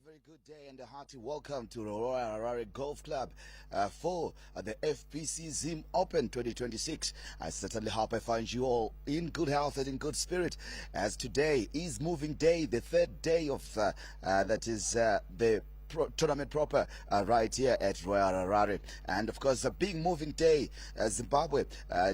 very good day and a hearty welcome to the Royal Harare Golf Club for the FPC Zim Open 2026. I certainly hope I find you all in good health and in good spirit, as today is moving day, the third day of that is the tournament proper right here at Royal Harare. And of course, being moving day, Zimbabwe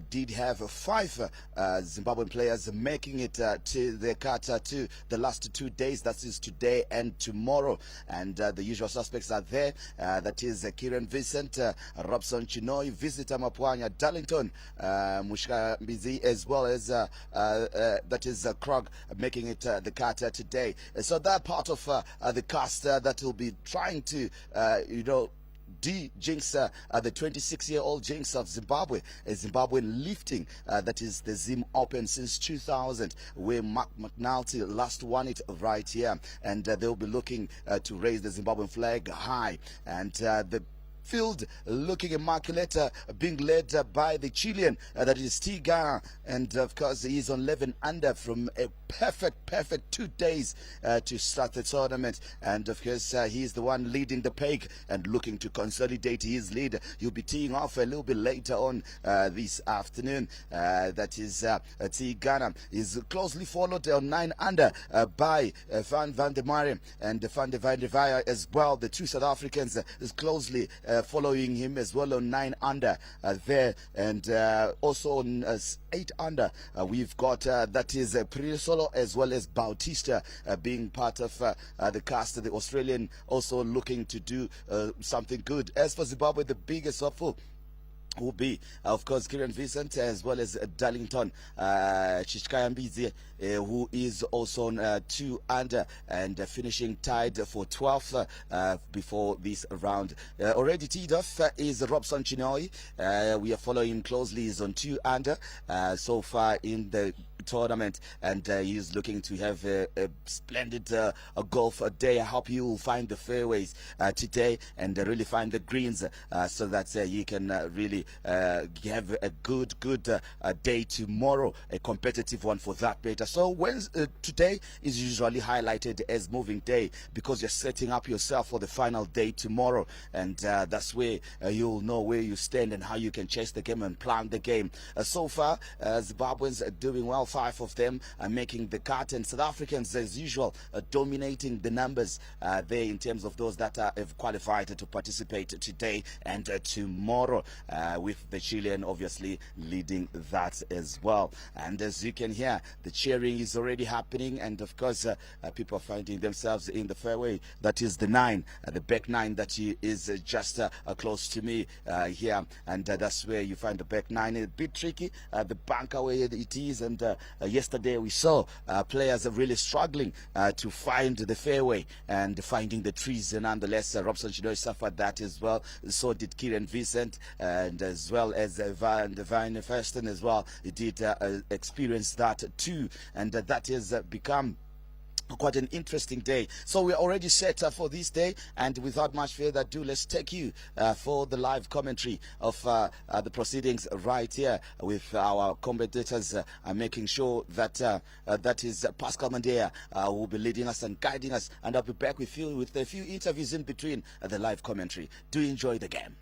did have five Zimbabwean players making it to the cut to the last 2 days, that is today and tomorrow. And the usual suspects are there, that is Kieran Vincent, Robson Chinoi, Visitor Mapwanya, Darlington Mushka Mbizi, as well as that is Krog making it the cut today. So that part of the cast that will be trying to, de-jinx the 26-year-old jinx of Zimbabwe, a Zimbabwean lifting, that is the Zim Open since 2000, where Mark McNulty last won it right here, and they'll be looking to raise the Zimbabwean flag high, and the field looking immaculate, being led by the Chilean, that is Tigana, and of course he's on 11 under from a perfect 2 days to start the tournament, and of course he's the one leading the peg and looking to consolidate his lead. He'll be teeing off a little bit later on this afternoon. That is Tigana is closely followed on 9 under by Van der Mare and Van der Weyer as well. The two South Africans is closely following him as well on 9 under there, and also on 8 under we've got that is Priesolo as well as Bautista being part of the cast. The Australian also looking to do something good. As for Zimbabwe, the biggest hopeful will be, of course, Kieran Vincent as well as Darlington Mbizi, who is also on 2 under and finishing tied for 12th before this round. Already teed off is Robson Chinoi. We are following him closely. He's on 2 under so far in the tournament, and he's looking to have a splendid golf day. I hope he will find the fairways today and really find the greens so that he can really have a good day tomorrow, a competitive one for that matter. So when today is usually highlighted as moving day because you're setting up yourself for the final day tomorrow, and that's where you'll know where you stand and how you can chase the game and plan the game. So far Zimbabweans are doing well. 5 of them are making the cut, and South Africans, as usual, dominating the numbers there in terms of those that have qualified to participate today and tomorrow, with the Chilean obviously leading that as well. And as you can hear, the cheering is already happening, and of course people are finding themselves in the fairway. That is the 9, the back 9 that is just close to me here, and that's where you find the back 9. A bit tricky, the bunker where it is, and yesterday we saw players are really struggling to find the fairway and finding the trees, and nonetheless Robson Chinoi suffered that as well. So did Kieran Vincent, and as well as Van Versten as well. He did experience that too, and that has become quite an interesting day. So we're already set for this day, and without much further ado, let's take you for the live commentary of the proceedings right here with our commentators making sure that that is Pascal Mandea who will be leading us and guiding us, and I'll be back with you with a few interviews in between the live commentary. Do enjoy the game.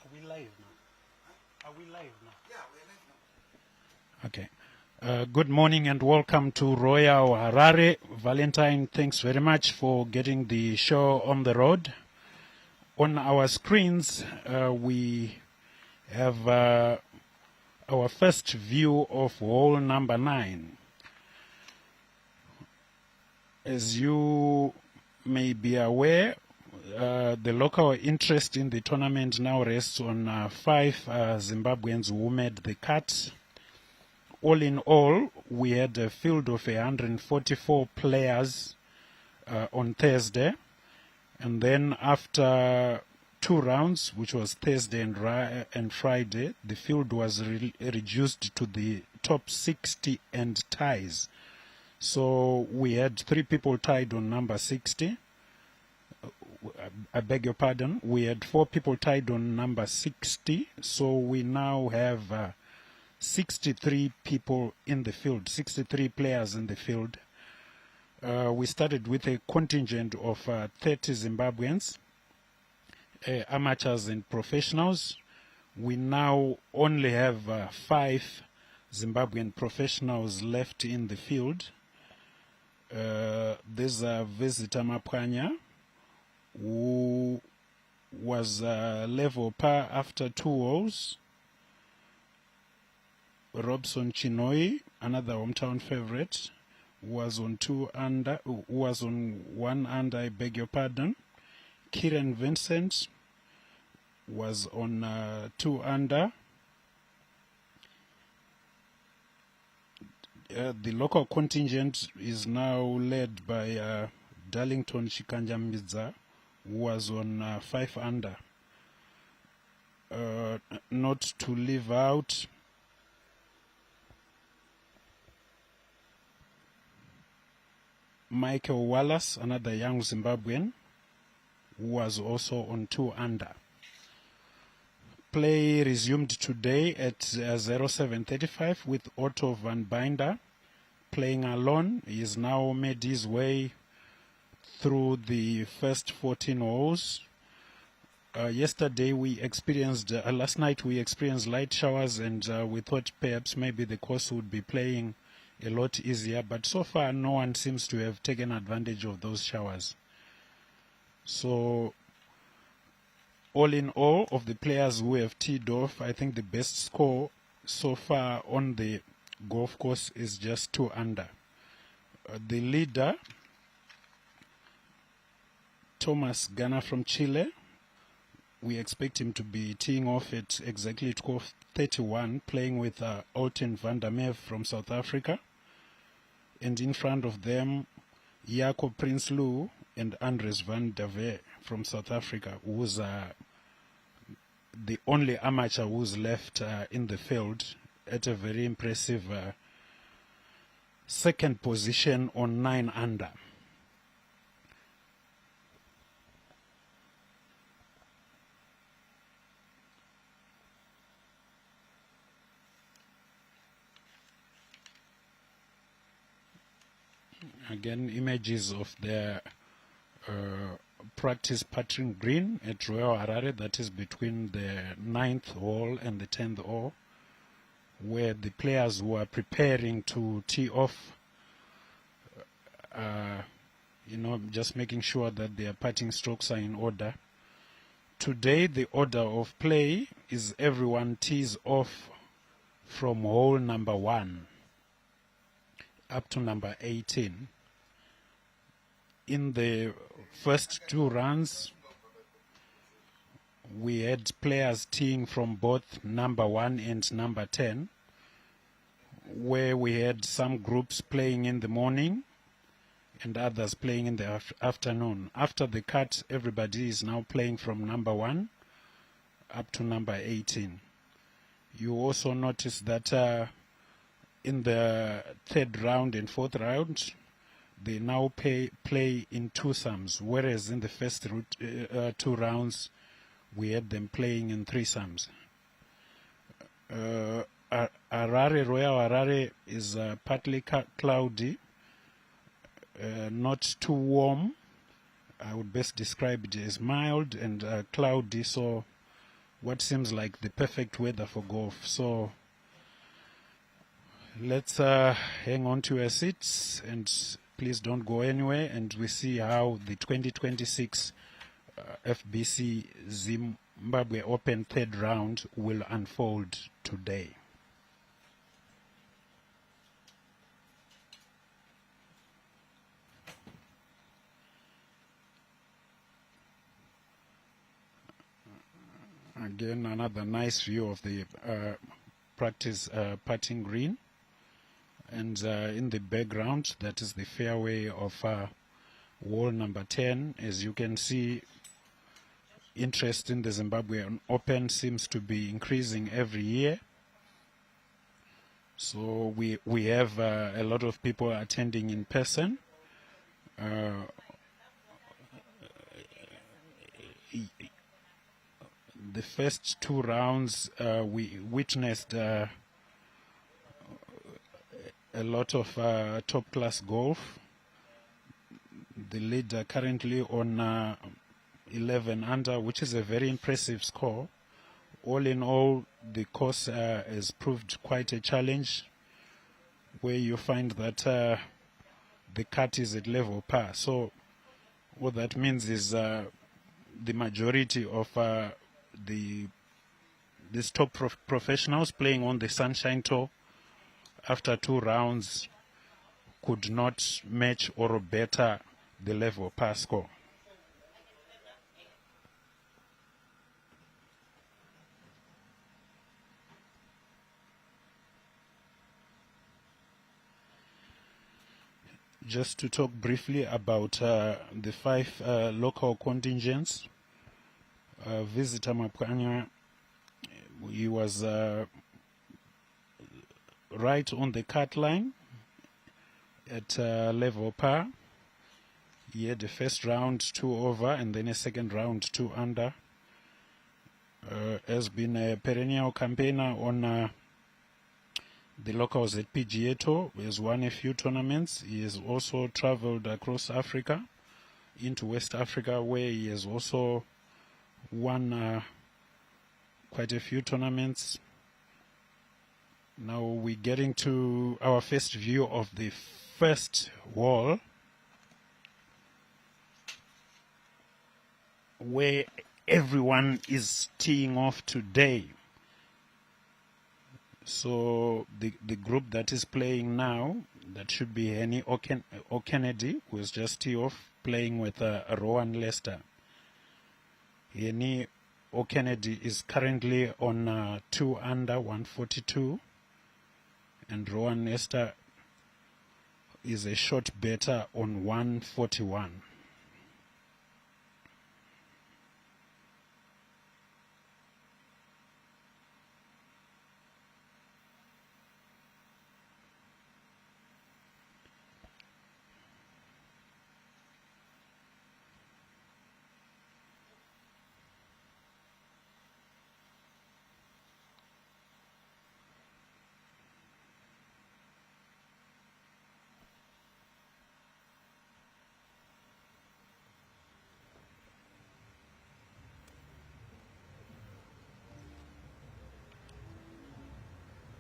Are we live now? Are we live now? Yeah, we're live now. Okay. Good morning and welcome to Royal Harare. Valentine, thanks very much for getting the show on the road. On our screens, we have our first view of hole number 9. As you may be aware, the local interest in the tournament now rests on 5 Zimbabweans who made the cut. All in all, we had a field of 144 players on Thursday. And then after 2 rounds, which was Thursday and Friday, the field was reduced to the top 60 and ties. So we had 3 people tied on number 60. I beg your pardon. We had 4 people tied on number 60. So we now have 63 people in the field, 63 players in the field. We started with a contingent of 30 Zimbabweans, amateurs and professionals. We now only have 5 Zimbabwean professionals left in the field. There's a visitor Mapwanya, who was level par after 2 holes. Robson Chinoi, another hometown favorite, was on 2 under, was on 1 under, I beg your pardon. Kieran Vincent was on 2 under. The local contingent is now led by Darlington Shikanjamidza, who was on 5 under. Not to leave out Michael Wallace, another young Zimbabwean, who was also on 2 under. Play resumed today at 07:35 with Otto van Binder playing alone. He has now made his way through the first 14 holes. Last night we experienced light showers, and we thought perhaps maybe the course would be playing a lot easier, but so far no one seems to have taken advantage of those showers. So all in all, of the players who have teed off, I think the best score so far on the golf course is just 2 under. The leader, Thomas Ghana from Chile, we expect him to be teeing off at exactly 12:31, playing with Alton van der Merwe from South Africa. And in front of them, Jacob Prinsloo and Andres van der Veer from South Africa, who's the only amateur who's left in the field at a very impressive second position on 9 under. Again, images of their practice putting green at Royal Harare, that is between the 9th hole and the 10th hole, where the players who are preparing to tee off, just making sure that their putting strokes are in order. Today, the order of play is everyone tees off from hole number 1 up to number 18. In the first 2 rounds, we had players teeing from both number 1 and number 10, where we had some groups playing in the morning and others playing in the afternoon. After the cut, everybody is now playing from number 1 up to number 18. You also notice that in the 3rd round and 4th round, they now play in twosomes, whereas in the first 2 rounds, we had them playing in threesomes. Royal Harare is partly cloudy, not too warm. I would best describe it as mild and cloudy, so what seems like the perfect weather for golf. So let's hang on to our seats and please don't go anywhere, and we see how the 2026 FBC Zimbabwe Open third round will unfold today. Again, another nice view of the practice putting green. And in the background, that is the fairway of wall number 10. As you can see, interest in the Zimbabwean Open seems to be increasing every year. So we have a lot of people attending in person. The first two rounds, we witnessed a lot of top-class golf. The leader currently on 11 under, which is a very impressive score. All in all, the course has proved quite a challenge, where you find that the cut is at level par. So what that means is the majority of these top professionals playing on the Sunshine Tour after two rounds could not match or better the level par score. Just to talk briefly about the 5 local contingents. Visitor Mapwanya, he was right on the cut line at level par. He had the first round 2 over and then a second round 2 under. Has been a perennial campaigner on the locals at PGA Tour. He has won a few tournaments. He has also traveled across Africa into West Africa, where he has also won quite a few tournaments. Now we're getting to our first view of the first wall, where everyone is teeing off today. So the group that is playing now, that should be Henny O'Kennedy, who is just tee off, playing with Rowan Lester. Henny O'Kennedy is currently on 2 under 142, and Rowan Lester is a shot better on 141.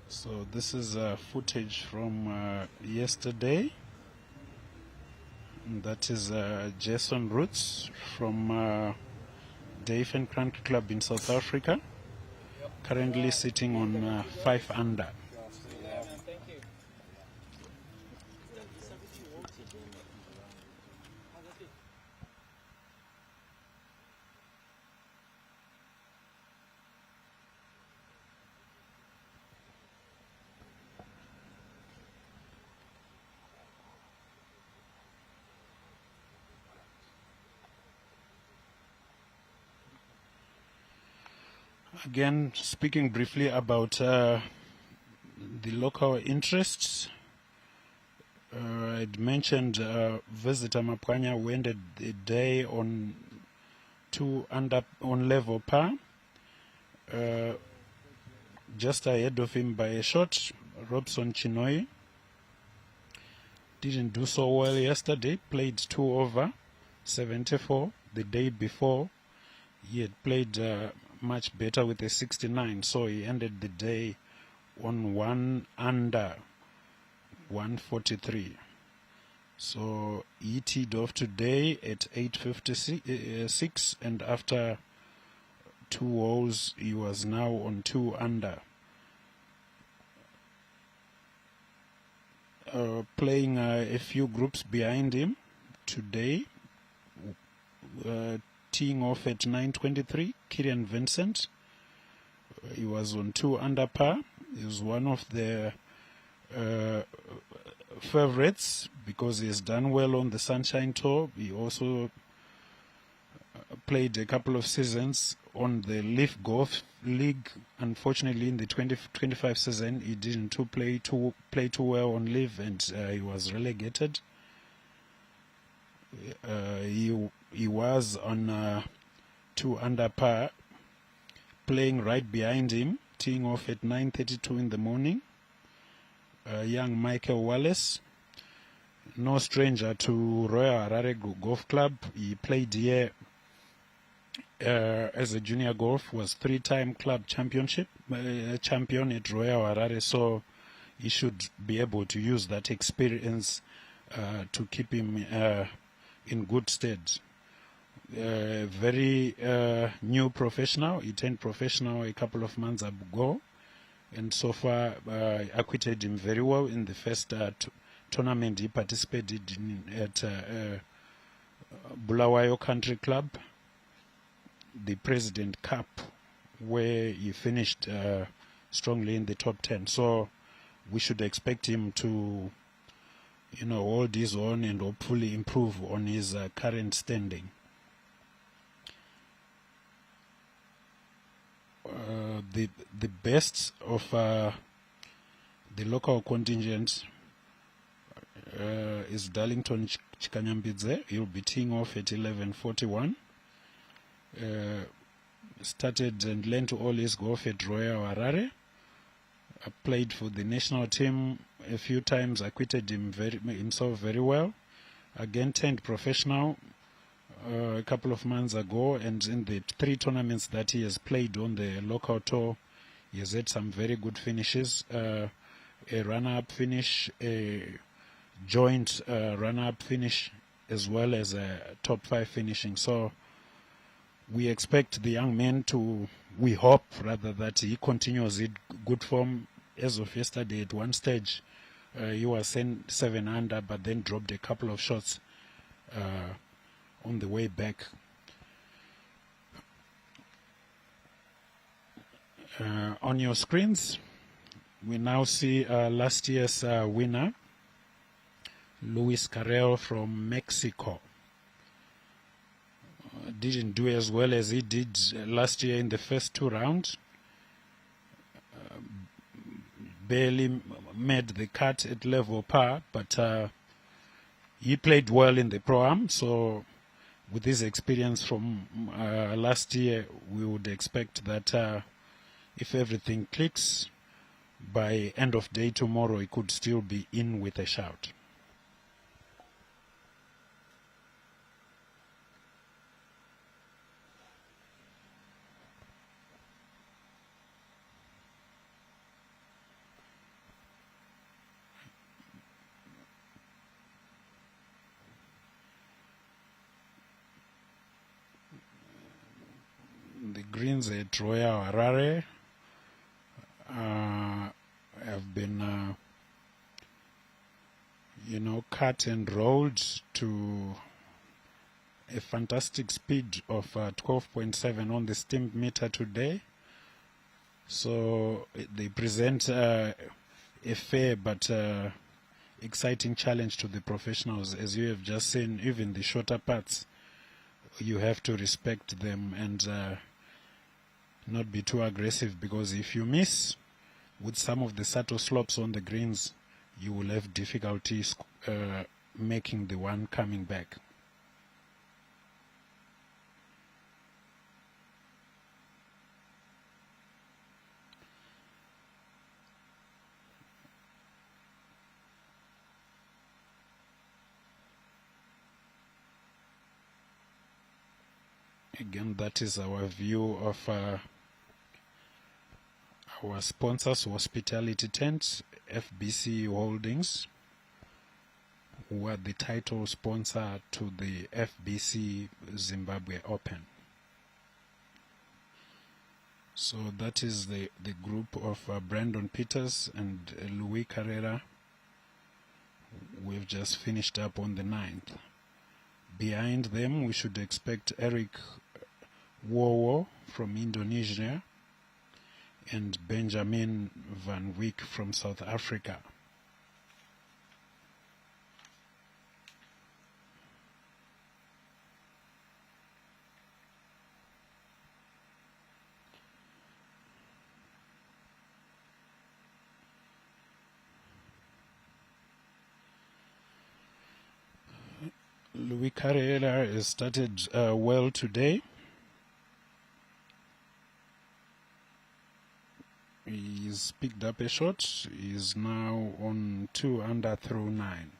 So this is footage from yesterday. And that is Jason Roots from Dave and Country Club in South Africa, currently sitting on 5 under. Again, speaking briefly about the local interests, I'd mentioned Visitor Mapwanya, who ended the day on 2 under on level par. Just ahead of him by a shot, Robson Chinoi didn't do so well yesterday, played 2 over 74. The day before, he had played much better with a 69, so he ended the day on 1 under 143. So he teed off today at 8:56, and after 2 holes, he was now on 2 under. Playing a few groups behind him today, teeing off at 9:23, Kieran Vincent. He was on 2 under par. He was one of the favorites because he has done well on the Sunshine Tour. He also played a couple of seasons on the Leaf Golf League. Unfortunately, in the 2025 season, he didn't play too well on Leaf, and he was relegated. He was on 2 under par, playing right behind him, teeing off at 9:32 in the morning. Young Michael Wallace, no stranger to Royal Harare Golf Club. He played here as a junior golf, was 3-time club champion at Royal Harare, so he should be able to use that experience to keep him in good stead. Very new professional. He turned professional a couple of months ago, and so far acquitted him very well in the first tournament he participated in at Bulawayo Country Club, the President Cup, where he finished strongly in the top 10. So we should expect him to, hold his own and hopefully improve on his current standing. The best of the local contingent is Darlington Chikanyambidze. He'll be teeing off at 11:41. Started and learned all his golf at Royal Harare. Played for the national team a few times, acquitted himself very well. Again, turned professional a couple of months ago, and in the 3 tournaments that he has played on the local tour, he has had some very good finishes. A runner-up finish, a joint runner-up finish, as well as a top 5 finishing. So we expect the young man we hope rather that he continues in good form. As of yesterday, at one stage, he was 7 under, but then dropped a couple of shots on the way back. On your screens, we now see last year's winner, Luis Carrell from Mexico. Didn't do as well as he did last year in the first 2 rounds. Barely made the cut at level par, but he played well in the Pro-Am. So with his experience from last year, we would expect that if everything clicks, by end of day tomorrow, he could still be in with a shout. The greens at Royal Harare have been, cut and rolled to a fantastic speed of 12.7 on the steam meter today. So they present a fair but exciting challenge to the professionals. As you have just seen, even the shorter parts, you have to respect them and not be too aggressive, because if you miss with some of the subtle slopes on the greens, you will have difficulties making the one coming back. Again, that is our view of our sponsors, Hospitality Tent, FBC Holdings. who are the title sponsor to the FBC Zimbabwe Open. So that is the group of Brandon Peters and Louis Carrera. We've just finished up on the 9th. Behind them, we should expect Eric Wowo from Indonesia and Benjamin Van Wyk from South Africa. Louis Carrera has started well today. He's picked up a shot. He's now on 2 under through 9.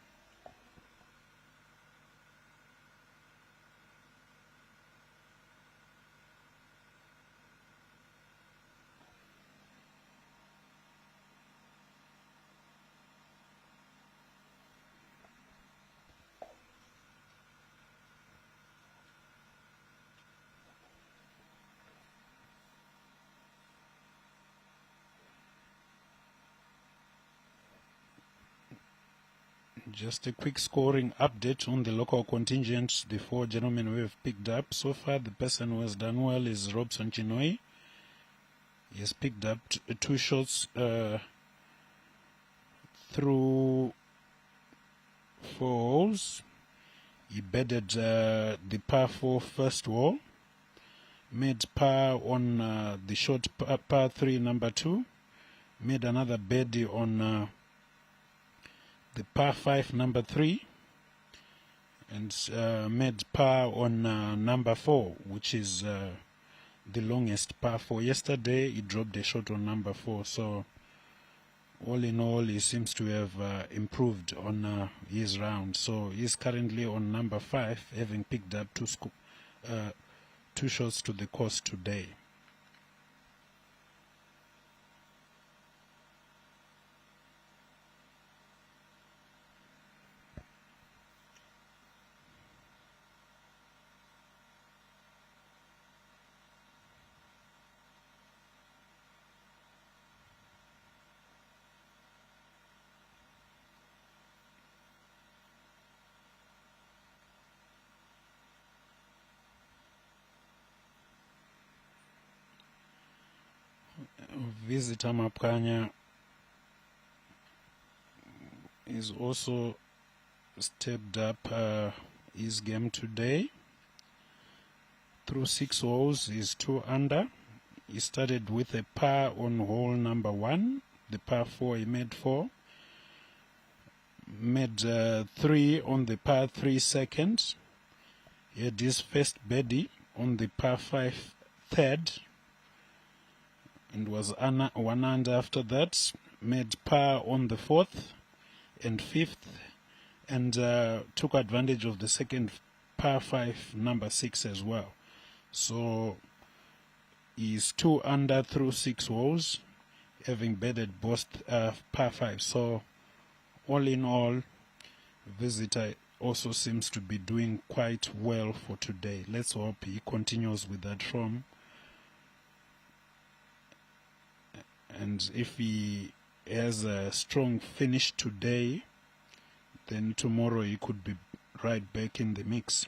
Just a quick scoring update on the local contingent. The 4 gentlemen we have picked up so far. The person who has done well is Robson Chinoi. He has picked up 2 shots through 4 holes. He bedded the par 4 first hole, made par on the short par 3 number 2, made another birdie on the par 5 number 3, and made par on number 4, which is the longest par 4. Yesterday he dropped a shot on number 4, so all in all he seems to have improved on his round. So he's currently on number 5, having picked up 2 shots to the course today. Visitor Mapkanya is also stepped up his game today. Through 6 holes, he's 2 under. He started with a par on hole number 1. The par 4 he made 4. Made 3 on the par 3 second. He had his first birdie on the par 5 third, and was 1 under after that. Made par on the 4th and 5th, and took advantage of the second par 5 number 6 as well. So he's 2 under through 6 holes, having bedded both par 5. So all in all, Visitor also seems to be doing quite well for today. Let's hope he continues with that form. And if he has a strong finish today, then tomorrow he could be right back in the mix.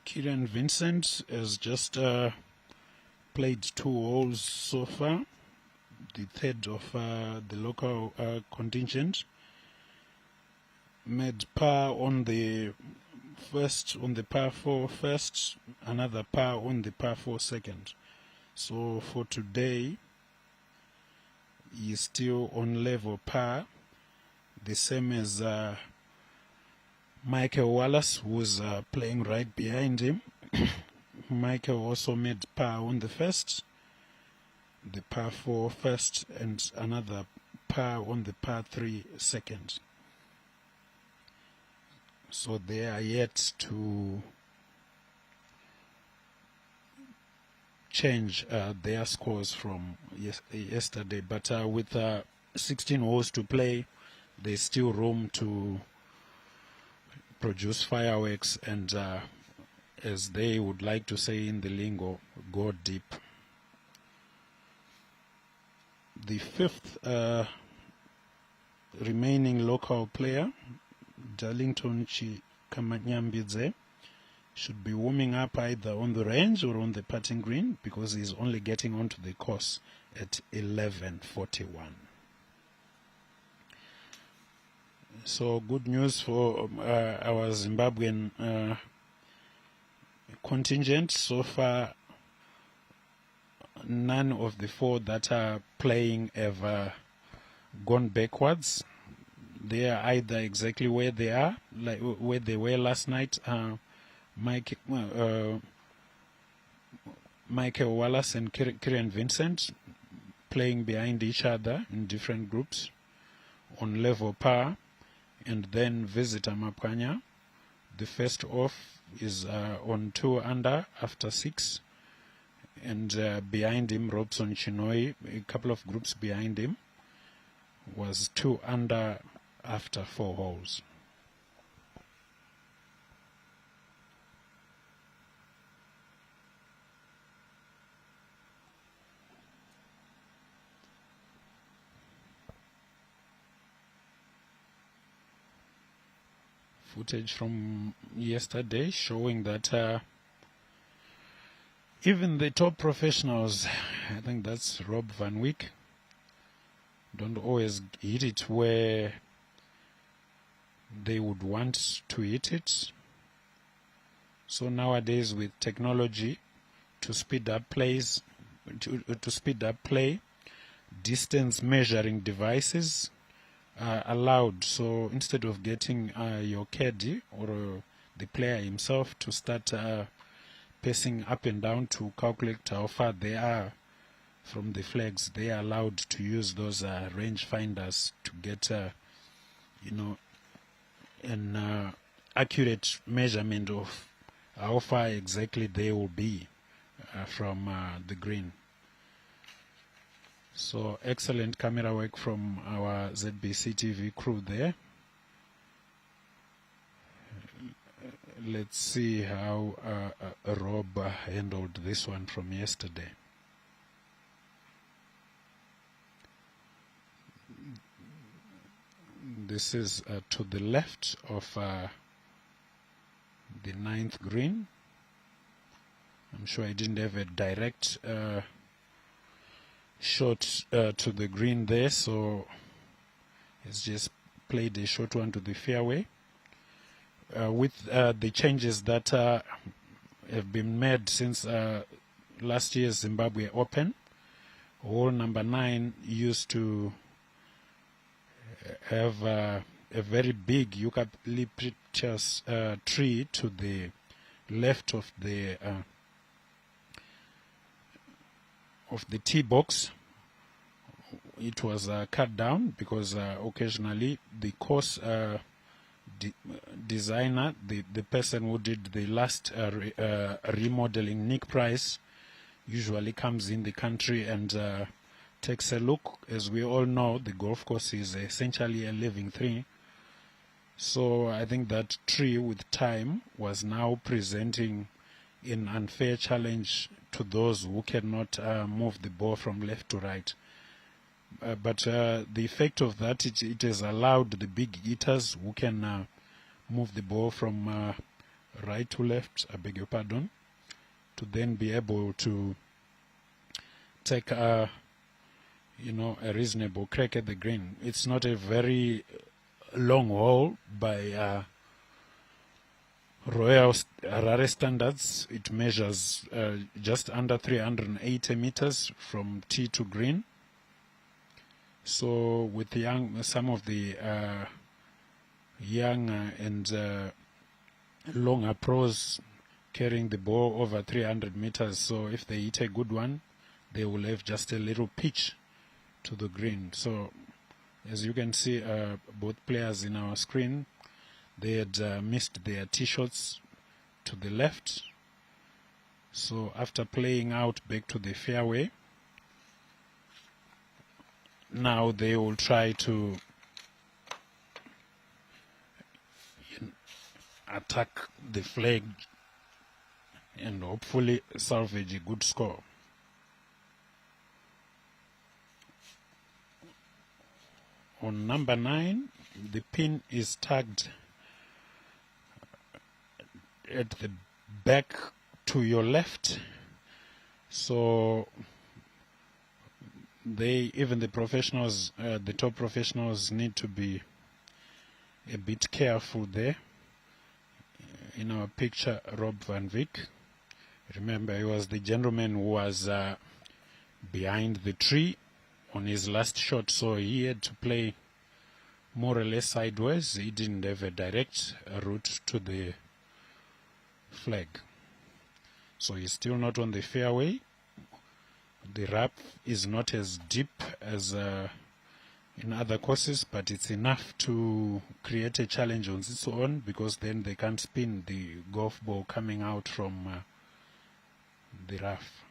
Kieran Vincent has just played 2 holes so far, the third of the local contingent. Made par on the first, on the par 4 first, another par on the par 4 second. So for today, he is still on level par, the same as Michael Wallace, who's playing right behind him. Michael also made par on the first, the par 4 first and another par on the par 3 second. So they are yet to change their scores from yesterday, but with 16 holes to play, there's still room to produce fireworks and, as they would like to say in the lingo, go deep. The fifth remaining local player, Darlington Kamanyambidze, should be warming up either on the range or on the putting green because he's only getting onto the course at 11:41. So good news for our Zimbabwean contingent. So far, none of the four that are playing have gone backwards. They are either exactly where they are, like where they were last night. Michael Wallace and Kieran Vincent playing behind each other in different groups on level par, and then Visitor Mapanya, the first off, is on 2 under after 6, and behind him Robson Chinoi, a couple of groups behind him, was 2 under after 4 holes. Footage from yesterday showing that even the top professionals, I think that's Rob Van Wyk, don't always hit it where they would want to hit it. So nowadays with technology to speed up plays, to speed up play, distance measuring devices allowed. So instead of getting your caddy or the player himself to start pacing up and down to calculate how far they are from the flags, they are allowed to use those range finders to get an accurate measurement of how far exactly they will be from the green. So excellent camera work from our ZBC TV crew there. Let's see how Rob handled this one from yesterday. This is to the left of the 9th green. I'm sure I didn't have a direct shot to the green there, so it's just played a short one to the fairway. With the changes that have been made since last year's Zimbabwe Open, hole number 9 used to have a very big eucalyptus tree to the left of the tee box. It was cut down because occasionally the course designer, the person who did the last remodeling, Nick Price, usually comes in the country and takes a look. As we all know, the golf course is essentially a living thing. So I think that tree with time was now presenting an unfair challenge to those who cannot move the ball from left to right. But the effect of that, it has allowed the big hitters who can move the ball from right to left, I beg your pardon, to then be able to take a reasonable crack at the green. It's not a very long hole by Royal Harare standards. It measures just under 380 meters from tee to green. So with some of the young and longer pros carrying the ball over 300 meters, so if they hit a good one, they will have just a little pitch to the green. So as you can see, both players in our screen, they had missed their tee shots to the left. So after playing out back to the fairway, now they will try to attack the flag and hopefully salvage a good score. On number 9, the pin is tagged at the back to your left, so even the professionals, the top professionals, need to be a bit careful there. In our picture, Rob van Wyk, remember, he was the gentleman who was behind the tree on his last shot, so he had to play more or less sideways. He didn't have a direct route to the flag, so he's still not on the fairway. The rough is not as deep as in other courses, but it's enough to create a challenge on its own, because then they can't spin the golf ball coming out from the rough.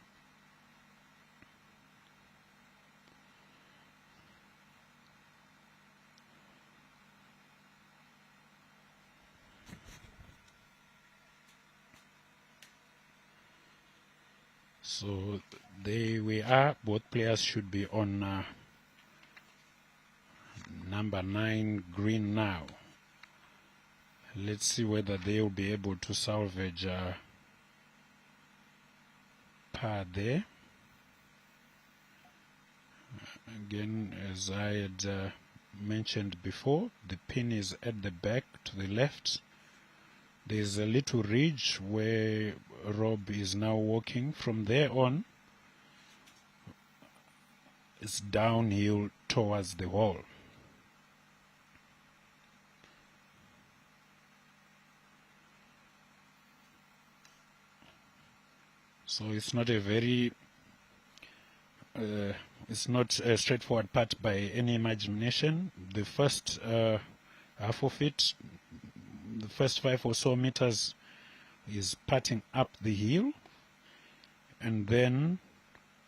So there we are. Both players should be on number 9 green now. Let's see whether they will be able to salvage par there. Again, as I had mentioned before, the pin is at the back to the left. There's a little ridge where Rob is now walking. From there on, it's downhill towards the hole. So it's not a very it's not a straightforward putt by any imagination. The first half of it, the first 5 or so meters, is putting up the hill, and then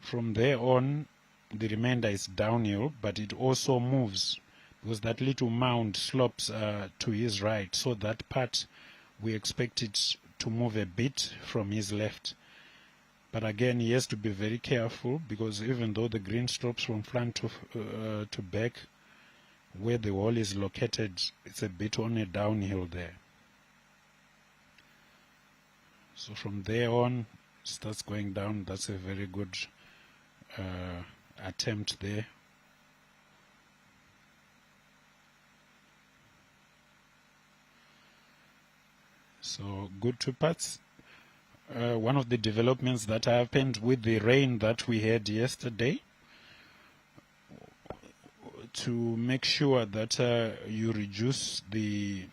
from there on the remainder is downhill, but it also moves because that little mound slopes to his right, so that part we expect it to move a bit from his left. But again, he has to be very careful, because even though the green slopes from front to back, where the hole is located, it's a bit on a downhill there. So from there on, it starts going down. That's a very good attempt there. So good 2 putts. One of the developments that happened with the rain that we had yesterday, to make sure that you reduce the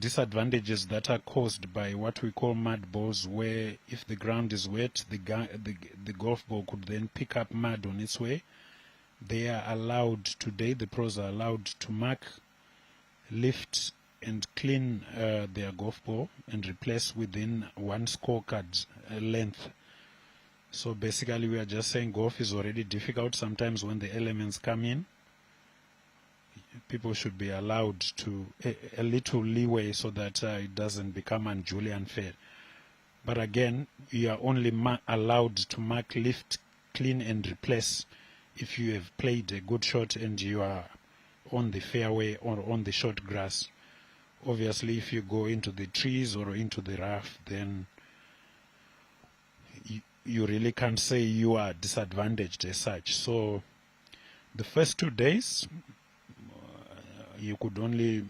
disadvantages that are caused by what we call mud balls, where if the ground is wet, the golf ball could then pick up mud on its way. They are allowed today, the pros are allowed to mark, lift and clean their golf ball and replace within 1 scorecard length. So basically we are just saying golf is already difficult. Sometimes when the elements come in, people should be allowed to a little leeway so that it doesn't become unduly unfair. But again, you are only allowed to mark, lift, clean and replace if you have played a good shot and you are on the fairway or on the short grass. Obviously, if you go into the trees or into the rough, then you really can't say you are disadvantaged as such. So the first 2 days, you could only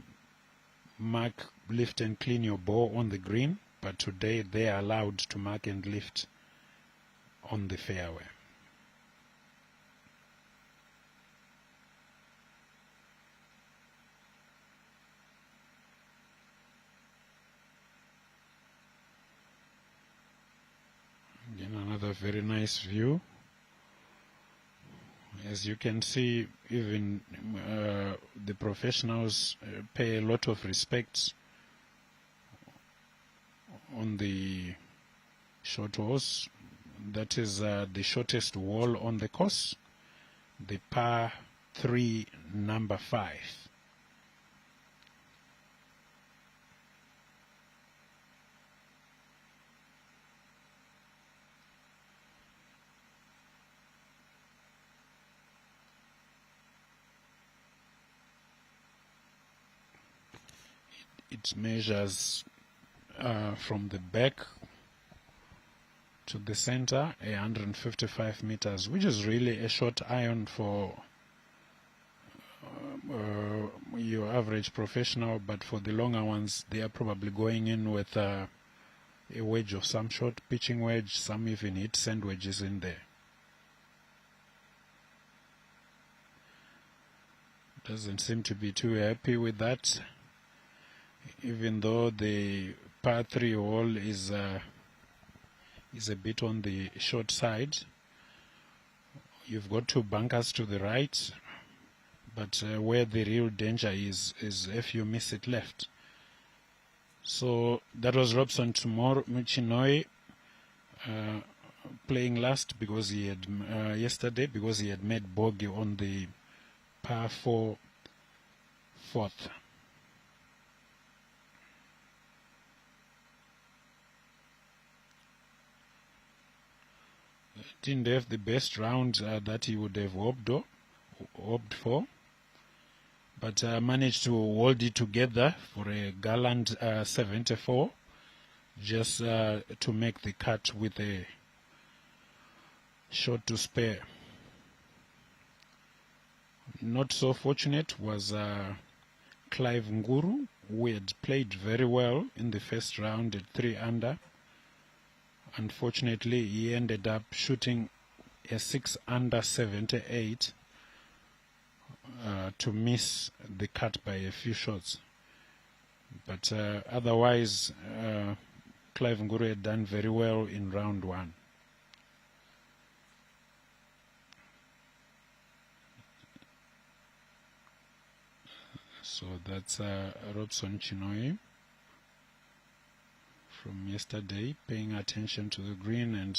mark, lift and clean your ball on the green, but today they are allowed to mark and lift on the fairway. very nice view. As you can see, even the professionals pay a lot of respect on the short horse. That is the shortest wall on the course, the par 3 number 5. It measures from the back to the center 155 meters, which is really a short iron for your average professional, but for the longer ones they are probably going in with a wedge of some sort, pitching wedge. Some even hit sand wedges in there. Doesn't seem to be too happy with that, even though the par 3 hole is a bit on the short side. You've got 2 bunkers to the right, but where the real danger is if you miss it left. So that was Robson Chinoi playing last because he had yesterday, because he had made bogey on the par 4 fourth. Didn't have the best round that he would have hoped for, but managed to hold it together for a gallant 74, just to make the cut with a shot to spare. Not so fortunate was Clive Nguru, who had played very well in the first round at 3 under. Unfortunately, he ended up shooting a 6 under 78 to miss the cut by a few shots. But otherwise, Clive Nguru had done very well in round 1. So that's Robson Chinoi from yesterday, paying attention to the green and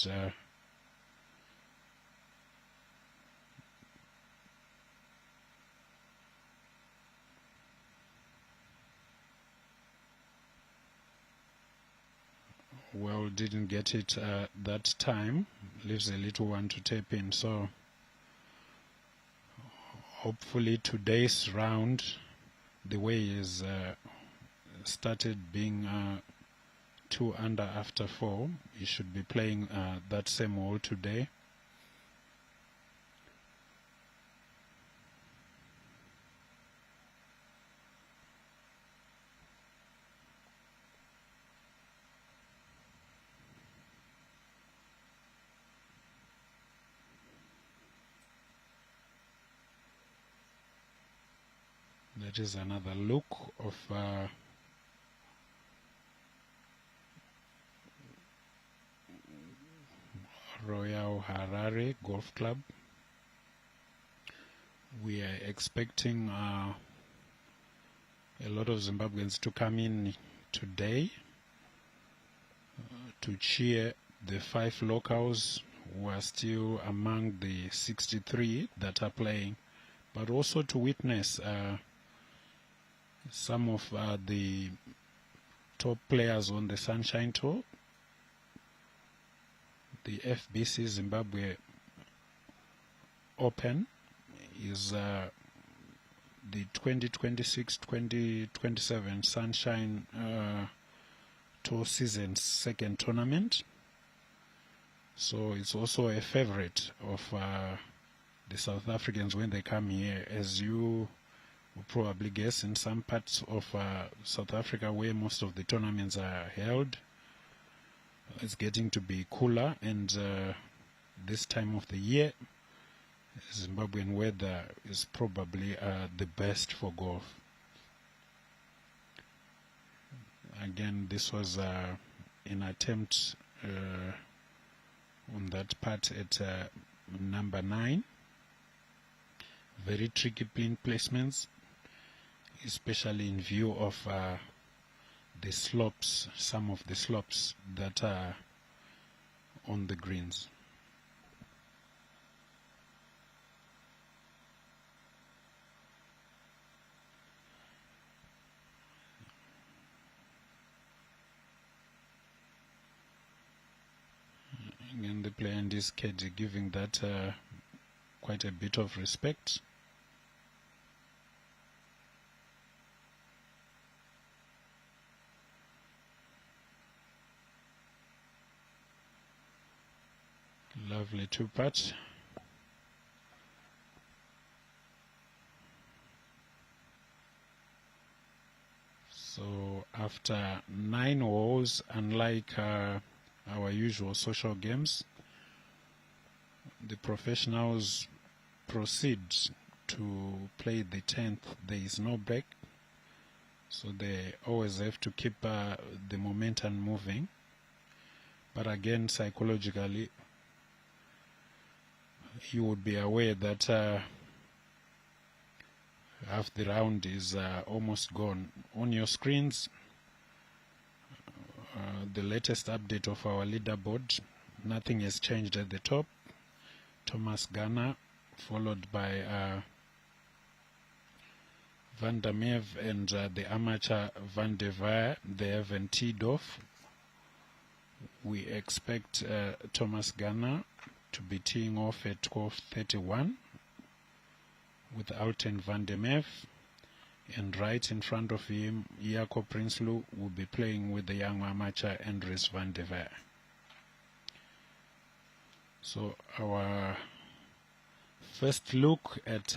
well, didn't get it that time. Leaves a little one to tape in. So hopefully today's round, the way is started being 2 under after 4, he should be playing that same hole today. That is another look of Royal Harare Golf Club. We are expecting a lot of Zimbabweans to come in today to cheer the 5 locals who are still among the 63 that are playing, but also to witness some of the top players on the Sunshine Tour. The FBC Zimbabwe Open is the 2026-2027 Sunshine Tour season's 2nd tournament. So it's also a favorite of the South Africans when they come here. As you will probably guess, in some parts of South Africa where most of the tournaments are held, it's getting to be cooler, and this time of the year, Zimbabwean weather is probably the best for golf. Again, this was an attempt on that part at number 9. Very tricky pin placements, especially in view of the slopes, some of the slopes that are on the greens. Again, the player in this caddy giving that quite a bit of respect. Lovely 2-putt. So after 9 holes, unlike our usual social games, the professionals proceed to play the 10th. There is no break, so they always have to keep the momentum moving. But again, psychologically, you would be aware that half the round is almost gone. On your screens, the latest update of our leaderboard, nothing has changed at the top. Thomas Garner, followed by Van der Merwe and the amateur Van de Veer. They haven't teed off. We expect Thomas Garner to be teeing off at 12:31 with Alten Van der Merwe, and right in front of him, Jaco Prinsloo will be playing with the young amateur Andries Van de Veer. So our first look at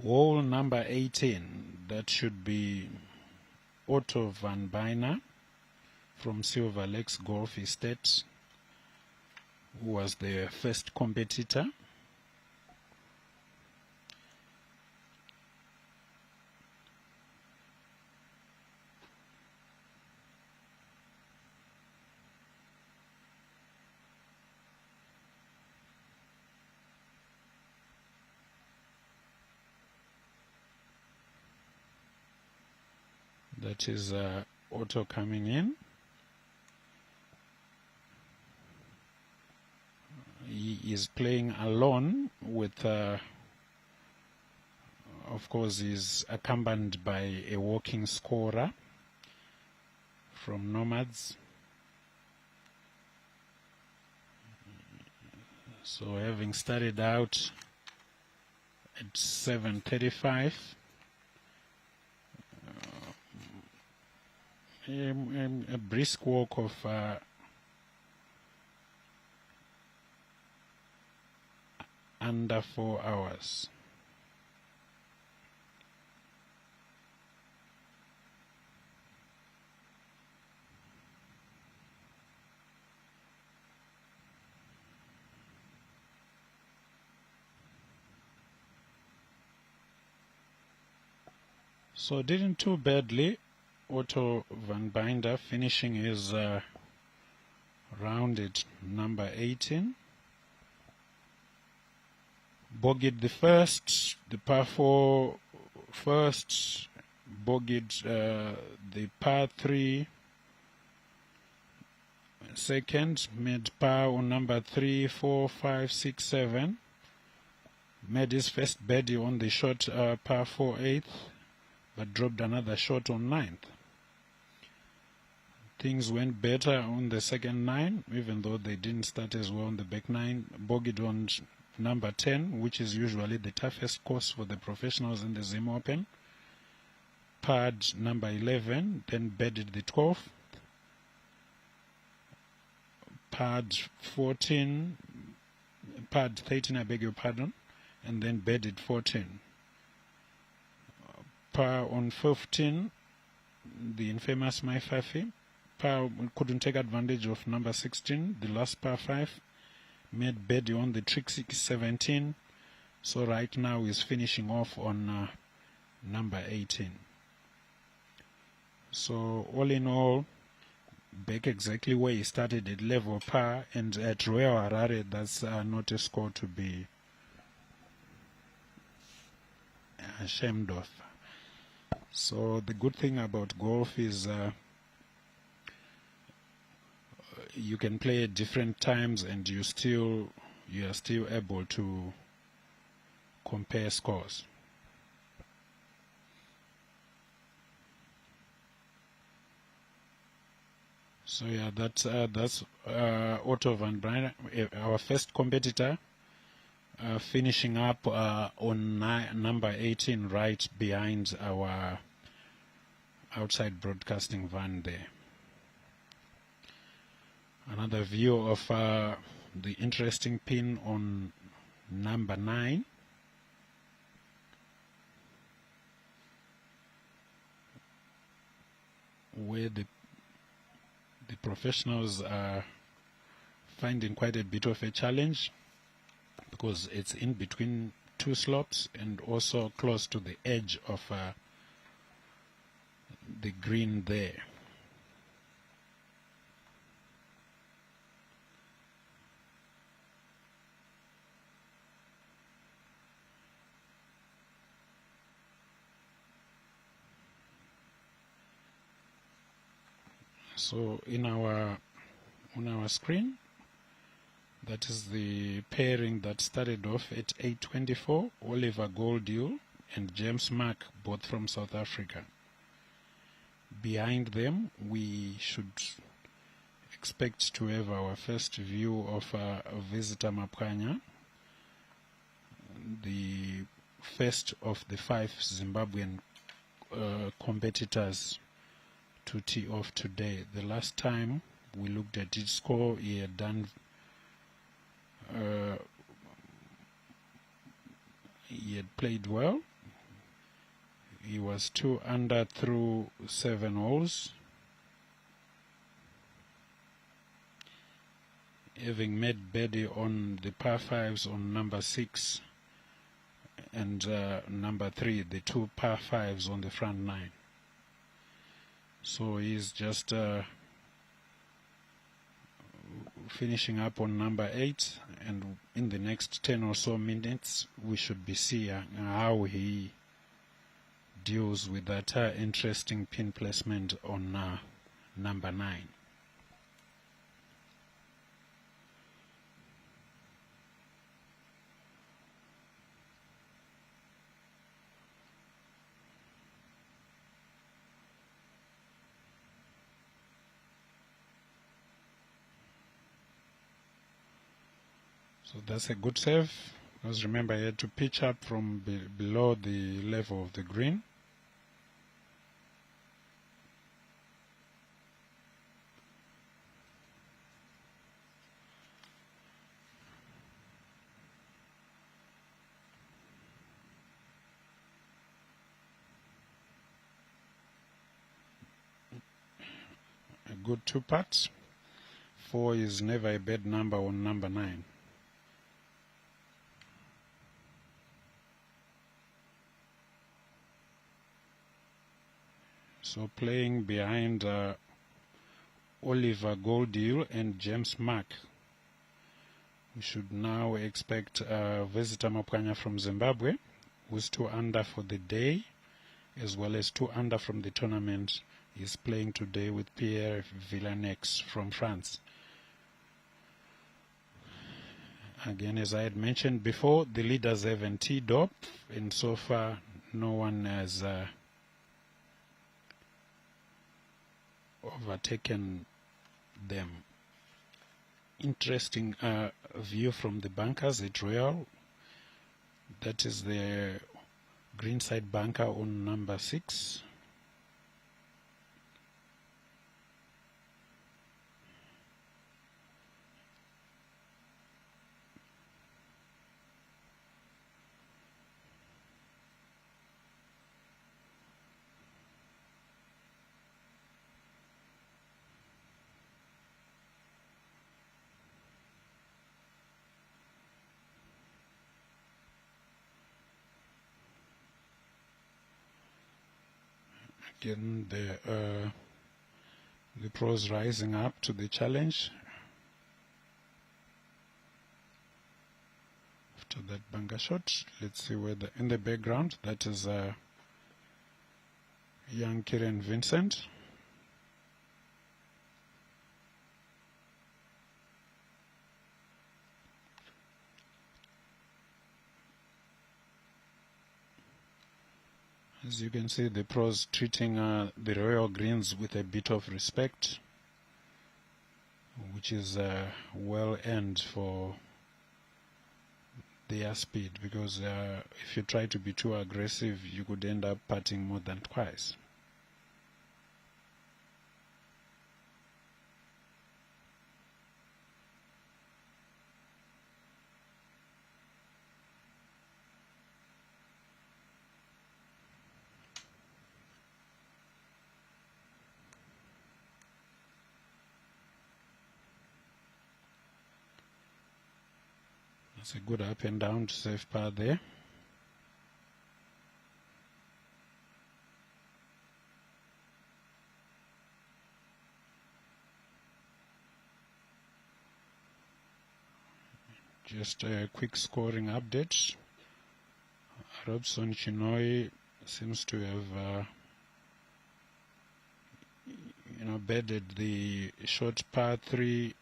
hole number 18, that should be Otto van Bijna from Silver Lakes Golf Estate, who was the first competitor. That is Otto coming in. He is playing alone with, of course, he's accompanied by a walking scorer from Nomads. So having started out at 7:35, a brisk walk of under 4 hours. So didn't too badly. Otto van Bijna finishing his round at number 18. Bogeyed the first, the par 4 first, bogeyed the par 3 second, made par on number 3, 4, 5, 6, 7. Made his first birdie on the short par 4 8th, but dropped another shot on 9th. Things went better on the second 9, even though they didn't start as well on the back 9. Bogeyed on number 10, which is usually the toughest course for the professionals in the Zim Open. Parred number 11, then birdied the 12th. Parred 14, parred 13, I beg your pardon, and then birdied 14. Par on 15, the infamous My Fafi. Par couldn't take advantage of number 16, the last par 5. Made birdie on the tricky 17. So right now he's finishing off on number 18. So all in all, back exactly where he started at level par, and at Royal Harare that's not a score to be ashamed of. So the good thing about golf is you can play at different times and you are still able to compare scores. So yeah, that's Otto van Bruyne, our first competitor, finishing up on number 18, right behind our outside broadcasting van there. Another view of the interesting pin on number 9. Where the professionals are finding quite a bit of a challenge, because it's in between two slopes and also close to the edge of the green there. So on our screen, that is the pairing that started off at 8:24, Oliver Goldhill and James Mark, both from South Africa. Behind them, we should expect to have our first view of Visitor Mapkanya, the first of the 5 Zimbabwean competitors to tee off today. The last time we looked at his score, he had done he had played well. He was 2 under through 7 holes, having made birdie on the par 5s on number 6 and number 3, the 2 par 5s on the front 9. So he's just finishing up on number 8, and in the next 10 or so minutes we should be seeing how he deals with that interesting pin placement on number 9. So that's a good save, because remember he had to pitch up from below the level of the green. A good 2 putts. 4 is never a bad number on number 9. So playing behind Oliver Goldhill and James Mark, we should now expect Visitor Mapkanya from Zimbabwe, who's 2 under for the day, as well as 2 under from the tournament. He's playing today with Pierre Villanex from France. Again, as I had mentioned before, the leaders haven't teed up, and so far no one has overtaken them. Interesting view from the bunkers at Royal. That is the greenside bunker on number 6. Again, the The pros rising up to the challenge. After that bunker shot, let's see where in the background, that is young Kieran Vincent. As you can see, the pros treating the royal greens with a bit of respect, which is well earned for their speed, because if you try to be too aggressive, you could end up putting more than twice. That's a good up and down to safe par there. Just a quick scoring update. Robson Chinoi seems to have bedded the short par 3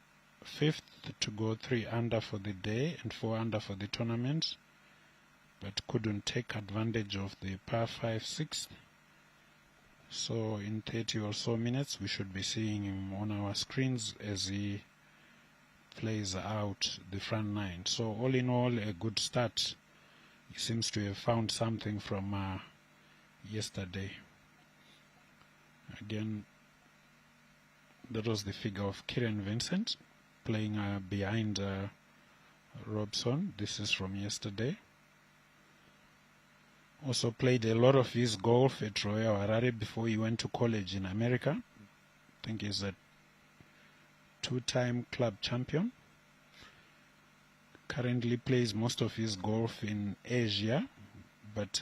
fifth to go 3 under for the day and 4 under for the tournament, but couldn't take advantage of the par 5 sixth. So in 30 or so minutes we should be seeing him on our screens as he plays out the front 9. So all in all, a good start. He seems to have found something from yesterday. Again, that was the figure of Kieran Vincent playing behind Robson. This is from yesterday. Also played a lot of his golf at Royal Harare before he went to college in America. I think he's a 2-time club champion. Currently plays most of his golf in Asia, but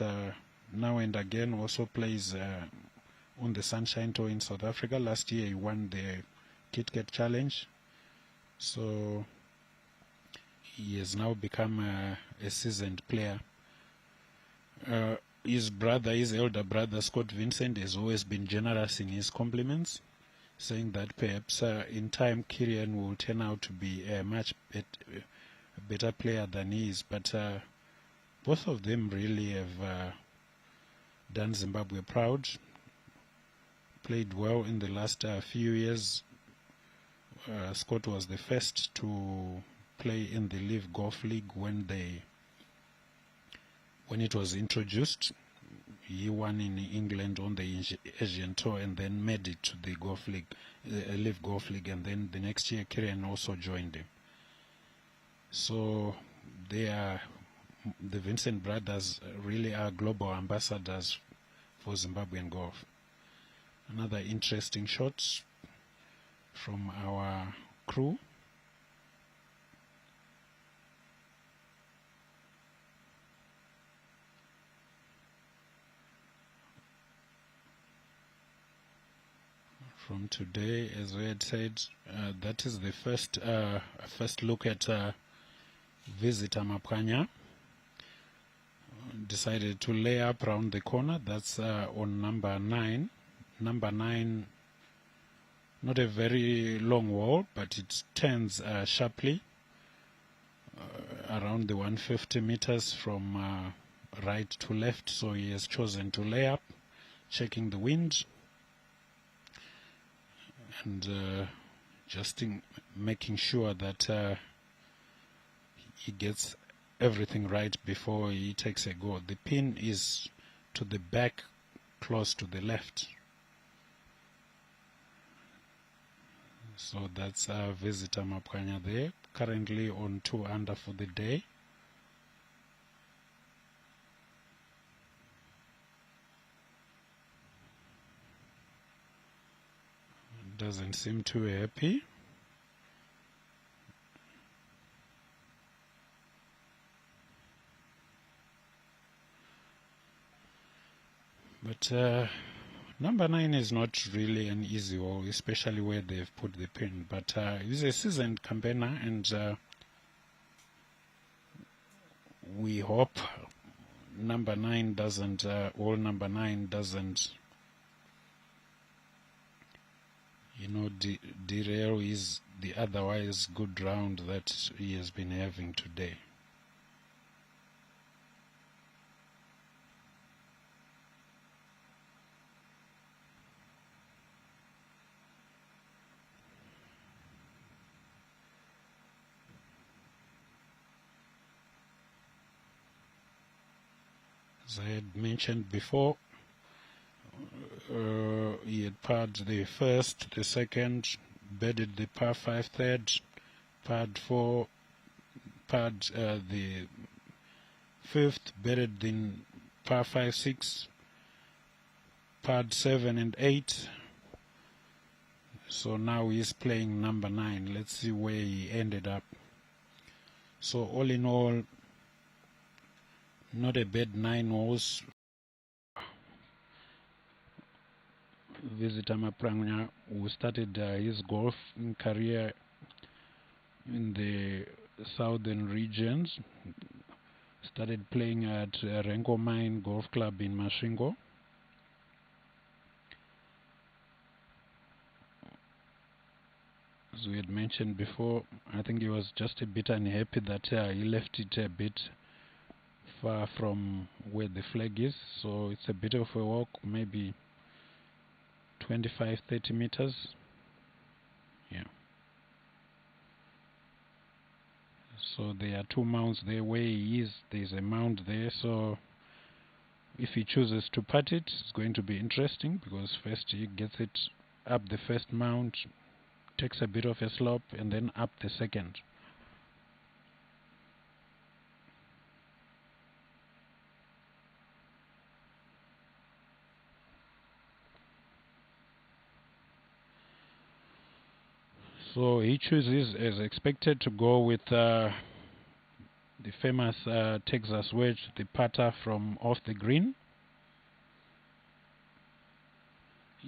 now and again also plays on the Sunshine Tour in South Africa. Last year he won the KitKat Challenge. So he has now become a seasoned player. His elder brother, Scott Vincent, has always been generous in his compliments, saying that perhaps in time Kieran will turn out to be a much better player than he is. But both of them really have done Zimbabwe proud, played well in the last few years. Scott was the first to play in the Live Golf League when it was introduced. He won in England on the Asian Tour and then made it to the Golf League, Live Golf League, and then the next year Kieran also joined him. So the Vincent brothers really are global ambassadors for Zimbabwean golf. Another interesting shot from our crew. From today, as we had said, that is the first look at Visitor Mapkanya. Decided to lay up around the corner. That's on number 9. Number 9, not a very long wall, but it turns sharply around the 150 meters from right to left. So he has chosen to lay up, checking the wind and just making sure that he gets everything right before he takes a go. The pin is to the back, close to the left. So that's Visitor Mapkanya there, currently on 2 under for the day. Doesn't seem too happy. But Number 9 is not really an easy hole, especially where they've put the pin. But he's a seasoned campaigner, and we hope number 9 doesn't, hole number 9 doesn't, derail the otherwise good round that he has been having today. As I had mentioned before, he had parred the first, the second, bedded the par 5 third, parred 4, parred the fifth, bedded the par 5 6, parred 7 and 8. So now he's playing number 9. Let's see where he ended up. So all in all, not a bad 9 holes. Visitor Maprangnya, who started his golf career in the southern regions, started playing at Renko Mine Golf Club in Masvingo. As we had mentioned before, I think he was just a bit unhappy that he left it a bit far from where the flag is, so it's a bit of a walk, maybe 25-30 meters. Yeah. So there are two mounds there where he is. There's a mound there, so if he chooses to putt it, it's going to be interesting, because first he gets it up the first mound, takes a bit of a slope, and then up the second. So he chooses, as expected, to go with the famous Texas wedge, the putter from off the green.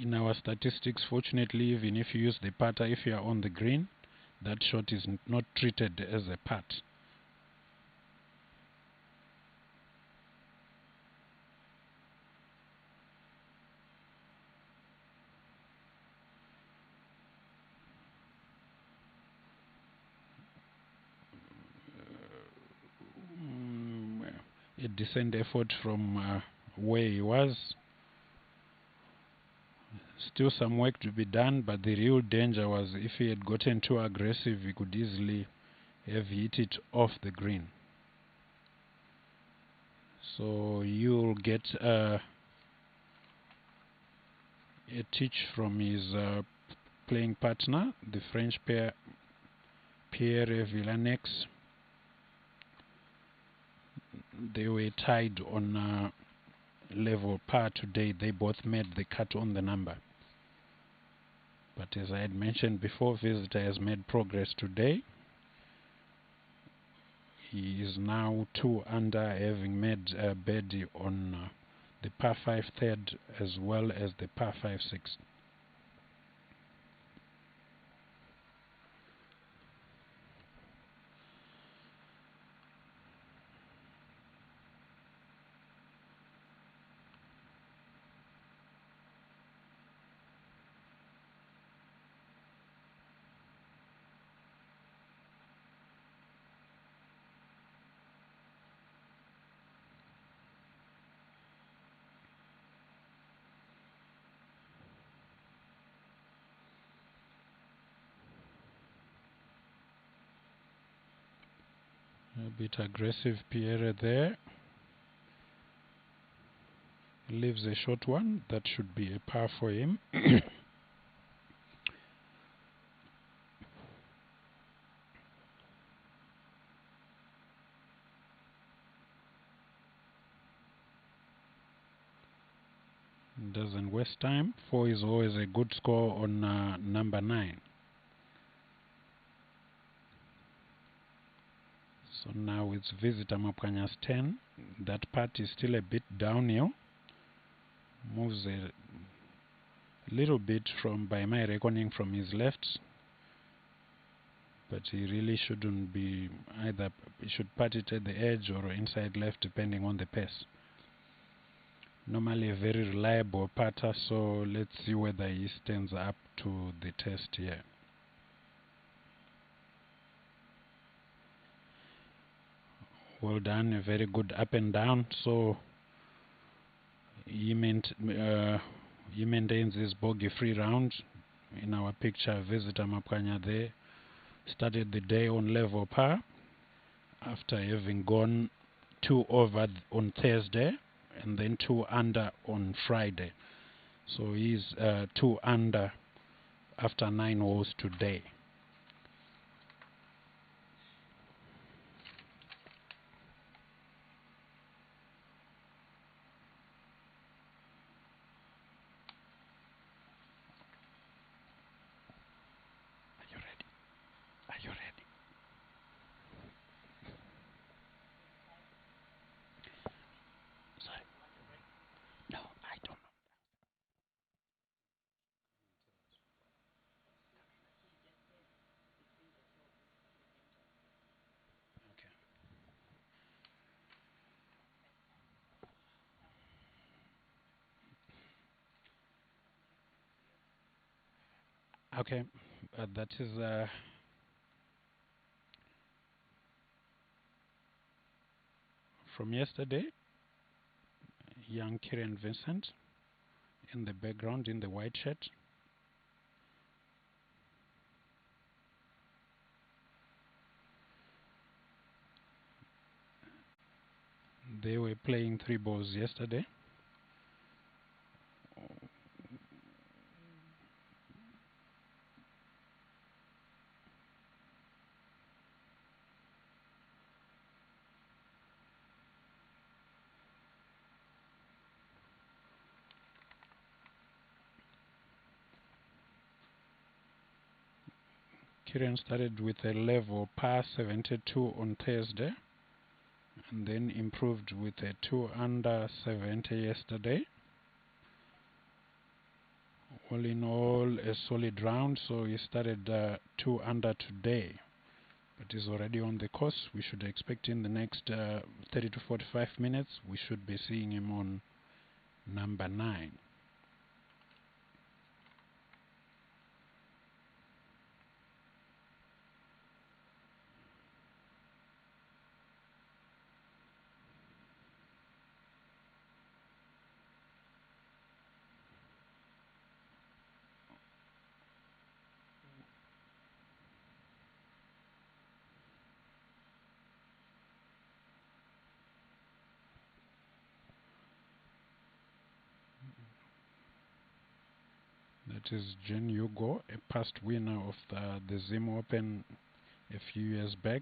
In our statistics, fortunately, even if you use the putter, if you are on the green, that shot is not treated as a putt. A decent effort from where he was. Still some work to be done, but the real danger was if he had gotten too aggressive, he could easily have hit it off the green. So you'll get a teach from his playing partner, the French pair Pierre Villanex. They were tied on level par today. They both made the cut on the number. But as I had mentioned before, Visitor has made progress today. He is now 2 under, having made a birdie on the par 5 third as well as the par 5 6. A bit aggressive Pierre there. Leaves a short one. That should be a par for him. Doesn't waste time. 4 is always a good score on number 9. So now it's Visitor Mapkanya's 10. That part is still a bit downhill. Moves A little bit from, by my reckoning, from his left, but he really shouldn't be either. He should pat it at the edge or inside left, depending on the pace. Normally a very reliable putter, so let's see whether he stands up to the test here. Well done, a very good up and down. So he maintains his bogey-free round. In our picture, visitor Mapkanya there started the day on level par after having gone 2 over on Thursday and then 2 under on Friday. So he's 2 under after 9 holes today. Are you ready? Are you ready? Sorry. No, I don't know. Okay. That is from yesterday. Young Kieran Vincent in the background in the white shirt. They were playing 3 balls yesterday. Kieran started with a level par 72 on Thursday and then improved with a 2 under 70 yesterday. All in all, a solid round, so he started 2 under today, but he's already on the course. We should expect in the next 30 to 45 minutes we should be seeing him on number 9. That is Jen Hugo, a past winner of the Zim Open a few years back.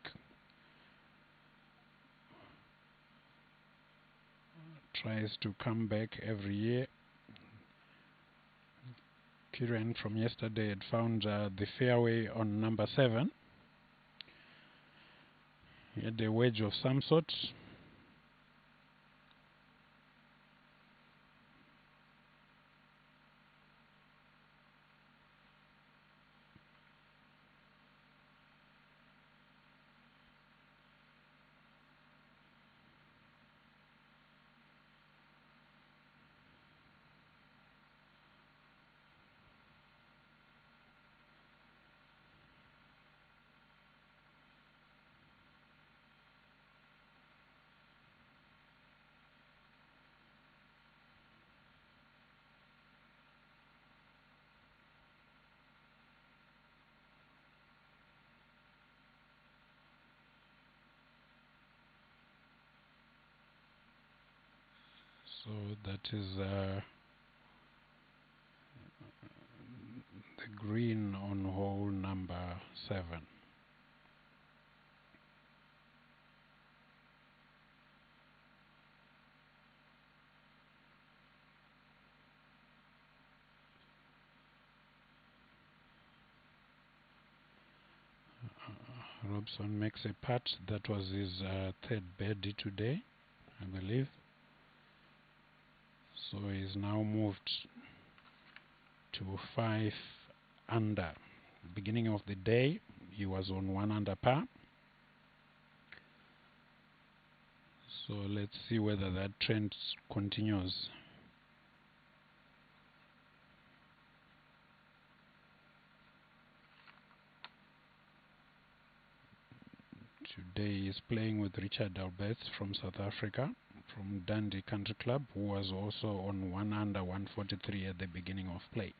Tries to come back every year. Kieran from yesterday had found the fairway on number 7. He had a wedge of some sort. So that is the green on hole number 7. Robson makes a putt. That was his 3rd birdie today, I believe. So he's now moved to 5 under. Beginning of the day, he was on 1 under par. So let's see whether that trend continues. Today he is playing with Richard Alberts from South Africa, from Dundee Country Club, who was also on 1 under 143 at the beginning of play.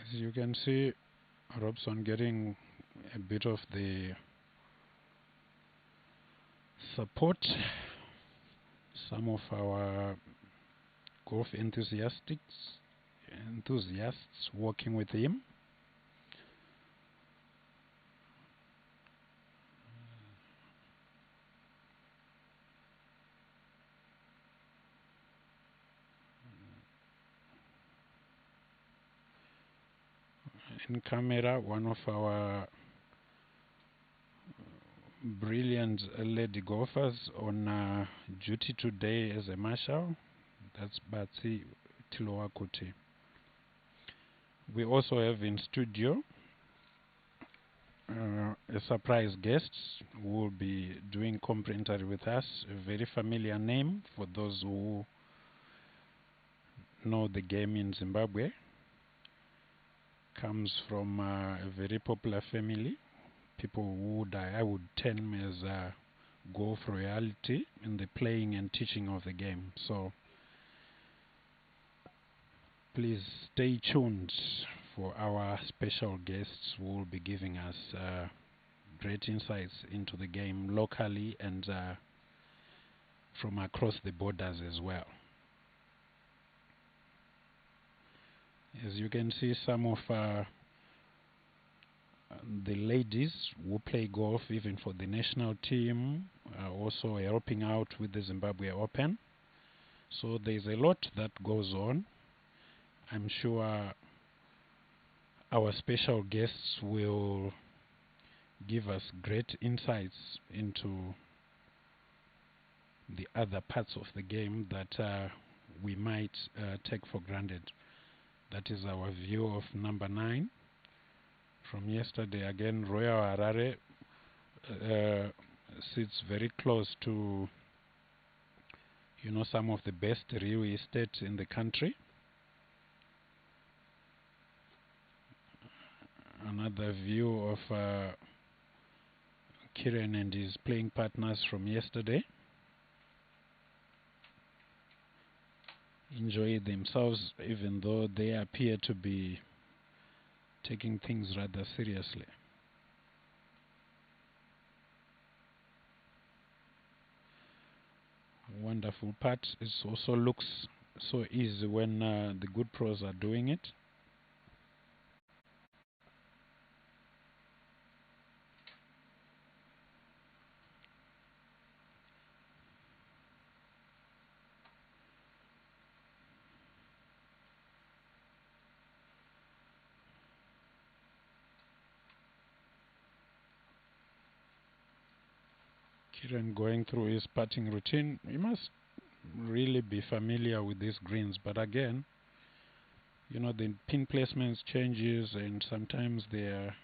As you can see, Robson getting a bit of the support. Some of our golf enthusiasts working with him. In camera, one of our brilliant lady golfers on duty today as a marshal. That's Batsi Tilowakuti. We also have in studio a surprise guest who will be doing complimentary with us. A very familiar name for those who know the game in Zimbabwe. Comes from a very popular family. People who I would term as golf royalty in the playing and teaching of the game. So please stay tuned for our special guests who will be giving us great insights into the game locally and from across the borders as well. As you can see, some of the ladies who play golf even for the national team are also helping out with the Zimbabwe Open. So there's a lot that goes on. I'm sure our special guests will give us great insights into the other parts of the game that we might take for granted. That is our view of number 9 from yesterday. Again, Royal Harare sits very close to, you know, some of the best real estate in the country. Another view of Kiran and his playing partners from yesterday. Enjoy themselves even though they appear to be taking things rather seriously. Wonderful part. It also looks so easy when the good pros are doing it. Kiran going through his putting routine. He must really be familiar with these greens, but again, you know, the pin placements changes and sometimes there are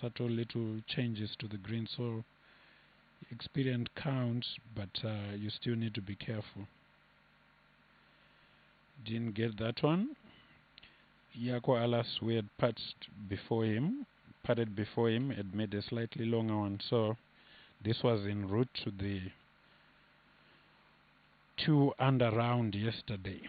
subtle little changes to the green, so experience counts, but you still need to be careful. Didn't get that one. Yako Alas, we had putted before him, had made a slightly longer one, so this was en route to the 2 under round yesterday.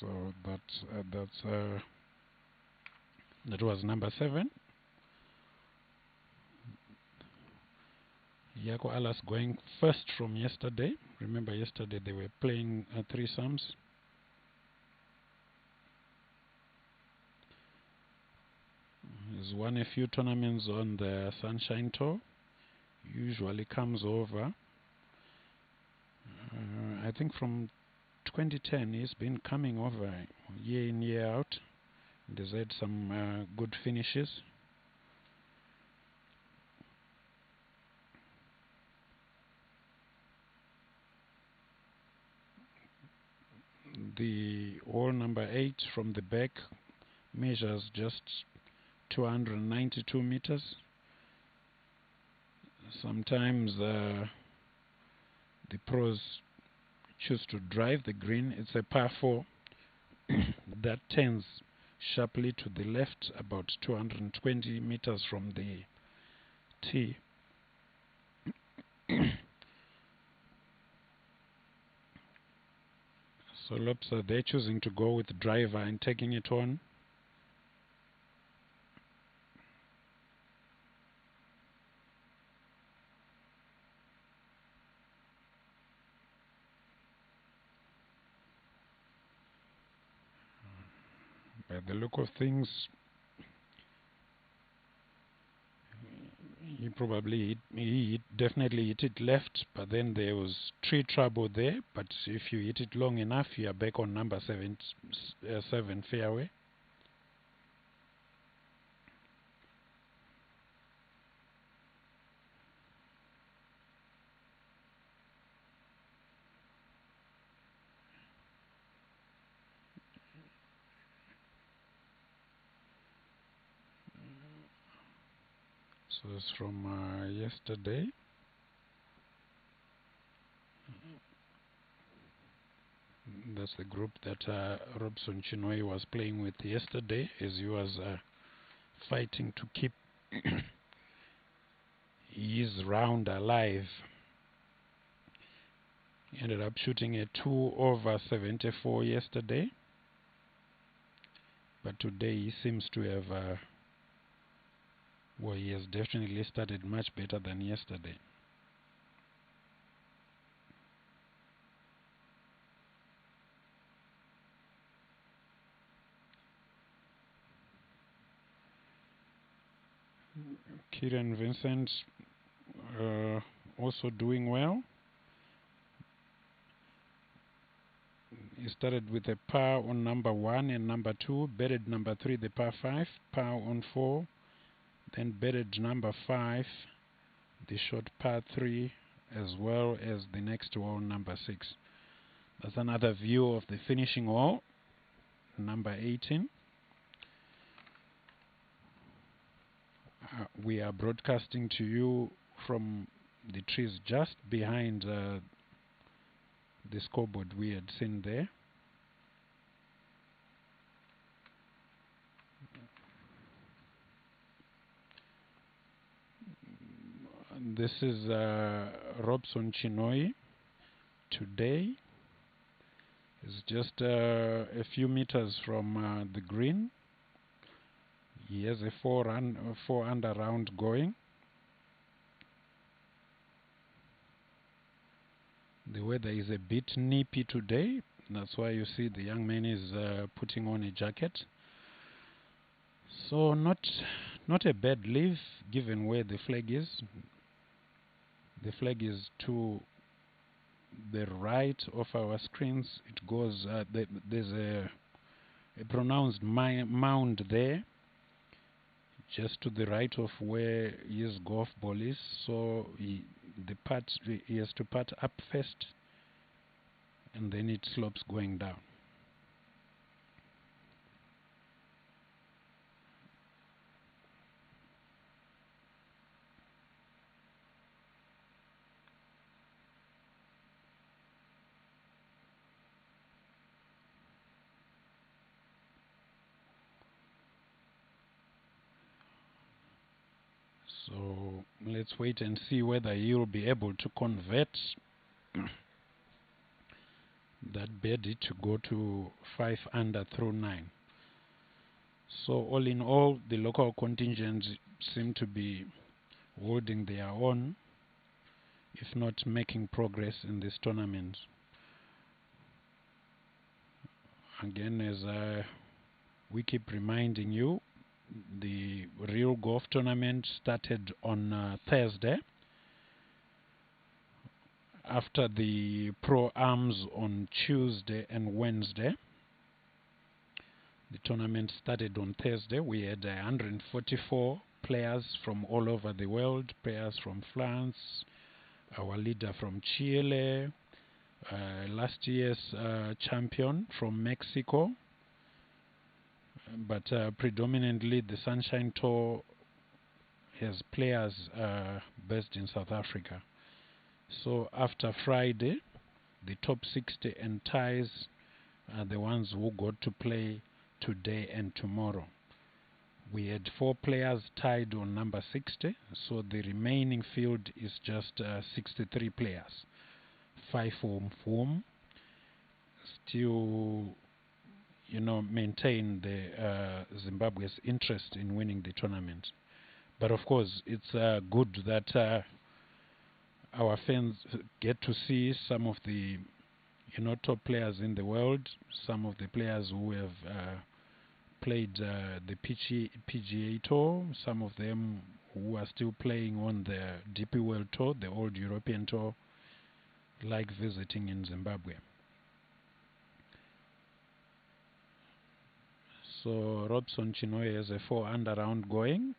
So that was number 7. Yako Alas going first from yesterday. Remember yesterday they were playing threesomes. He's won a few tournaments on the Sunshine Tour. Usually comes over. I think from 2010 he's been coming over year in year out. He's had some good finishes. The hole number 8 from the back measures just 292 meters. Sometimes the pros choose to drive the green. It's a par 4 that turns sharply to the left about 220 meters from the tee. So Lobster, they're choosing to go with driver and taking it on. By the look of things, he definitely hit it left, but then there was tree trouble there. But if you hit it long enough, you are back on number 7 fairway. So it's from yesterday. That's the group that Robson Chinoi was playing with yesterday, as he was fighting to keep his round alive. He ended up shooting a 2 over 74 yesterday, but today he seems to have well, he has definitely started much better than yesterday. Kieran Vincent also doing well. He started with a par on number 1 and number 2, betted number 3 the par 5, par on 4, then betted number 5 the short par 3, as well as the next hole number 6. That's another view of the finishing hole, number 18. We are broadcasting to you from the trees just behind the scoreboard we had seen there. This is Robson Chinoi today. It's just a few meters from the green. He has a 4 under round going. The weather is a bit nippy today. That's why you see the young man is putting on a jacket. So not a bad leave given where the flag is. The flag is to the right of our screens. It goes. There's a pronounced mound there, just to the right of where his golf ball is. So he has to putt up first, and then it slopes going down. So let's wait and see whether he'll be able to convert that birdie to go to 5 under through 9. So all in all, the local contingents seem to be holding their own, if not making progress in this tournament. Again, as we keep reminding you, the real golf tournament started on Thursday, after the pro-arms on Tuesday and Wednesday. The tournament started on Thursday. We had 144 players from all over the world, players from France, our leader from Chile, last year's champion from Mexico, but predominantly the Sunshine Tour has players based in South Africa. So after Friday, the top 60 and ties are the ones who got to play today and tomorrow. We had 4 players tied on number 60, so the remaining field is just 63 players, 5 of whom still, maintain the Zimbabwe's interest in winning the tournament. But of course, it's good that our fans get to see some of the top players in the world, some of the players who have played the PGA Tour, some of them who are still playing on the DP World Tour, the old European Tour, like visiting in Zimbabwe. So Robson Chinoy has a 4 under round going.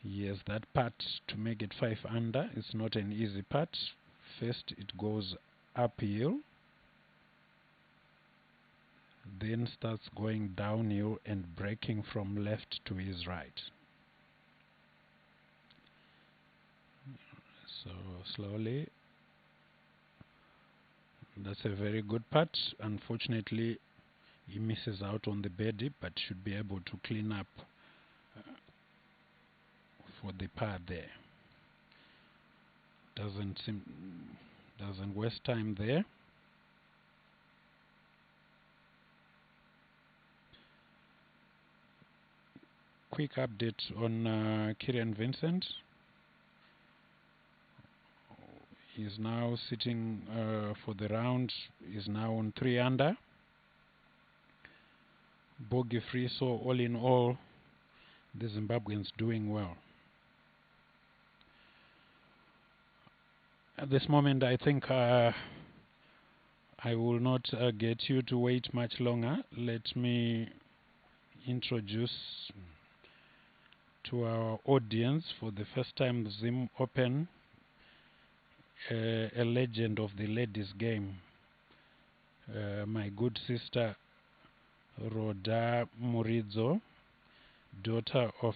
He has that putt to make it 5 under. It's not an easy putt. First it goes uphill, then starts going downhill and breaking from left to his right. So slowly. That's a very good putt. Unfortunately, he misses out on the birdie, but should be able to clean up for the par there. Doesn't waste time there. Quick update on Kieran Vincent. He's now sitting for the round. He's now on 3 under. Bogey free, so all in all, the Zimbabweans doing well. At this moment, I think I will not get you to wait much longer. Let me introduce to our audience for the first time Zim Open, a legend of the ladies game, my good sister Rhoda Muridzo, daughter of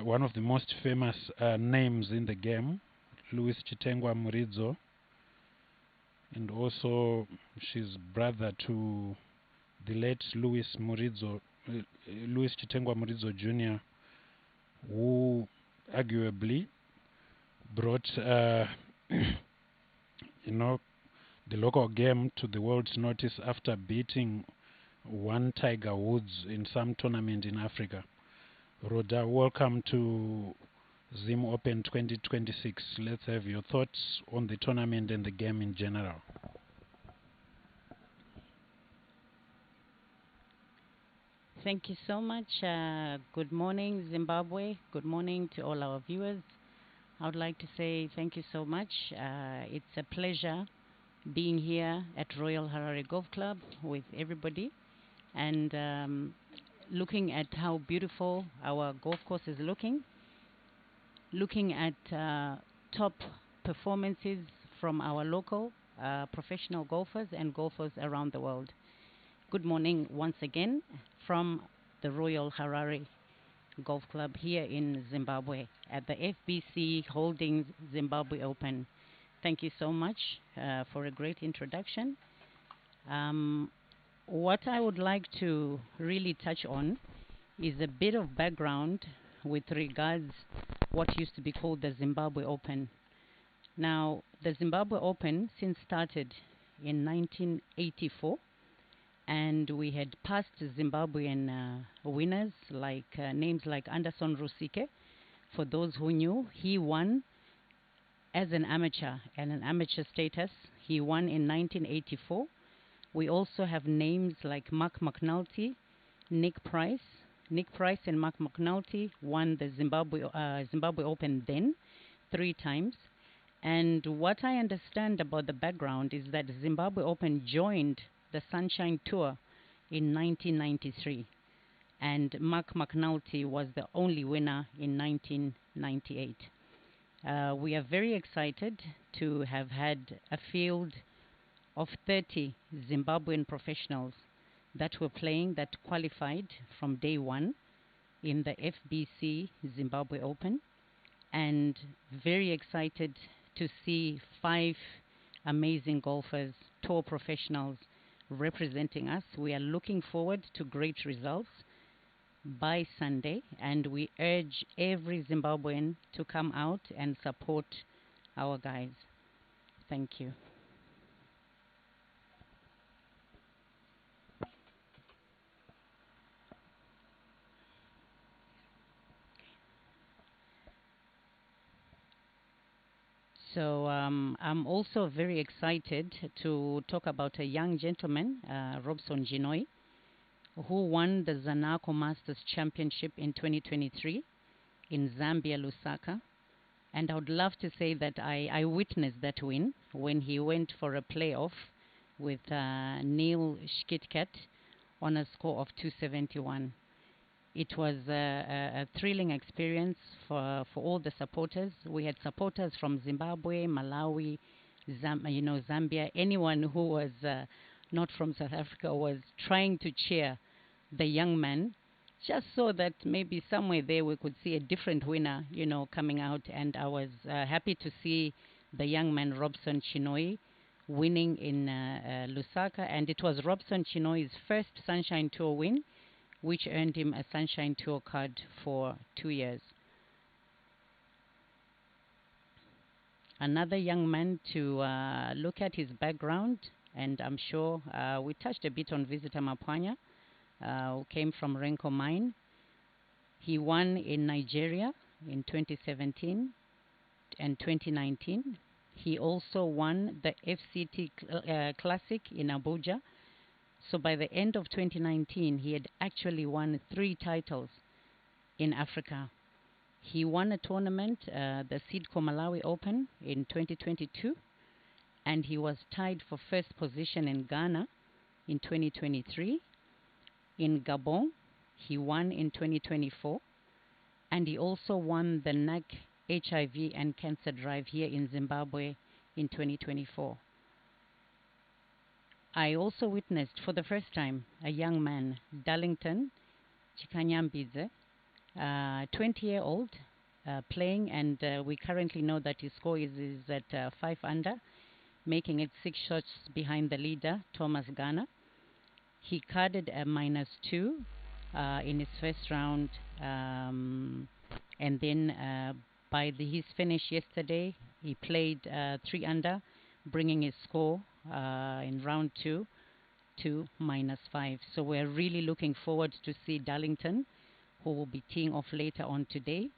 one of the most famous names in the game, Louis Chitengwa Muridzo, and also she's brother to the late Louis Chitengwa Muridzo Jr., who arguably brought the local game to the world's notice after beating one Tiger Woods in some tournament in Africa. Rhoda, welcome to Zim Open 2026. Let's have your thoughts on the tournament and the game in general. Thank you so much. Good morning, Zimbabwe. Good morning to all our viewers. I would like to say thank you so much. It's a pleasure being here at Royal Harare Golf Club with everybody and looking at how beautiful our golf course is looking at top performances from our local professional golfers and golfers around the world. Good morning once again from the Royal Harare Golf Club here in Zimbabwe at the FBC Holdings Zimbabwe Open. Thank you so much for a great introduction. What I would like to really touch on is a bit of background with regards what used to be called the Zimbabwe Open. Now, the Zimbabwe Open since started in 1984, and we had past Zimbabwean winners like names like Anderson Rusike. For those who knew, he won as an amateur and an amateur status. He won in 1984. We also have names like Mark McNulty, Nick Price. Nick Price and Mark McNulty won the Zimbabwe Open then 3 times. And what I understand about the background is that Zimbabwe Open joined the Sunshine Tour in 1993. And Mark McNulty was the only winner in 1998. We are very excited to have had a field of 30 Zimbabwean professionals that were playing, that qualified from day one in the FBC Zimbabwe Open, and very excited to see 5 amazing golfers, tour professionals representing us. We are looking forward to great results by Sunday, and we urge every Zimbabwean to come out and support our guys. Thank you. So I'm also very excited to talk about a young gentleman, Robson Ginoi, who won the Zanaco Masters Championship in 2023 in Zambia, Lusaka. And I would love to say that I witnessed that win when he went for a playoff with Neil Schkitkat on a score of 271. It was a thrilling experience for all the supporters. We had supporters from Zimbabwe, Malawi, Zambia. Anyone who was not from South Africa was trying to cheer the young man, just so that maybe somewhere there we could see a different winner, coming out. And I was happy to see the young man Robson Chinoi winning in Lusaka, and it was Robson Chinoi's first Sunshine Tour win, which earned him a Sunshine Tour card for 2 years. Another young man to look at his background, and I'm sure we touched a bit on Visitor Mapwanya, who came from Renko Mine. He won in Nigeria in 2017 and 2019. He also won the FCT Classic in Abuja. So by the end of 2019, he had actually won 3 titles in Africa. He won a tournament, the Sidco Malawi Open in 2022, and he was tied for first position in Ghana in 2023. In Gabon, he won in 2024, and he also won the NAC HIV and Cancer Drive here in Zimbabwe in 2024. I also witnessed for the first time a young man, Darlington Chikanyambidze, 20-year-old, playing, and we currently know that his score is at 5 under, making it 6 shots behind the leader, Thomas Ghana. He carded a -2 in his first round, and then by his finish yesterday, he played 3 under, bringing his score in round 2 to -5. So we're really looking forward to see Darlington, who will be teeing off later on today.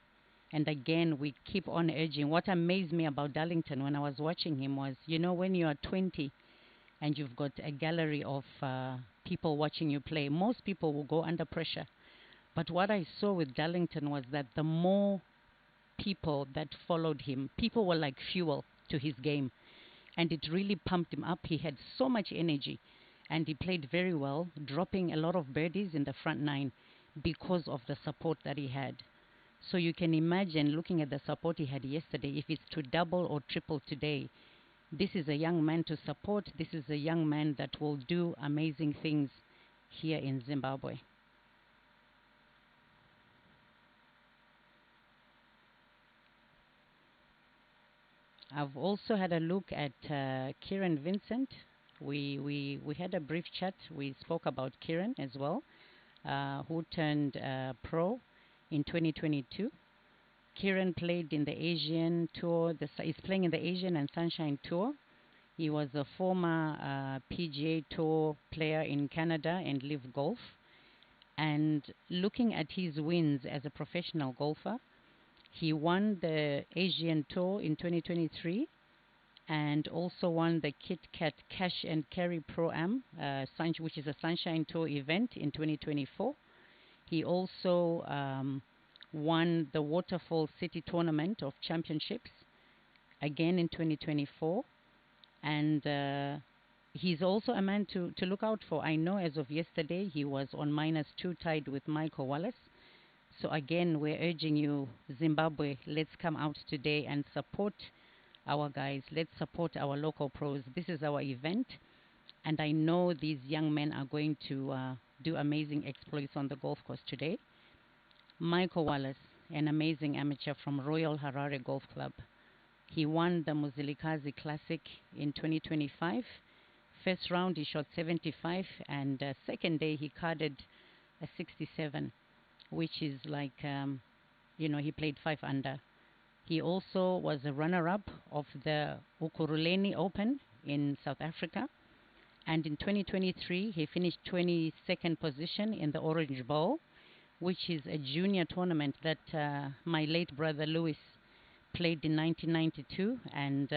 And again, we keep on urging. What amazed me about Darlington when I was watching him was, when you are 20 and you've got a gallery of people watching you play, most people will go under pressure. But what I saw with Darlington was that the more people that followed him, people were like fuel to his game. And it really pumped him up. He had so much energy, and he played very well, dropping a lot of birdies in the front 9 because of the support that he had. So you can imagine, looking at the support he had yesterday, if it's to double or triple today, this is a young man to support. This is a young man that will do amazing things here in Zimbabwe. I've also had a look at Kieran Vincent. We had a brief chat. We spoke about Kieran as well, who turned pro in 2022. Kieran played in the Asian Tour. He's playing in the Asian and Sunshine Tour. He was a former PGA Tour player in Canada and Live Golf. And looking at his wins as a professional golfer, he won the Asian Tour in 2023 and also won the Kit Kat Cash and Carry Pro-Am, which is a Sunshine Tour event in 2024. He also won the Waterfall City Tournament of Championships, again in 2024. And he's also a man to look out for. I know as of yesterday he was on -2 tied with Michael Wallace. So again, we're urging you, Zimbabwe, let's come out today and support our guys. Let's support our local pros. This is our event. And I know these young men are going to do amazing exploits on the golf course today. Michael Wallace, an amazing amateur from Royal Harare Golf Club. He won the Muzilikazi Classic in 2025. First round he shot 75, and second day he carded a 67, which is like, he played 5 under. He also was a runner-up of the Zim Open in South Africa. And in 2023, he finished 22nd position in the Orange Bowl, which is a junior tournament that my late brother Louis played in 1992. And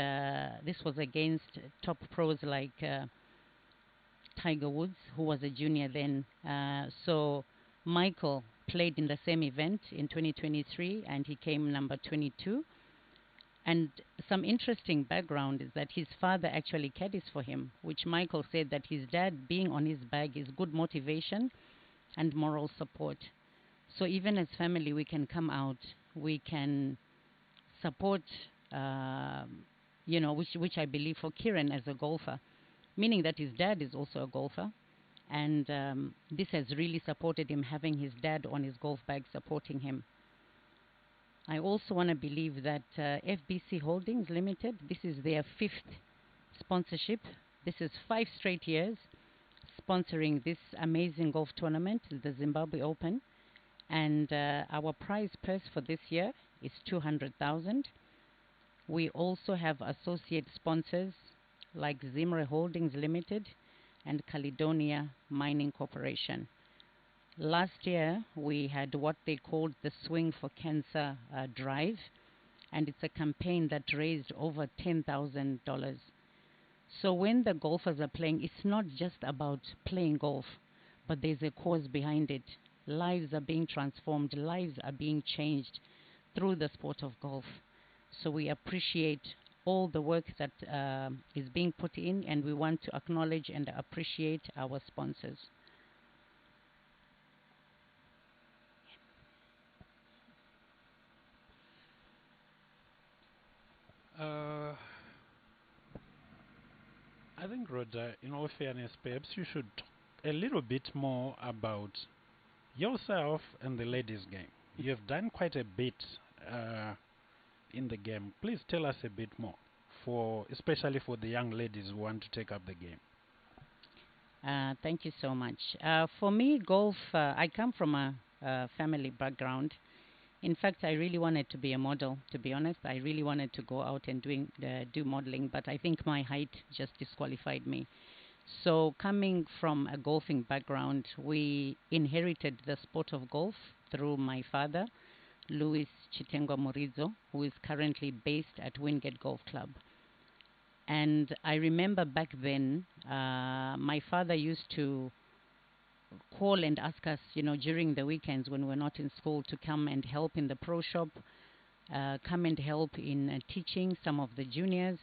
this was against top pros like Tiger Woods, who was a junior then. So Michael played in the same event in 2023, and he came number 22. And some interesting background is that his father actually caddies for him, which Michael said that his dad being on his bag is good motivation and moral support. So even as family, we can come out, we can support, which I believe for Kieran as a golfer, meaning that his dad is also a golfer. And this has really supported him, having his dad on his golf bag supporting him. I also want to believe that FBC Holdings Limited, this is their 5th sponsorship. This is 5 straight years sponsoring this amazing golf tournament, the Zimbabwe Open. And our prize purse for this year is 200,000. We also have associate sponsors like Zimre Holdings Limited and Caledonia Mining Corporation. Last year, we had what they called the Swing for Cancer drive, and it's a campaign that raised over $10,000. So when the golfers are playing, it's not just about playing golf, but there's a cause behind it. Lives are being transformed, lives are being changed through the sport of golf. So we appreciate all the work that is being put in, and we want to acknowledge and appreciate our sponsors. I think, Roger, in all fairness, perhaps you should talk a little bit more about yourself and the ladies' game. You have done quite a bit in the game. Please tell us a bit more, especially for the young ladies who want to take up the game. Thank you so much. For me, golf, I come from a family background. In fact, I really wanted to be a model, to be honest. I really wanted to go out and do modeling, but I think my height just disqualified me. So coming from a golfing background, we inherited the sport of golf through my father, Louis Chitengwa Murizo, who is currently based at Wingate Golf Club. And I remember back then, my father used to call and ask us, during the weekends when we're not in school, to come and help in the pro shop, come and help in teaching some of the juniors.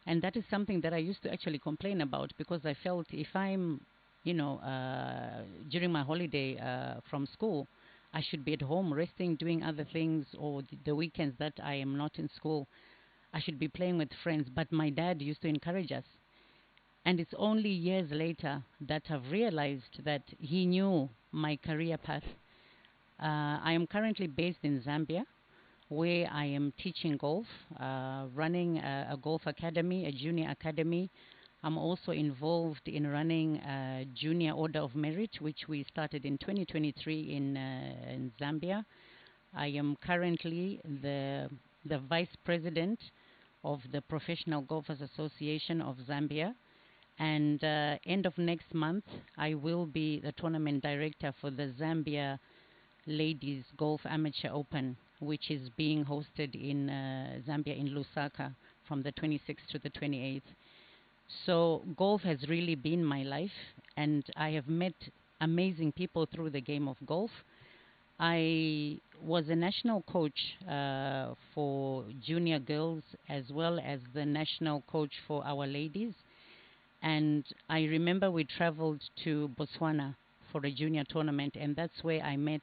And that is something that I used to actually complain about, because I felt if I'm, during my holiday from school, I should be at home resting, doing other things, or the weekends that I am not in school, I should be playing with friends. But my dad used to encourage us. And it's only years later that I've realized that he knew my career path. I am currently based in Zambia, where I am teaching golf, running a golf academy, a junior academy. I'm also involved in running a junior order of merit, which we started in 2023 in Zambia. I am currently the vice president of the Professional Golfers Association of Zambia. And end of next month, I will be the tournament director for the Zambia Ladies Golf Amateur Open, which is being hosted in Zambia in Lusaka from the 26th to the 28th. So golf has really been my life, and I have met amazing people through the game of golf. I was a national coach for junior girls as well as the national coach for our ladies. And I remember we traveled to Botswana for a junior tournament, and that's where I met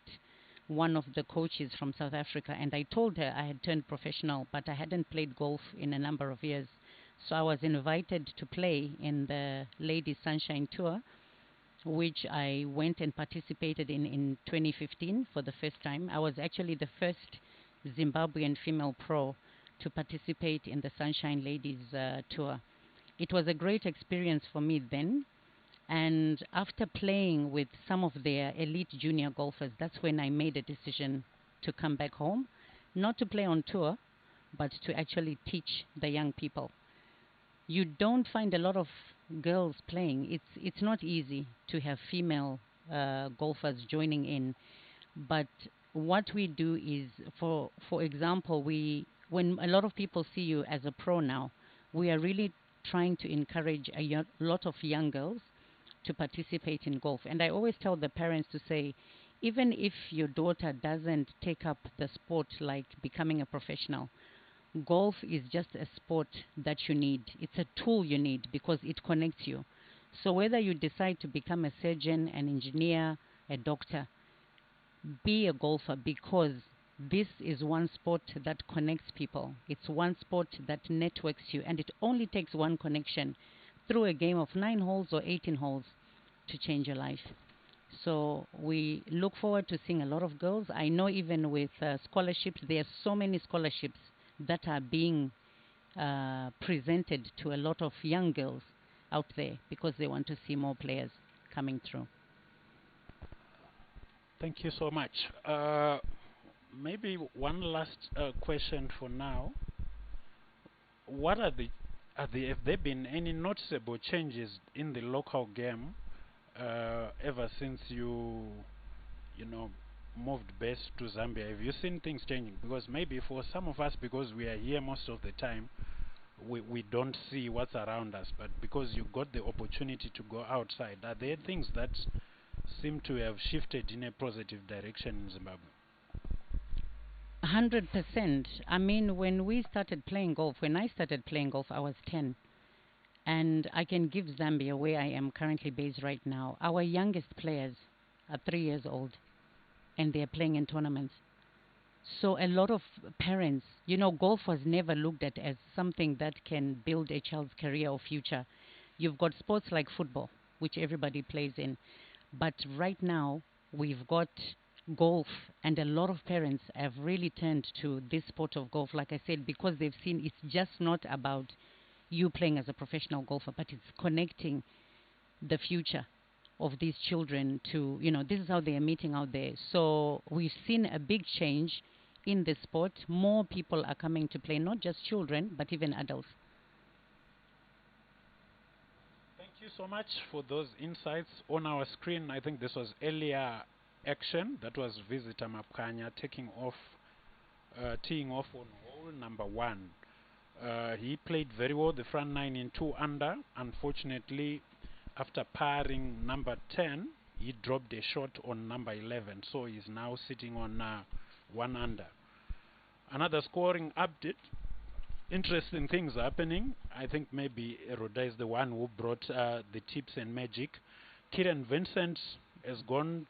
one of the coaches from South Africa. And I told her I had turned professional, but I hadn't played golf in a number of years. So I was invited to play in the Ladies Sunshine Tour, which I went and participated in 2015 for the first time. I was actually the first Zimbabwean female pro to participate in the Sunshine Ladies Tour. It was a great experience for me then. And after playing with some of their elite junior golfers, that's when I made a decision to come back home, not to play on tour, but to actually teach the young people. You don't find a lot of girls playing. It's not easy to have female golfers joining in. But what we do is, for example, when a lot of people see you as a pro now, we are really trying to encourage a lot of young girls to participate in golf. And I always tell the parents to say, even if your daughter doesn't take up the sport like becoming a professional, golf is just a sport that you need. It's a tool you need because it connects you. So whether you decide to become a surgeon, an engineer, a doctor, be a golfer, because this is one sport that connects people. It's one sport that networks you, and it only takes one connection through a game of 9 holes or 18 holes to change your life. So we look forward to seeing a lot of girls. I know even with scholarships, there are so many scholarships that are being presented to a lot of young girls out there because they want to see more players coming through. Thank you so much. Maybe one last question for now. What have there been any noticeable changes in the local game ever since you moved base to Zambia? Have you seen things changing? Because maybe for some of us, because we are here most of the time, we don't see what's around us. But because you got the opportunity to go outside, are there things that seem to have shifted in a positive direction in Zimbabwe? 100%. I mean, when I started playing golf, I was 10. And I can give Zambia, where I am currently based right now, our youngest players are 3 years old, and they're playing in tournaments. So a lot of parents, golf was never looked at as something that can build a child's career or future. You've got sports like football, which everybody plays in. But right now, we've got golf, and a lot of parents have really turned to this sport of golf, like I said, because they've seen it's just not about you playing as a professional golfer, but it's connecting the future of these children to, this is how they are meeting out there. So we've seen a big change in the sport. More people are coming to play, not just children, but even adults. Thank you so much for those insights. On our screen, I think this was earlier action. That was Visitor Mapkanya teeing off on hole number 1. He played very well, the front 9 in 2 under. Unfortunately, after parring number 10, he dropped a shot on number 11, so he's now sitting on 1 under. Another scoring update. Interesting things happening. I think maybe Roda is the one who brought the tips and magic. Kieran Vincent has gone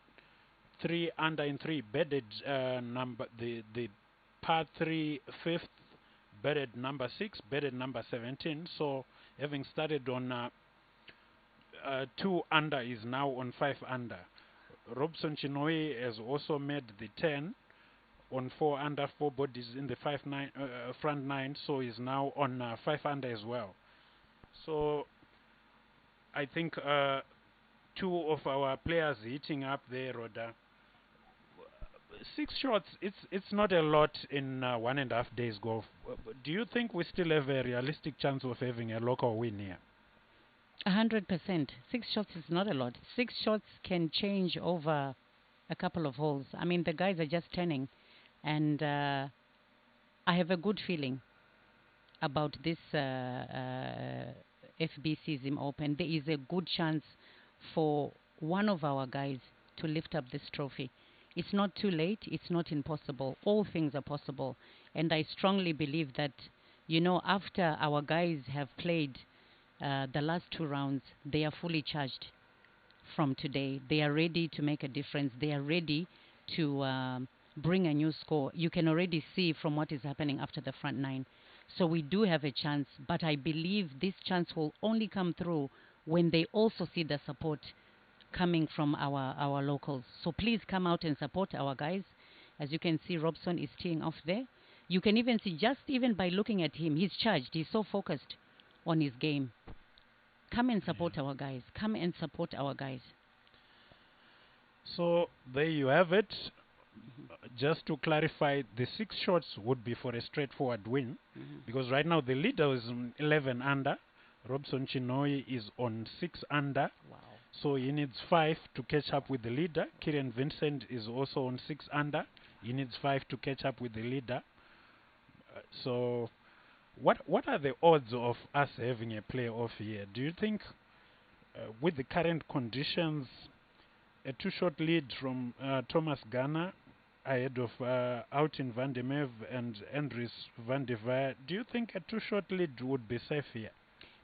3 under in 3, bedded the par 3 fifth, bedded number 6, bedded number 17. So having started on 2 under, is now on 5 under. Robson Chinoi has also made the 10 on 4 under, 4 bodies in the front 9, so is now on 5 under as well. So I think 2 of our players hitting up there, Rhoda. 6 shots, it's not a lot in 1.5 days golf. Do you think we still have a realistic chance of having a local win here? 100%. 6 shots is not a lot. 6 shots can change over a couple of holes. I mean, the guys are just turning, and I have a good feeling about this FBC Zim Open. There is a good chance for one of our guys to lift up this trophy. It's not too late. It's not impossible. All things are possible. And I strongly believe that, after our guys have played the last 2 rounds, they are fully charged from today. They are ready to make a difference. They are ready to bring a new score. You can already see from what is happening after the front 9. So we do have a chance, but I believe this chance will only come through when they also see the support coming from our locals. So please come out and support our guys. As you can see, Robson is teeing off there. You can even see, just even by looking at him, he's charged. He's so focused on his game. Come and support our guys. Come and support our guys. So there you have it. Just to clarify, the 6 shots would be for a straightforward win, because right now the leader is 11 under. Robson Chinoi is on 6 under. Wow. So he needs 5 to catch up with the leader. Kieran Vincent is also on 6 under. He needs 5 to catch up with the leader. So what are the odds of us having a playoff here? Do you think, with the current conditions, a 2-shot lead from Thomas Garner ahead of Outen van der Merwe and Andries van der Veer, do you think a 2-shot lead would be safe here?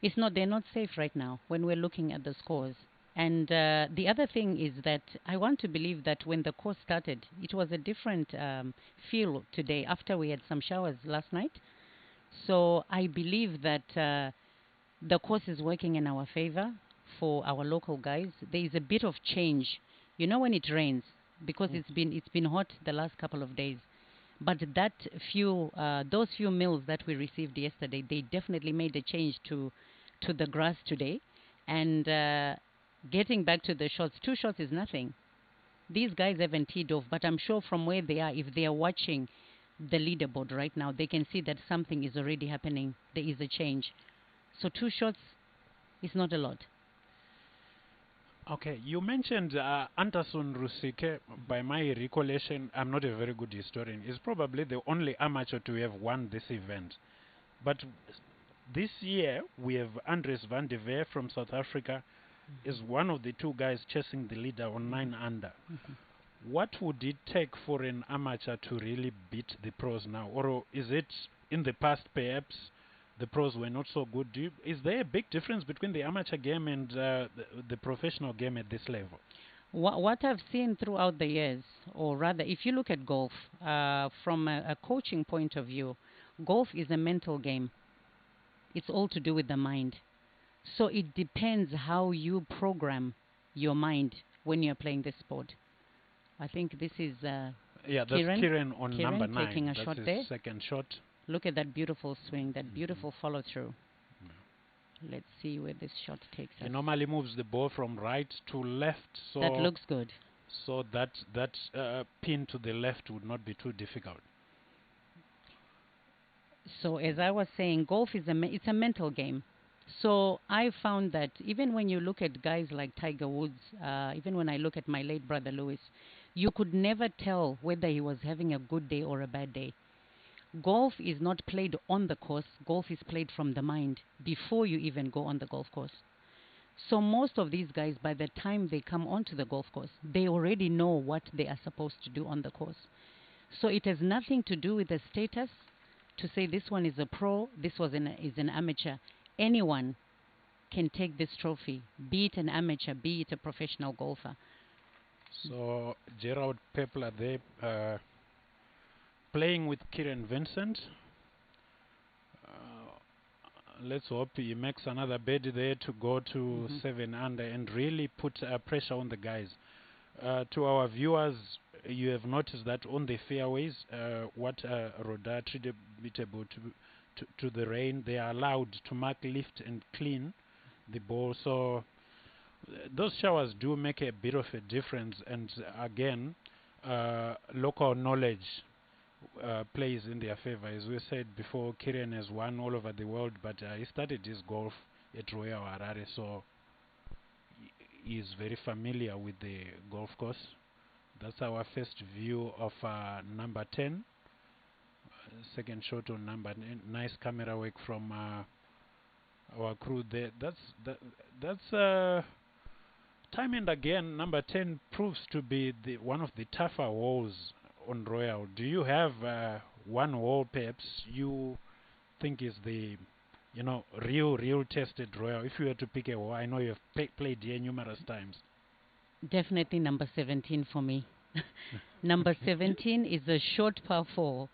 It's not. They're not safe right now when we're looking at the scores. And the other thing is that I want to believe that when the course started, it was a different feel today after we had some showers last night. So I believe that the course is working in our favor for our local guys. There is a bit of change. When it rains, because it's been hot the last couple of days. But those few mils that we received yesterday, they definitely made a change to the grass today. And getting back to the shots, 2 shots is nothing. These guys haven't teed off, but I'm sure from where they are, if they are watching the leaderboard right now, they can see that something is already happening. There is a change. So 2 shots is not a lot. Okay, you mentioned Anderson Rusike. By my recollection, I'm not a very good historian, is probably the only amateur to have won this event. But this year, we have Andries van der Veer from South Africa, is one of the 2 guys chasing the leader on 9 under. What would it take for an amateur to really beat the pros now? Or is it in the past perhaps the pros were not so good? Is there a big difference between the amateur game and the professional game at this level? What I've seen throughout the years, or rather, if you look at golf, from a coaching point of view, golf is a mental game. It's all to do with the mind. So it depends how you program your mind when you're playing this sport. I think this is that's Kieran on number 9. Taking a that's shot his there. Second shot. Look at that beautiful swing, that beautiful follow through. Let's see where this shot takes us. He normally moves the ball from right to left, so that looks good. So that pin to the left would not be too difficult. So as I was saying, golf is it's a mental game. So I found that even when you look at guys like Tiger Woods, even when I look at my late brother Lewis, you could never tell whether he was having a good day or a bad day. Golf is not played on the course. Golf is played from the mind before you even go on the golf course. So most of these guys, by the time they come onto the golf course, they already know what they are supposed to do on the course. So it has nothing to do with the status to say this one is a pro, this is an amateur. Anyone can take this trophy, be it an amateur, be it a professional golfer. So Gerald Pepler there, playing with Kieran Vincent. Let's hope he makes another birdie there to go to 7 under and really put pressure on the guys. To our viewers, you have noticed that on the fairways, what Roda attributable to the rain, they are allowed to mark, lift and clean the ball. So those showers do make a bit of a difference. And again, local knowledge plays in their favor. As we said before, Kieran has won all over the world, but he started his golf at Royal Harare, so he's very familiar with the golf course. That's our first view of number 10. Second shot on number 9. Nice camera work from our crew there. That's time and again, number 10 proves to be one of the tougher holes on Royal. Do you have one hole perhaps you think is the real tested Royal? If you were to pick a hole, I know you've played here numerous times. Definitely number 17 for me. Number 17 is a short par 4,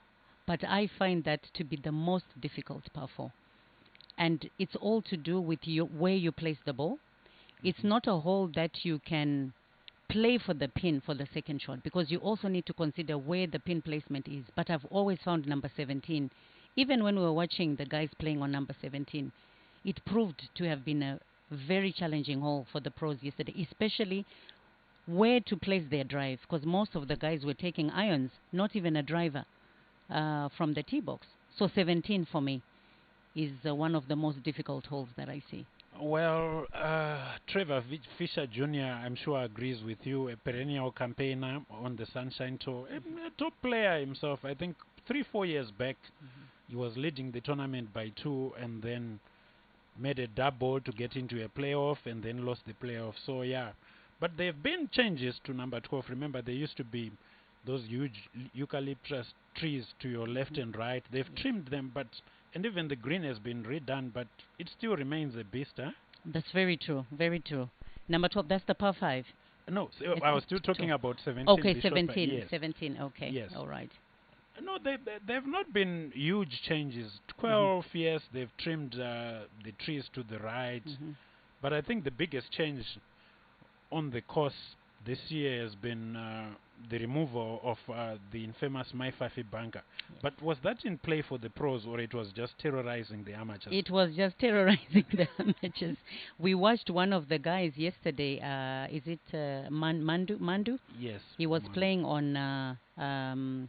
but I find that to be the most difficult par 4. And it's all to do with where you place the ball. It's not a hole that you can play for the pin for the second shot, because you also need to consider where the pin placement is. But I've always found number 17, even when we were watching the guys playing on number 17, it proved to have been a very challenging hole for the pros yesterday, especially where to place their drive, because most of the guys were taking irons, not even a driver from the tee box. So 17 for me is one of the most difficult holes that I see. Well, Trevor Fisher Jr., I'm sure agrees with you, a perennial campaigner on the Sunshine Tour, a top player himself. I think 3-4 years back, he was leading the tournament by 2 and then made a double to get into a playoff and then lost the playoff. So, yeah. But there have been changes to number 12. Remember, there used to be those huge eucalyptus trees to your left and right. They've trimmed them, and even the green has been redone, but it still remains a beast, huh? That's very true, very true. Number 12, that's the par 5. No, I was still talking about 17. Okay, 17, yes. 17, okay. Yes. All right. No, they've not been huge changes. 12, yes, they've trimmed the trees to the right. But I think the biggest change on the course this year has been the removal of the infamous Maifafi bunker. But was that in play for the pros, or it was just terrorizing the amateurs? It was just terrorizing the amateurs. We watched one of the guys yesterday. Is it Mandu? Yes. He was Mandu. playing on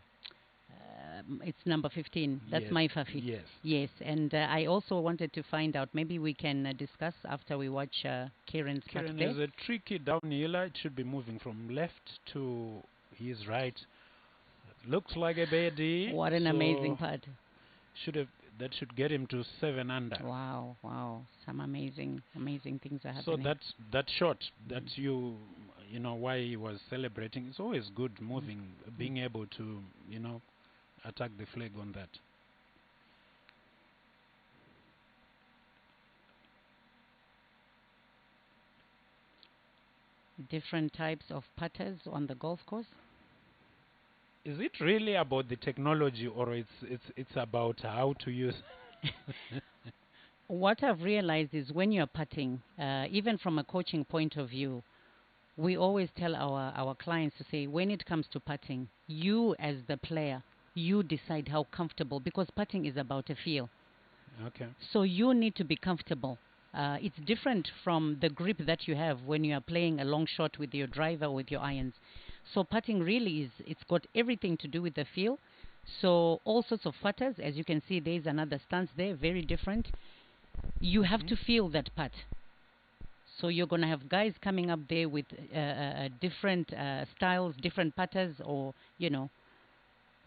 it's number 15. That's Yes. Maifafi. Yes. Yes, and I also wanted to find out, maybe we can discuss after we watch Kieran's cut Kieran there. is a tricky downhiller. It should be moving from left to his right. Looks like a birdie. What an amazing putt. That should get him to 7 under. Wow. Some amazing things are So happening. that shot, that you know why he was celebrating. It's always good moving, being able to, attack the flag on that. Different types of putters on the golf course. Is it really about the technology, or it's about how to use? What I've realized is when you're putting, even from a coaching point of view, we always tell our clients to say, when it comes to putting, you as the player, you decide how comfortable, because putting is about a feel. Okay. So you need to be comfortable. It's different from the grip that you have when you are playing a long shot with your driver or with your irons. So putting really it's got everything to do with the feel. So all sorts of putters, as you can see, there's another stance there, very different. You have to feel that putt. So you're going to have guys coming up there with different styles, different putters, or,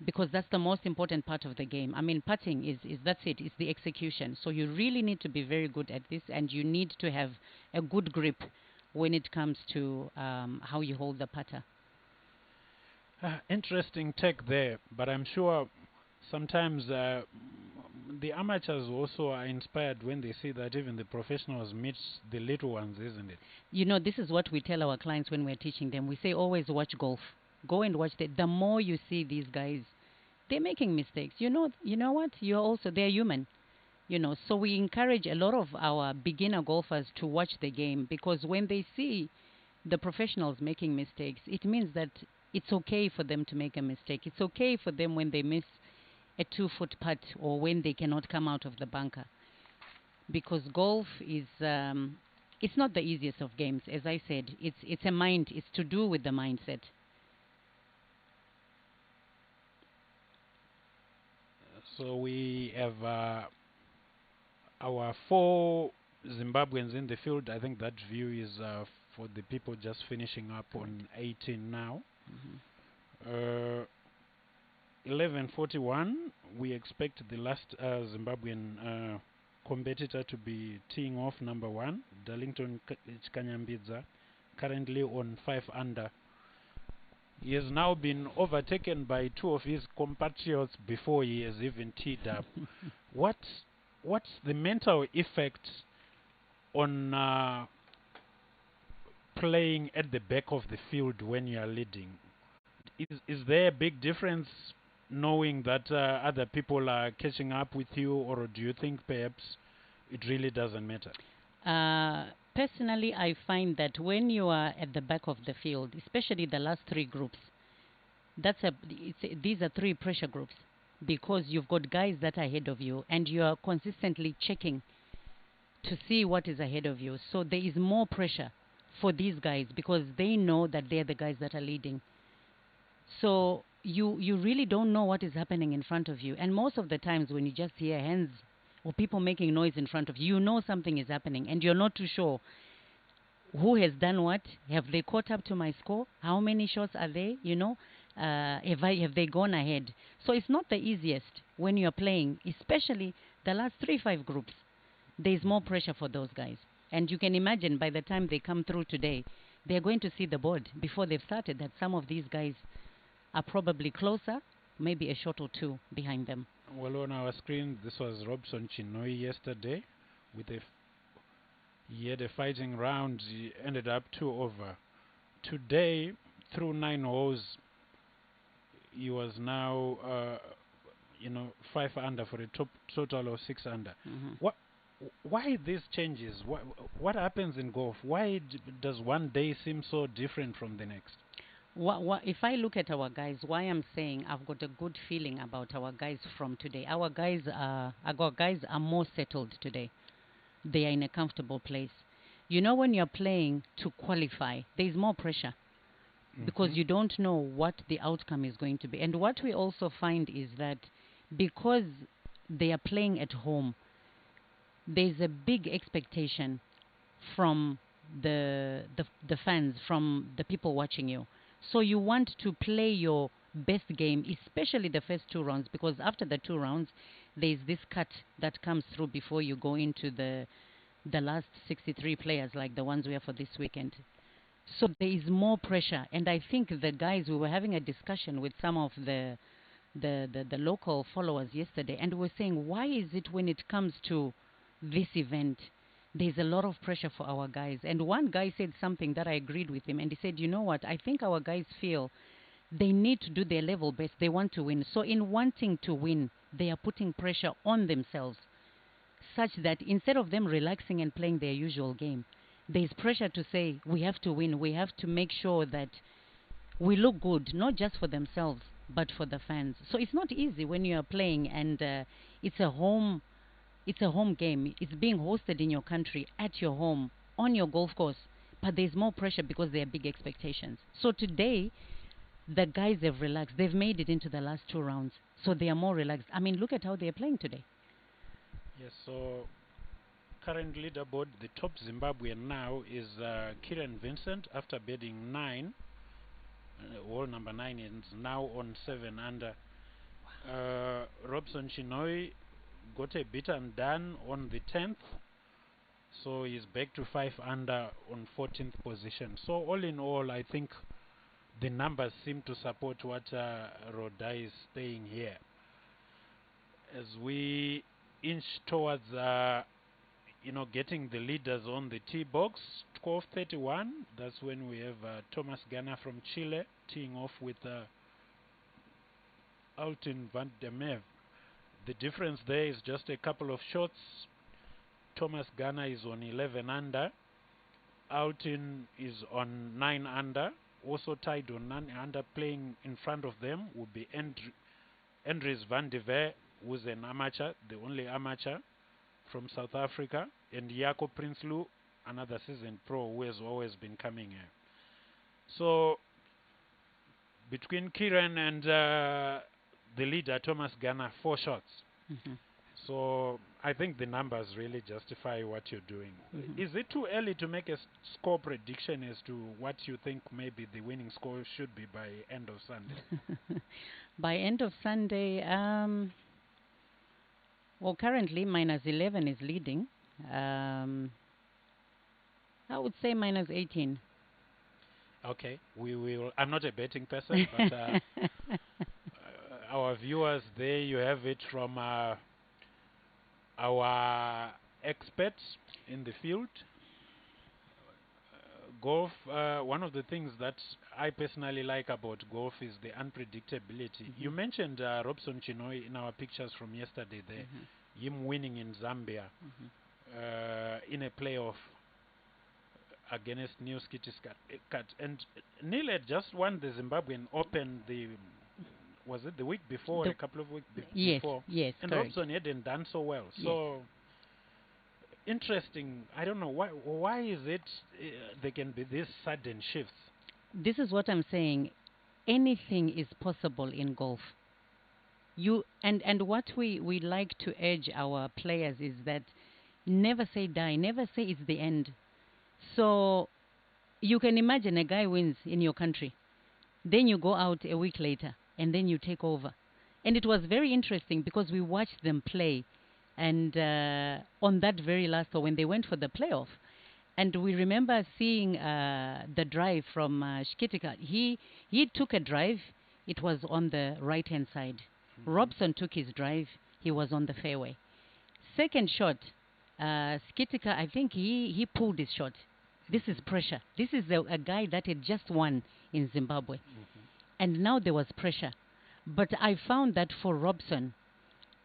because that's the most important part of the game. I mean, putting is that's it, it's the execution. So you really need to be very good at this, and you need to have a good grip when it comes to how you hold the putter. Interesting take there, but I'm sure sometimes the amateurs also are inspired when they see that even the professionals meet the little ones, isn't it? This is what we tell our clients when we're teaching them. We say always watch golf. Go and watch the more you see these guys, they're making mistakes. You know what? They're human. So we encourage a lot of our beginner golfers to watch the game, because when they see the professionals making mistakes, it means that it's okay for them to make a mistake. It's okay for them when they miss a 2-foot putt or when they cannot come out of the bunker. Because golf is, it's not the easiest of games. As I said, it's a mind. It's to do with the mindset. So we have our 4 Zimbabweans in the field. I think that view is for the people just finishing up on 18 now. 11:41, we expect the last Zimbabwean competitor to be teeing off, number 1, Darlington Chikanyambidza, currently on 5 under. He has now been overtaken by 2 of his compatriots before he has even teed up. What's the mental effect on playing at the back of the field when you are leading? Is there a big difference knowing that other people are catching up with you, or do you think perhaps it really doesn't matter? Personally, I find that when you are at the back of the field, especially the last 3 groups, these are 3 pressure groups, because you've got guys that are ahead of you and you are consistently checking to see what is ahead of you. So there is more pressure for these guys because they know that they're the guys that are leading. So you really don't know what is happening in front of you. And most of the times when you just hear hands or people making noise in front of you, you know something is happening and you're not too sure who has done what. Have they caught up to my score? How many shots are they? Have they gone ahead? So it's not the easiest when you're playing, especially the last 3-5 groups. There's more pressure for those guys. And you can imagine by the time they come through today, they're going to see the board before they've started that some of these guys are probably closer, maybe a shot or 2 behind them. Well, on our screen, this was Robson Chinoi yesterday. He had a fighting round. He ended up 2 over. Today, through 9 holes, he was now 5 under for a total of 6 under. Why these changes? What happens in golf? Why does one day seem so different from the next? If I look at our guys, why I'm saying I've got a good feeling about our guys from today. Our guys are more settled today. They are in a comfortable place. You know, when you're playing to qualify, there's more pressure because you don't know what the outcome is going to be. And what we also find is that because they are playing at home, there's a big expectation from the fans, from the people watching you. So you want to play your best game, especially the first 2 rounds, because after the 2 rounds, there's this cut that comes through before you go into the last 63 players, like the ones we have for this weekend. So there is more pressure, and I think the guys, we were having a discussion with some of the local followers yesterday, and we were saying, why is it when it comes to this event, there's a lot of pressure for our guys? And one guy said something that I agreed with him, and he said, you know what, I think our guys feel they need to do their level best. They want to win. So in wanting to win, they are putting pressure on themselves, such that instead of them relaxing and playing their usual game, there's pressure to say, we have to win. We have to make sure that we look good, not just for themselves, but for the fans. So it's not easy when you're playing, and it's a home game. It's being hosted in your country, at your home, on your golf course. But there's more pressure because there are big expectations. So today, the guys have relaxed. They've made it into the last 2 rounds. So they are more relaxed. I mean, look at how they're playing today. Yes, so current leaderboard, the top Zimbabwean now is Kieran Vincent after bedding 9. Hole number 9 is now on 7 under. Robson Chinoi got a bit undone on the 10th, so he's back to 5 under on 14th position. So all in all, I think the numbers seem to support what Rodai is saying here. As we inch towards getting the leaders on the tee box, 12:31, that's when we have Thomas Gana from Chile teeing off with Altin van der Merwe. The difference there is just a couple of shots. Thomas Gana is on 11 under. Altin is on 9 under. Also tied on 9 under, playing in front of them will be Andries van der Veer, who's an amateur, the only amateur from South Africa, and Jaco Prinsloo, another seasoned pro who has always been coming here. So between Kieran and the leader, Thomas Ghana, 4 shots. Mhm. So I think the numbers really justify what you're doing. Mhm. Is it too early to make a score prediction as to what you think maybe the winning score should be by end of Sunday? By end of Sunday, well, currently -11 is leading. I would say -18. Okay, we will. I'm not a betting person, but our viewers, there you have it from our experts in the field. Golf, one of the things that I personally like about golf is the unpredictability. You mentioned Robson Chinoy in our pictures from yesterday there, him winning in Zambia in a playoff against Neil Cut. And Neil had just won the Zimbabwean Open, was it the week before, a couple of weeks Yes, before? yes, And correct. Robson hadn't done so well. Yes. So interesting. I don't know why is it there can be these sudden shifts. This is what I'm saying. Anything is possible in golf. And what we like to urge our players is that never say die, never say it's the end. So you can imagine a guy wins in your country, then you go out a week later, and then you take over. And it was very interesting because we watched them play, and on that very last tour when they went for the playoff, and we remember seeing the drive from Shkitika. He took a drive. It was on the right hand side. Robson took his drive. He was on the fairway. Second shot, Skitika, I think he pulled his shot. This is pressure. This is a guy that had just won in Zimbabwe. And now there was pressure. But I found that for Robson,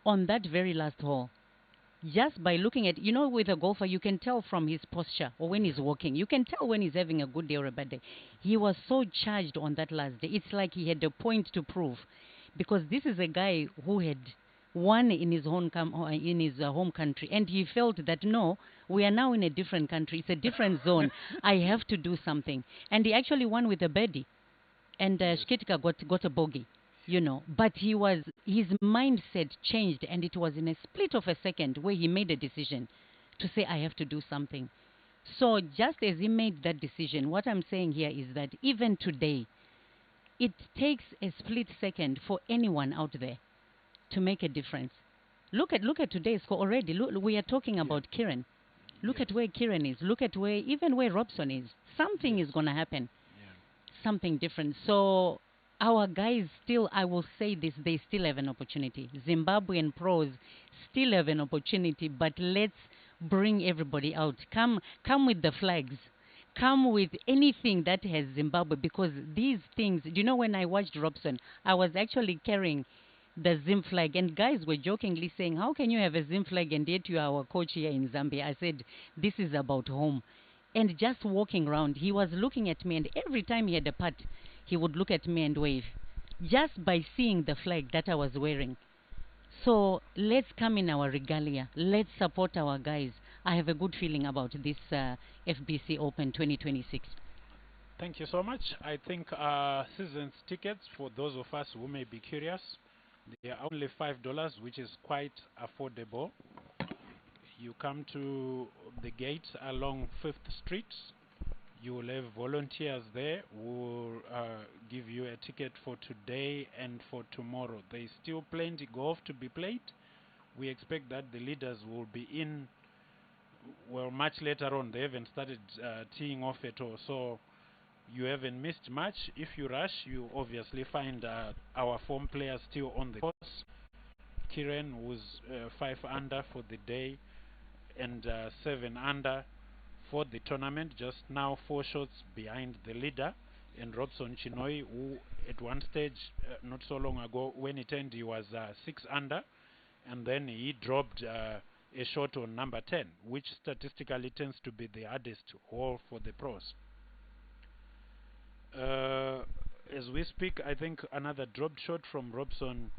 on that very last hole, just by looking at, with a golfer, you can tell from his posture or when he's walking. You can tell when he's having a good day or a bad day. He was so charged on that last day. It's like he had a point to prove. Because this is a guy who had won in his home country, and he felt that no, we are now in a different country, it's a different zone. I have to do something, and he actually won with a birdie, and Shkitka got a bogey, But his mindset changed, and it was in a split of a second where he made a decision to say I have to do something. So just as he made that decision, what I'm saying here is that even today, it takes a split second for anyone out there to make a difference. Look at today's score already. Look, we are talking about Kieran. Look at where Kieran is. Look at where Robson is. Something is going to happen. Something different. So our guys still, I will say this, they still have an opportunity. Zimbabwean pros still have an opportunity, but let's bring everybody out. Come with the flags. Come with anything that has Zimbabwe, because these things, when I watched Robson, I was actually carrying the Zim flag, and guys were jokingly saying, how can you have a Zim flag and yet you are our coach here in Zambia? I said, this is about home. And just walking around, he was looking at me, and every time he had a putt, he would look at me and wave, just by seeing the flag that I was wearing. So let's come in our regalia. Let's support our guys. I have a good feeling about this FBC Open 2026. Thank you so much. I think season's tickets, for those of us who may be curious, they are only $5, which is quite affordable. You come to the gate along 5th Street. You will have volunteers there who will give you a ticket for today and for tomorrow. There is still plenty golf to be played. We expect that the leaders will be in, well, much later on. They haven't started teeing off at all. So you haven't missed much. If you rush, you obviously find our form players still on the course. Kiran was 5 under for the day and 7 under for the tournament, just now 4 shots behind the leader. And Robson Chinoy, who at one stage not so long ago when it ended, he was 6 under, and then he dropped a shot on number 10, which statistically tends to be the hardest hole for the pros. As we speak, I think another dropped shot from Robson.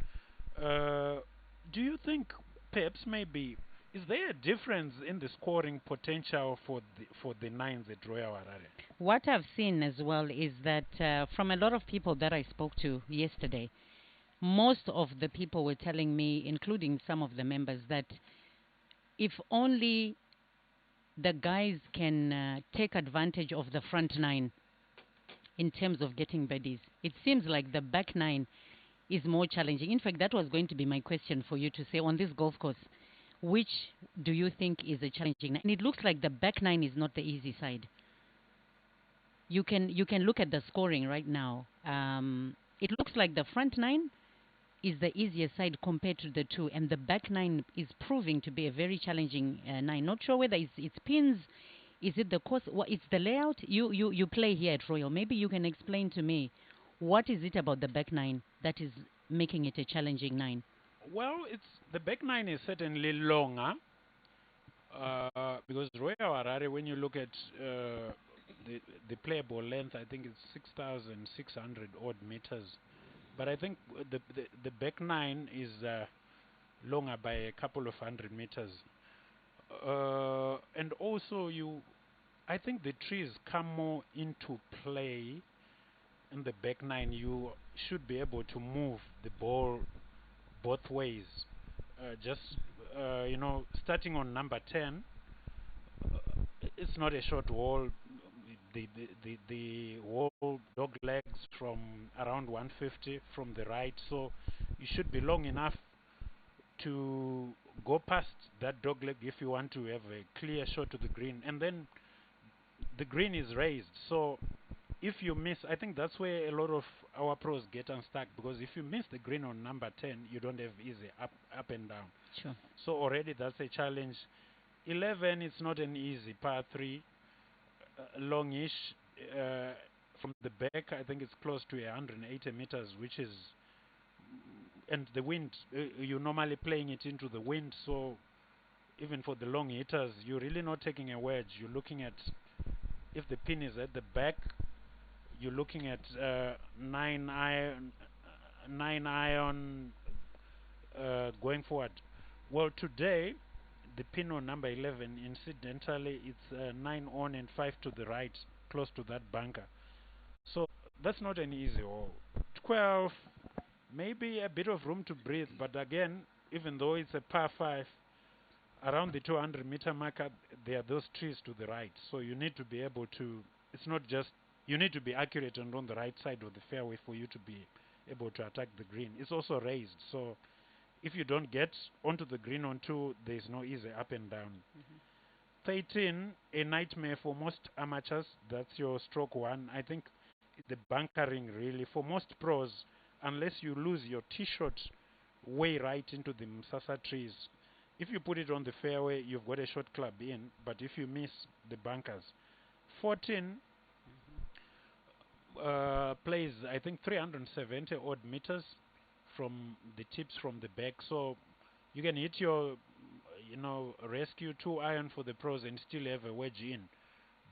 Do you think perhaps maybe is there a difference in the scoring potential for the nines at Royal Harare? What I've seen as well is that from a lot of people that I spoke to yesterday, most of the people were telling me, including some of the members, that if only the guys can take advantage of the front nine in terms of getting birdies. It seems like the back nine is more challenging. In fact, that was going to be my question for you to say on this golf course, which do you think is a challenging nine? And it looks like the back nine is not the easy side. You can look at the scoring right now. It looks like the front nine is the easier side compared to the two, and the back nine is proving to be a very challenging nine. Not sure whether it's pins, is it the course, it's the layout. You play here at Royal. Maybe you can explain to me what is it about the back nine that is making it a challenging nine. Well, the back nine is certainly longer because Royal Harare, when you look at the playable length, I think it's 6,600 odd meters. But I think the back nine is longer by a couple of 100 meters. And also I think the trees come more into play in the back nine. You should be able to move the ball both ways. Starting on number 10, it's not a short wall. The wall dog legs from around 150 from the right, so you should be long enough to go past that dog leg if you want to have a clear shot to the green. And then the green is raised, so if you miss, I think that's where a lot of our pros get unstuck, because if you miss the green on number 10, you don't have easy up and down. Sure. So already that's a challenge. 11, it's not an easy par 3, longish. From the back, I think it's close to 180 meters, which is, and the wind, you're normally playing it into the wind, so even for the long hitters, you're really not taking a wedge. You're looking at, if the pin is at the back, you're looking at 9 iron going forward. Well, today, the pin on number 11, incidentally, it's 9 on and 5 to the right, close to that bunker. So that's not an easy hole. 12, maybe a bit of room to breathe, but again, even though it's a par 5, around the 200-meter marker, there are those trees to the right. So you need to be able to, it's not just, you need to be accurate and on the right side of the fairway for you to be able to attack the green. It's also raised, so if you don't get onto the green on 2, there's no easy up and down. 13, a nightmare for most amateurs. That's your stroke 1. I think the bunkering really, for most pros, unless you lose your tee shot way right into the Msasa trees, if you put it on the fairway, you've got a short club in, but if you miss the bunkers. 14 plays, I think, 370 odd meters from the tips from the back, so you can hit your rescue 2 iron for the pros and still have a wedge in,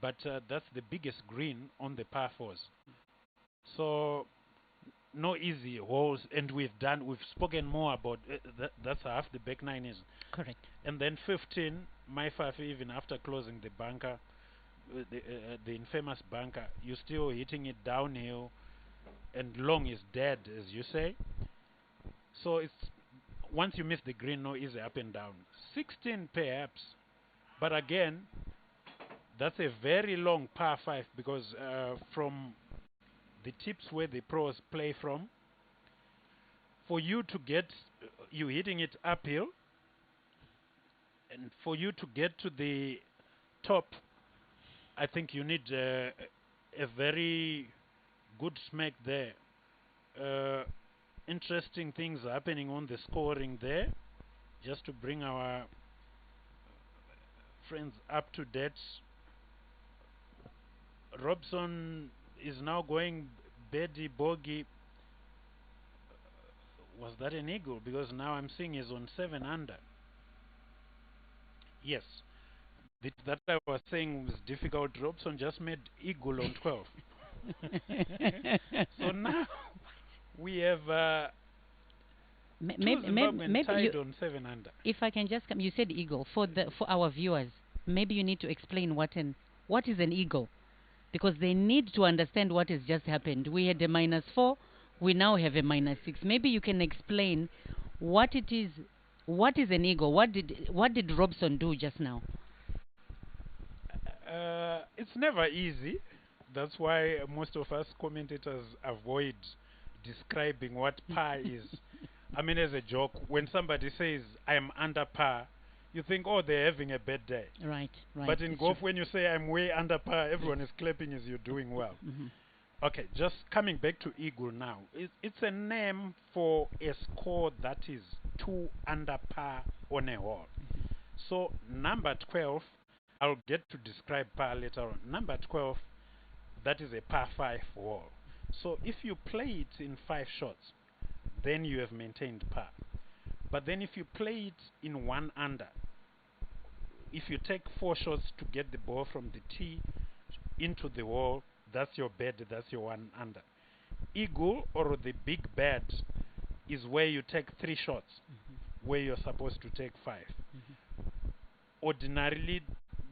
but that's the biggest green on the par 4s, so no easy holes. And we've spoken more about that's half the back 9 is correct. And then 15, my 5, even after closing the bunker, the infamous bunker, you're still hitting it downhill, and long is dead, as you say. So it's, once you miss the green, no easy up and down. 16 perhaps, but again, that's a very long par 5, because from the tips where the pros play from, for you to get, you hitting it uphill, and for you to get to the top, I think you need a very good smack there. Interesting things happening on the scoring there, just to bring our friends up to date. Robson is now going birdie bogey. Was that an eagle? Because now I'm seeing he's on 7 under. Yes, that I was saying was difficult. Robson just made eagle on 12. So now we have maybe tied on 7 under. if I can just come, you said eagle for our viewers. Maybe you need to explain what is an eagle, because they need to understand what has just happened. We had a -4, we now have a -6. Maybe you can explain what it is. What is an eagle? What did Robson do just now? It's never easy. That's why most of us commentators avoid describing what par is. I mean, as a joke, when somebody says, I'm under par, you think, oh, they're having a bad day. Right, right. But in it's golf, true. when you say, I'm way under par, everyone is clapping as you're doing well. Okay, just coming back to eagle now. It's a name for a score that is 2 under par on a hole. So, number 12, I'll get to describe par later on. Number 12, that is a par 5 hole. So, if you play it in 5 shots, then you have maintained par. But then if you play it in 1 under, if you take 4 shots to get the ball from the tee into the wall, that's your bed, that's your 1 under. Eagle, or the big bed, is where you take 3 shots, where you're supposed to take 5. Ordinarily,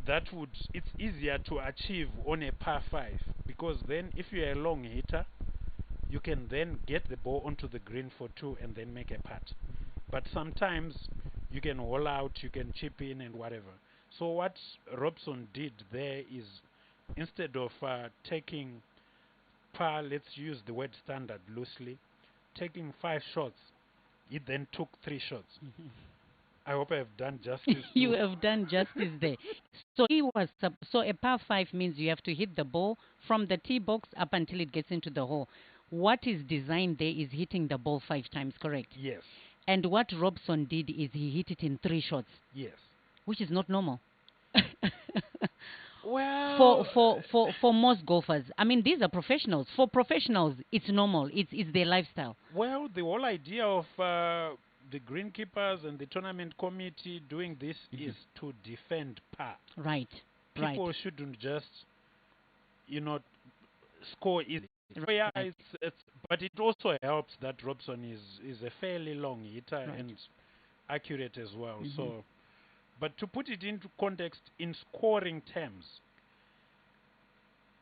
it's easier to achieve on a par 5, because then if you're a long hitter, you can then get the ball onto the green for 2 and then make a putt. But sometimes you can hole out, you can chip in and whatever. So what Robson did there is, instead of taking par, let's use the word standard loosely, taking 5 shots, he then took 3 shots. I hope I have done justice. You have done justice there. So so a par 5 means you have to hit the ball from the tee box up until it gets into the hole. What is designed there is hitting the ball 5 times, correct? Yes, And what Robson did is he hit it in 3 shots, yes. which is not normal. Well, For most golfers, I mean, these are professionals. For professionals, it's normal. It's their lifestyle. well, the whole idea of the greenkeepers and the tournament committee doing this is to defend par. Right. People Right. shouldn't just, you know, score easily. So Right. yeah, but it also helps that Robson is a fairly long hitter Right. and accurate as well. So, but to put it into context, in scoring terms,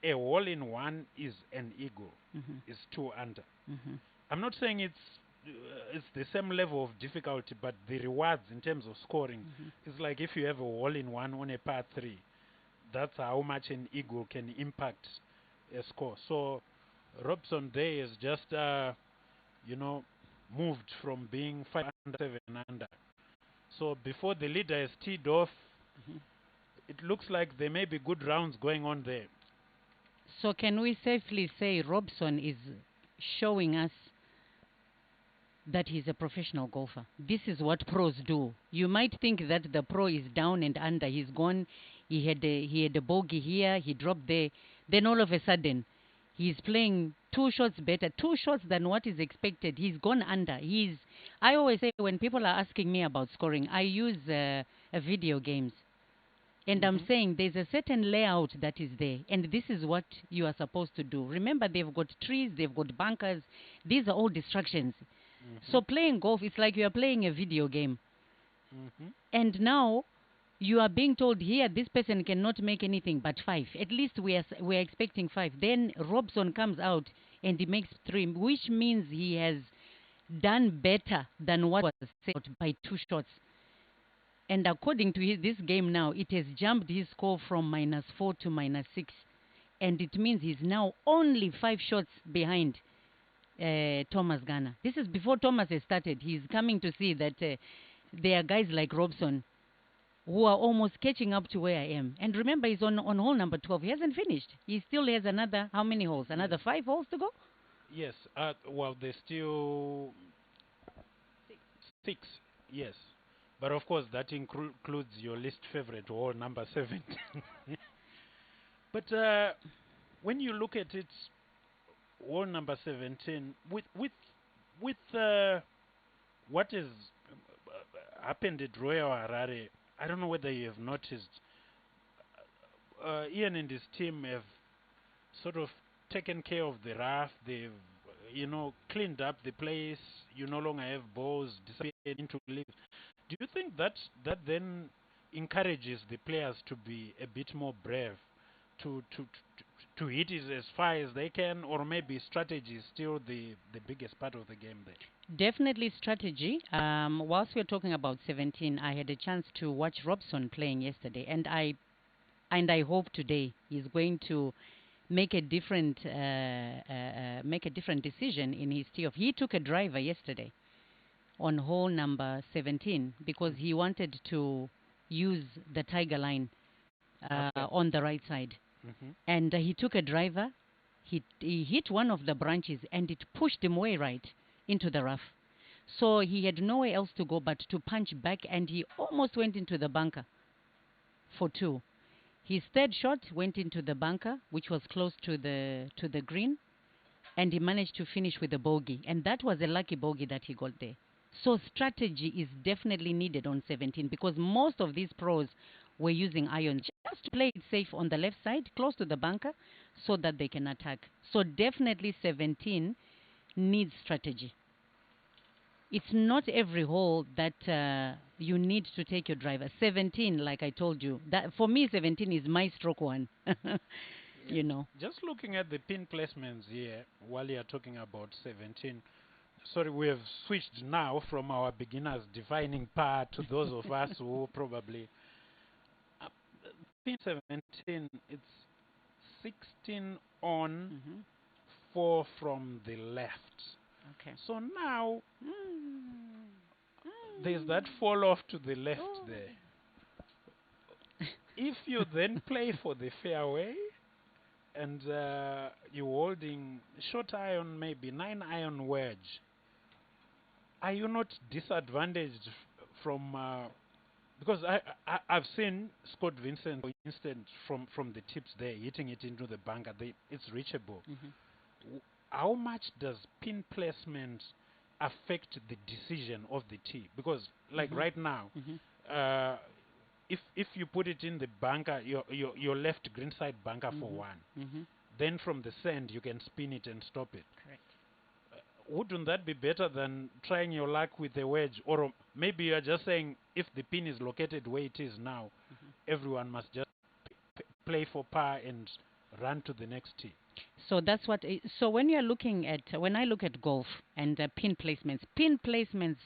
a hole in one is an eagle, is 2 under. I'm not saying it's the same level of difficulty, but the rewards in terms of scoring is like if you have a hole in one on a par 3, that's how much an eagle can impact a score. So Robson there is just moved from being 5 under, 7 under. So before the leader is teed off, it looks like there may be good rounds going on there. So can we safely say Robson is showing us that he's a professional golfer? This is what pros do. You might think that the pro is down and under. He's gone. He had a bogey here. He dropped there. Then all of a sudden, he's playing 2 shots better, 2 shots than what is expected. He's gone under. I always say when people are asking me about scoring, I use video games. And I'm saying there's a certain layout that is there, and this is what you are supposed to do. Remember, they've got trees, they've got bunkers. These are all distractions. So playing golf, it's like you are playing a video game. And now you are being told here, this person cannot make anything but 5. At least we are expecting 5. Then Robson comes out and he makes 3, which means he has done better than what was said by 2 shots. And according to this game now, it has jumped his score from -4 to -6. And it means he's now only 5 shots behind Thomas Ghana. This is before Thomas has started. He's coming to see that there are guys like Robson who are almost catching up to where I am. And remember, he's on hole number 12. He hasn't finished. He still has another, how many holes? Another 5 holes to go? Yes. Well, there's still 6. Yes. But of course, that includes your least favorite hole, number 17. But when you look at it, hole number 17, with what has happened at Royal Harare, I don't know whether you have noticed, Ian and his team have sort of taken care of the rough. They've, cleaned up the place. You no longer have balls disappearing into leaves. Do you think that then encourages the players to be a bit more brave, to to hit it as far as they can, or maybe strategy is still the biggest part of the game there? Definitely strategy. Whilst we're talking about 17, I had a chance to watch Robson playing yesterday, and I hope today he's going to make a different decision in his tee off. He took a driver yesterday on hole number 17 because he wanted to use the tiger line Okay. on the right side, and he took a driver. He hit one of the branches and it pushed him way right into the rough. So he had nowhere else to go but to punch back, and he almost went into the bunker for two. His third shot went into the bunker, which was close to the green, and he managed to finish with a bogey. And that was a lucky bogey that he got there. So strategy is definitely needed on 17 because most of these pros were using irons just to play it safe on the left side, close to the bunker, so that they can attack. So definitely 17 needs strategy. It's not every hole that you need to take your driver. 17, like I told you, that for me 17 is my stroke one. You know. Just looking at the pin placements here while you're talking about 17. Sorry, we have switched now from our beginners defining par to those of us who probably uh, pin 17. It's 16 on, 4 from the left. Okay. So now there's that fall off to the left there. If you then play for the fairway and you're holding short iron, maybe 9-iron wedge, are you not disadvantaged from? Because I've seen Scott Vincent, for instance, from the tips there, hitting it into the bunker. It's reachable. How much does pin placement affect the decision of the tee? Because like right now, if you put it in the bunker, your left green side bunker for one, then from the sand you can spin it and stop it. Correct. Wouldn't that be better than trying your luck with a wedge? Or maybe you are just saying if the pin is located where it is now, everyone must just play for par and run to the next tee. So that's what. So when you're looking at, when I look at golf and pin placements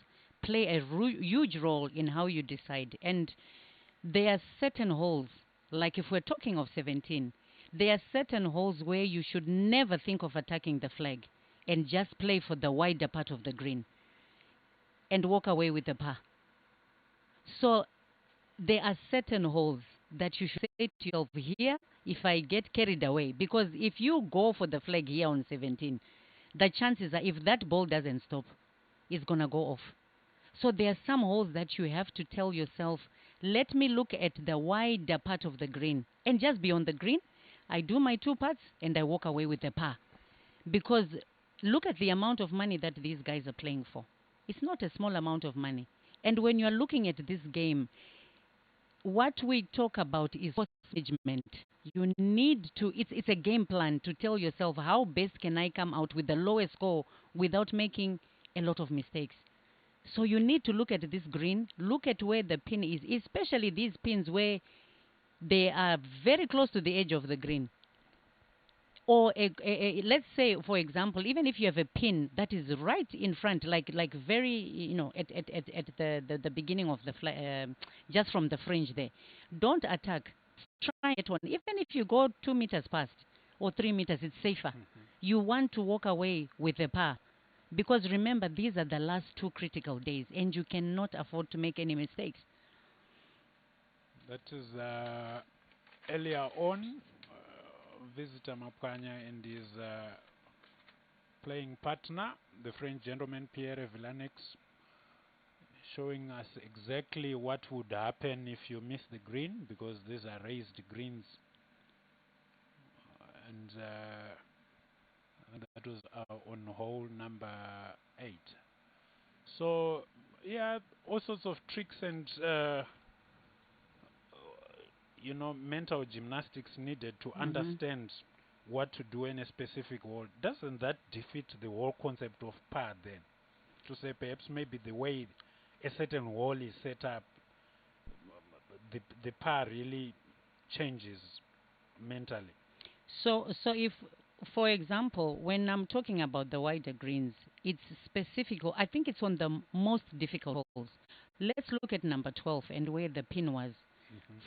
play a huge role in how you decide. And there are certain holes, like if we're talking of 17, there are certain holes where you should never think of attacking the flag and just play for the wider part of the green and walk away with the par. So there are certain holes that you should say to yourself, here, if I get carried away, because if you go for the flag here on 17, the chances are if that ball doesn't stop, it's going to go off. So there are some holes that you have to tell yourself, let me look at the wider part of the green and just be on the green. I do my two putts and I walk away with a par. Because look at the amount of money that these guys are playing for. It's not a small amount of money. And when you're looking at this game, what we talk about is cost management. You need to, it's a game plan to tell yourself how best can I come out with the lowest score without making a lot of mistakes. So you need to look at this green, look at where the pin is, especially these pins where they are very close to the edge of the green. Or let's say, for example, even if you have a pin that is right in front, like very, at the beginning of the just from the fringe there, don't attack. Try it one. Even if you go 2 meters past or 3 meters, it's safer. You want to walk away with a par. Because remember, these are the last 2 critical days, and you cannot afford to make any mistakes. That is earlier on, visitor Mapkanya and his playing partner, the French gentleman Pierre Villanex, showing us exactly what would happen if you miss the green, because these are raised greens. And that was on hole number 8. So, yeah, all sorts of tricks and mental gymnastics needed to understand what to do in a specific hole. Doesn't that defeat the whole concept of par then? To say perhaps maybe the way a certain hole is set up, the par really changes mentally. So if, for example, when I'm talking about the wider greens, it's specific. I think it's on the most difficult holes. Let's look at number 12 and where the pin was.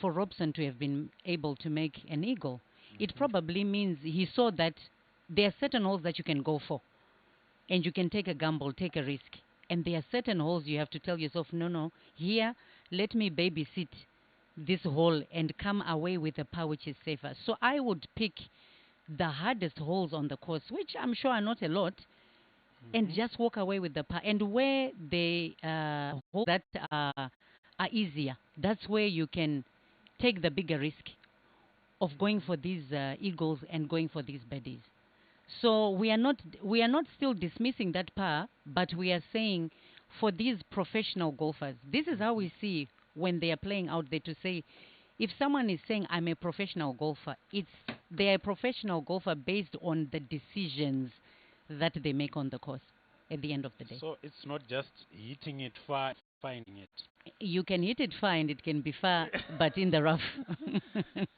For Robson to have been able to make an eagle, it probably means he saw that there are certain holes that you can go for, and you can take a gamble, take a risk. And there are certain holes you have to tell yourself, no, no, here, let me babysit this hole and come away with a par which is safer. So I would pick the hardest holes on the course, which I'm sure are not a lot, and just walk away with the par. And where the holes that are easier, that's where you can take the bigger risk of going for these eagles and going for these birdies. So we are not still dismissing that par, but we are saying for these professional golfers, this is how we see when they are playing out there to say, if someone is saying I'm a professional golfer, it's they're a professional golfer based on the decisions that they make on the course at the end of the day. So it's not just hitting it far, finding it. You can hit it far and it can be far, but in the rough.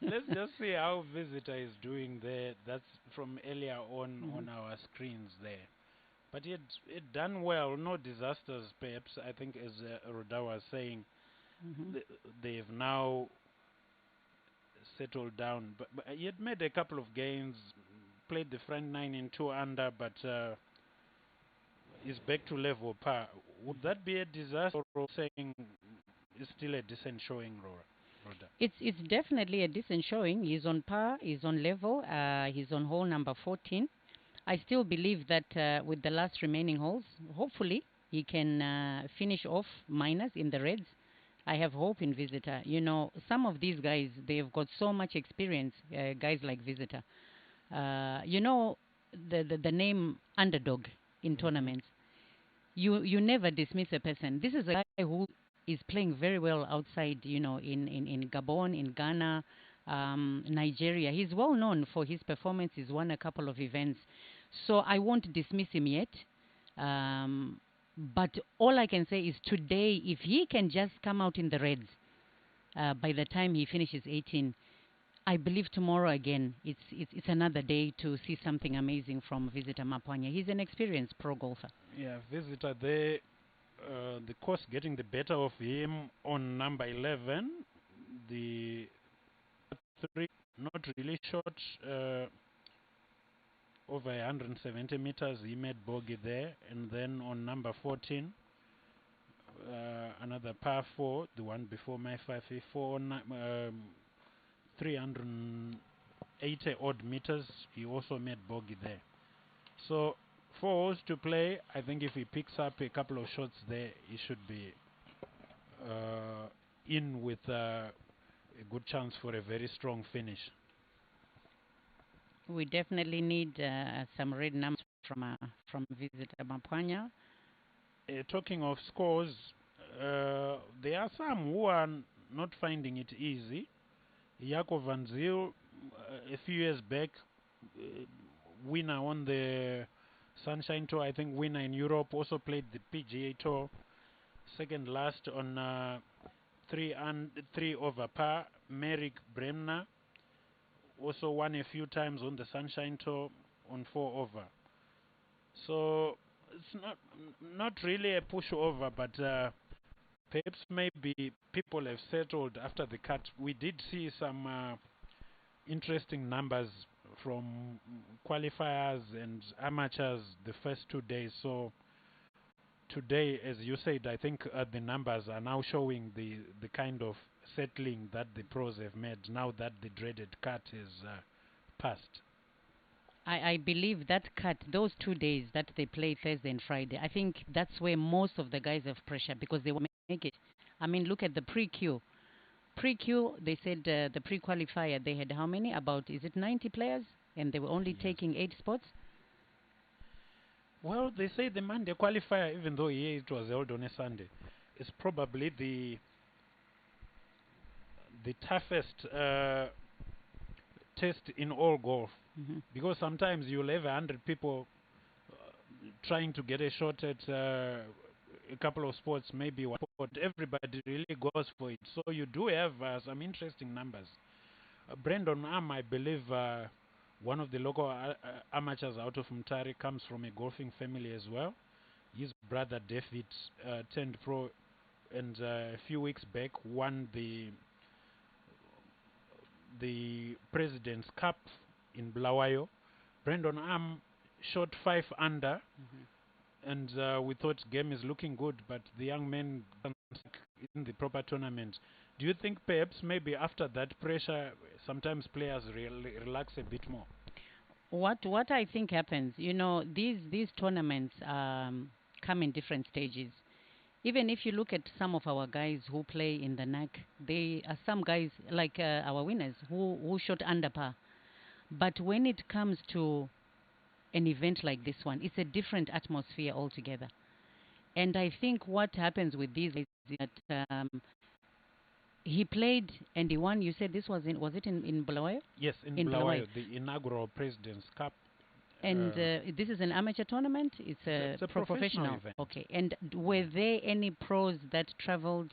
Let's just see how Visitor is doing there. That's from earlier on our screens there. But it done well, no disasters perhaps. I think as Roda was saying, they've now settled down. But he had made a couple of gains, played the front nine in 2 under, but is back to level par. Would that be a disaster, or saying it's still a decent showing, Roda? It's definitely a decent showing. He's on par. He's on level. He's on hole number 14. I still believe that with the last remaining holes, hopefully he can finish off minus in the reds. I have hope in Visitor. You know, some of these guys, they've got so much experience, guys like Visitor. You know, the name underdog in tournaments. You never dismiss a person. This is a guy who is playing very well outside, you know, in Gabon, in Ghana, Nigeria. He's well known for his performance. He's won a couple of events. So I won't dismiss him yet. But all I can say is today, if he can just come out in the reds by the time he finishes 18, I believe tomorrow again, it's another day to see something amazing from Visitor Mapwanya. He's an experienced pro golfer. Yeah, Visitor there, the course getting the better of him on number 11. The 3, not really short, over 170 meters. He made bogey there. And then on number 14, another par 4, the one before my 554, 380 odd meters. He also made bogey there. So 4 holes to play. I think if he picks up a couple of shots there, he should be in with a good chance for a very strong finish. We definitely need some red numbers from Visitor Mapwanya. Talking of scores, there are some who are not finding it easy. Jacob van Zyl, a few years back, winner on the Sunshine Tour, I think winner in Europe, also played the PGA Tour, second last on 3 over par. Merrick Bremner also won a few times on the Sunshine Tour on 4 over. So it's not really a pushover, but perhaps maybe people have settled after the cut. We did see some interesting numbers from qualifiers and amateurs the first 2 days. So today, as you said, I think the numbers are now showing the kind of settling that the pros have made now that the dreaded cut is passed. I believe that cut, those 2 days that they play Thursday and Friday, I think that's where most of the guys have pressure because they will make it. I mean, look at the pre-Q. Pre-Q, they said the pre-qualifier, they had how many? About, is it 90 players? And they were only taking 8 spots? Well, they say the Monday qualifier, even though here it was held on a Sunday, is probably the toughest test in all golf. Because sometimes you'll have 100 people trying to get a shot at a couple of spots, maybe one spot. Everybody really goes for it. So you do have some interesting numbers. Brandon Am, I believe, one of the local amateurs out of Mutare, comes from a golfing family as well. His brother David turned pro, and a few weeks back won the President's Cup in Bulawayo. Brandon Am shot 5 under, and we thought game is looking good, but the young man in the proper tournament. Do you think perhaps maybe after that pressure, sometimes players relax a bit more? What I think happens, these tournaments come in different stages. Even if you look at some of our guys who play in the NAC, they are some guys like our winners who shot under par. But when it comes to an event like this one, it's a different atmosphere altogether. And I think what happens with these is that he played and he won. You said this was in Bulawayo? Yes, in Bulawayo. Bulawayo, the inaugural President's Cup. And this is an amateur tournament? It's a professional event. Okay. And were there any pros that traveled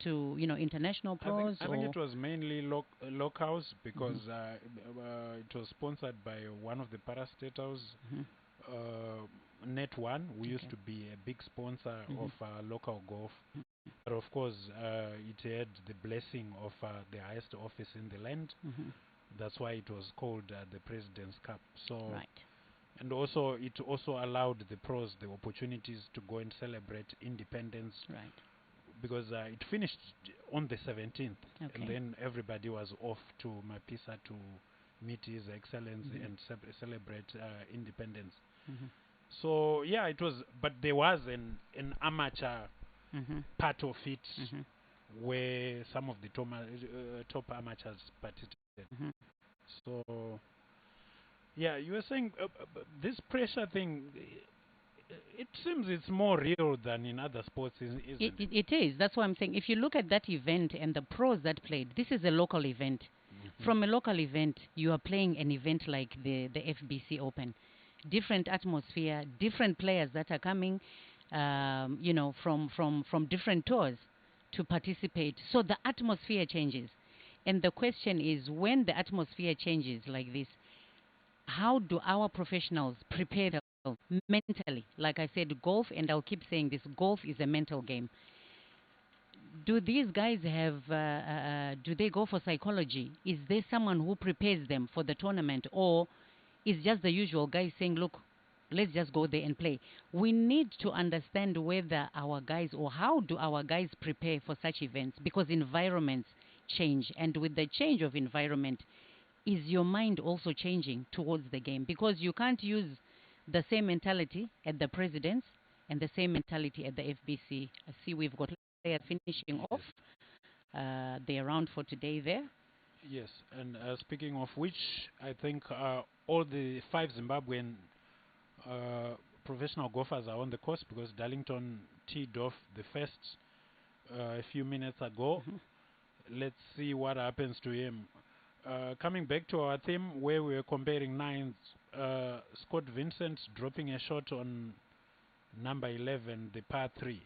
to, international pros? I think it was mainly locals, because it was sponsored by one of the parastatals, Net One, who used to be a big sponsor of local golf. But of course, it had the blessing of the highest office in the land. That's why it was called the President's Cup. So, Right. And also it also allowed the pros the opportunities to go and celebrate independence. Right. Because it finished on the 17th, Okay. and then everybody was off to Mapisa to meet His Excellency and celebrate independence. So yeah, it was, but there was an amateur part of it where some of the top amateurs participated. So yeah, you were saying this pressure thing. It seems it's more real than in other sports, isn't it? It is. That's why I'm saying if you look at that event and the pros that played, this is a local event. From a local event, you are playing an event like the FBC Open. Different atmosphere, different players that are coming, from different tours to participate. So the atmosphere changes. And the question is, when the atmosphere changes like this, how do our professionals prepare themselves mentally? Like I said, golf, and I'll keep saying this, golf is a mental game. Do these guys have, do they go for psychology? Is there someone who prepares them for the tournament? Or is just the usual guy saying, look, let's just go there and play? We need to understand whether our guys, or how do our guys prepare for such events, because environments change. And with the change of environment, is your mind also changing towards the game? Because you can't use the same mentality at the President's and the same mentality at the FBC. I see we've got players finishing off. They're around for today there. Yes, and speaking of which, I think all the 5 Zimbabwean professional golfers are on the course, because Darlington teed off the first a few minutes ago. Let's see what happens to him. Coming back to our theme, where we were comparing nines, Scott Vincent dropping a shot on number 11, the par 3.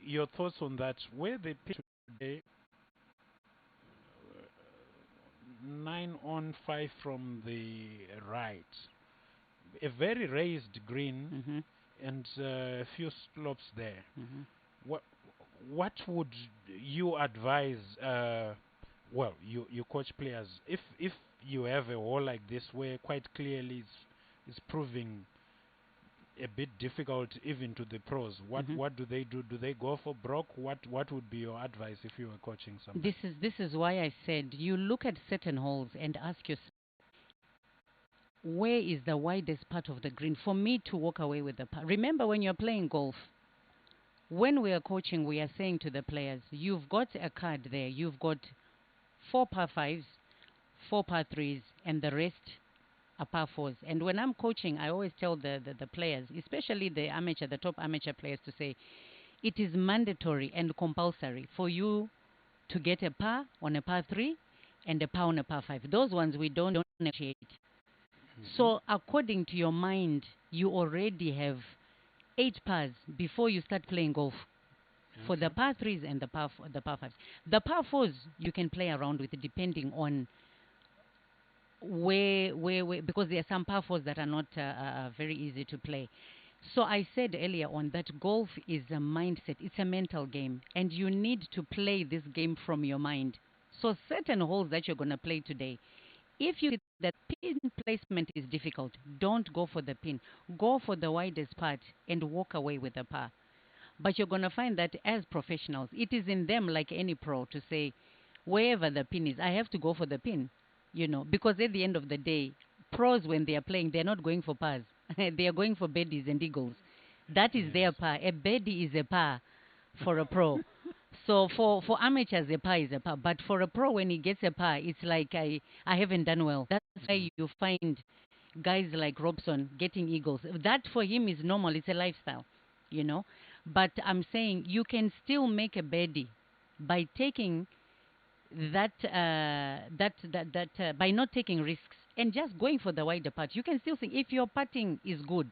Your thoughts on that? Where they pitched today, 9 on 5 from the right, a very raised green, and a few slopes there. What would you advise? Well, you coach players. If you have a hole like this, where quite clearly it's proving a bit difficult even to the pros, what do they do? Do they go for broke? What would be your advice if you were coaching somebody? This is why I said you look at certain holes and ask yourself, where is the widest part of the green for me to walk away with the par? Remember, when you're playing golf, when we are coaching, we are saying to the players, you've got a card there. You've got 4 par 5s, 4 par 3s, and the rest are par 4s. And when I'm coaching, I always tell the players, especially the top amateur players, to say, it is mandatory and compulsory for you to get a par on a par 3 and a par on a par 5. Those ones we don't negotiate. So according to your mind, you already have 8 pars before you start playing golf. for the par threes and the par fives. The par fours you can play around with depending on where because there are some par fours that are not very easy to play. So I said earlier on that golf is a mindset, it's a mental game, and you need to play this game from your mind. So certain holes that you're going to play today, if you see that pin placement is difficult, don't go for the pin. Go for the widest part and walk away with a par. But you're going to find that as professionals, it is in them, like any pro, to say, wherever the pin is, I have to go for the pin, because at the end of the day, pros, when they are playing, they're not going for pars. They are going for birdies and eagles. That is their par. A birdie is a par for a pro. So for amateurs, a par is a par. But for a pro, when he gets a par, it's like I haven't done well. That's why you find guys like Robson getting eagles. That for him is normal. It's a lifestyle, you know. But I'm saying you can still make a birdie by taking by not taking risks and just going for the wider part. You can still think if your putting is good,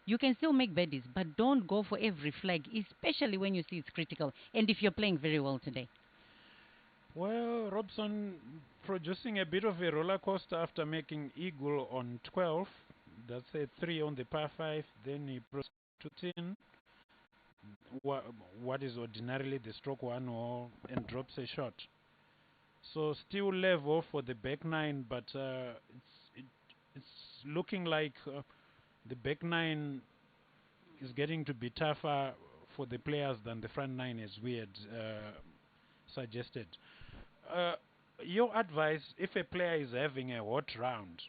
you can still make birdies, but don't go for every flag, especially when you see it's critical and if you're playing very well today. Well, Robson producing a bit of a roller coaster after making eagle on 12. That's a 3 on the par 5. Then he proceeds to 10. What is ordinarily the stroke 1 hole and drops a shot. So still level for the back 9, but it's looking like the back 9 is getting to be tougher for the players than the front 9, as we had suggested. Your advice, if a player is having a hot round,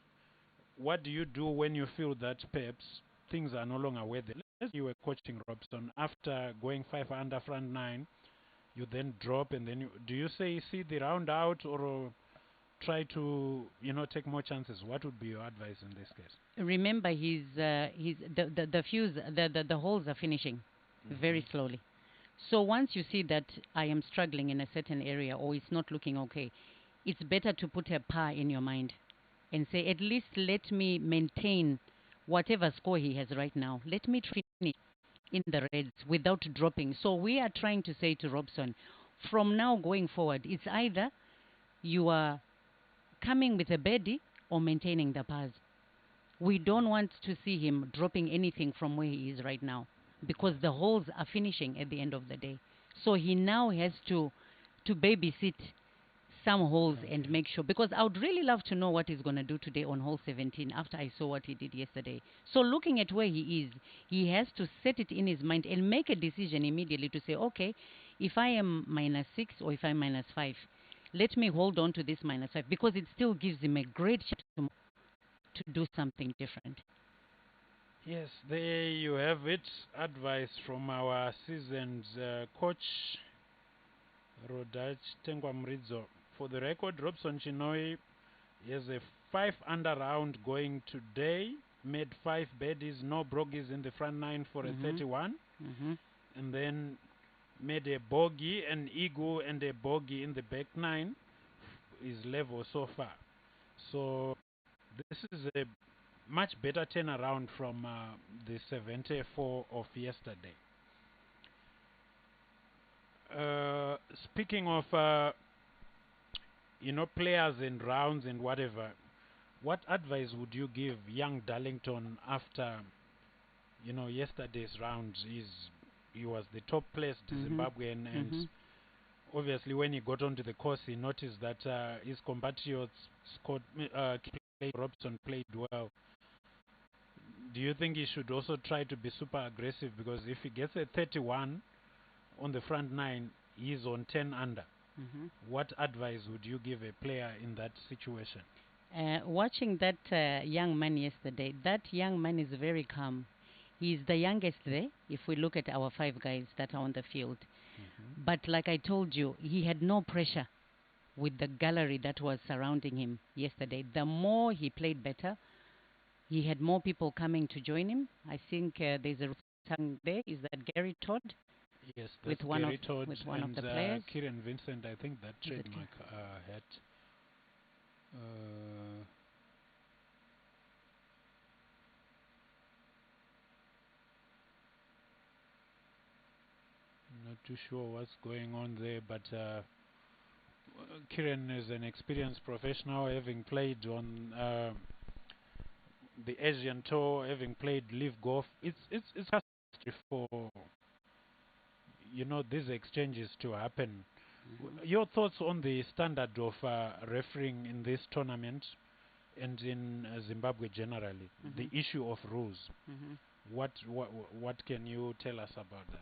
what do you do when you feel that perhaps things are no longer worth it? Let's say you were coaching Robson after going 5 under front 9, you then drop, and then do you say see the round out, or try to take more chances? What would be your advice in this case? Remember, the fuse, the holes are finishing very slowly. So once you see that I am struggling in a certain area or it's not looking okay, it's better to put a par in your mind and say, at least let me maintain whatever score he has right now. Let me finish in the reds without dropping. So we are trying to say to Robson, from now going forward, it's either you are coming with a birdie or maintaining the pars. We don't want to see him dropping anything from where he is right now, because the holes are finishing at the end of the day. So he now has to babysit some holes and make sure, because I would really love to know what he's going to do today on hole 17 after I saw what he did yesterday. So looking at where he is, he has to set it in his mind and make a decision immediately to say, okay, if I am -6 or if I'm -5, let me hold on to this -5, because it still gives him a great chance to do something different. Yes, there you have it. Advice from our seasoned coach, Rodach Tengwamridzo. For the record, Robson Chinoi has a 5 under round going today. Made 5 birdies, no brogies in the front 9 for a 31. And then made a bogey, an eagle, and a bogey in the back 9. Is level so far. So this is a much better turnaround from the 74 of yesterday. Speaking of players and rounds and whatever, what advice would you give young Darlington after yesterday's round? He was the top placed Zimbabwean, and obviously when he got onto the course he noticed that his compatriots Robson played well. Do you think he should also try to be super aggressive? Because if he gets a 31 on the front 9, he's on 10 under. What advice would you give a player in that situation? Watching that young man yesterday, that young man is very calm. He's the youngest there, if we look at our 5 guys that are on the field. But like I told you, he had no pressure with the gallery that was surrounding him yesterday. The more he played better, he had more people coming to join him. I think there's a tongue there. Is that Gary Todd? Yes, with one of the players. Kieran Vincent, I think that trademark hat. Not too sure what's going on there, but Kieran is an experienced professional, having played on the Asian Tour, having played Live Golf. It's customary for these exchanges to happen. Your thoughts on the standard of refereeing in this tournament and in Zimbabwe generally, the issue of rules. What can you tell us about that?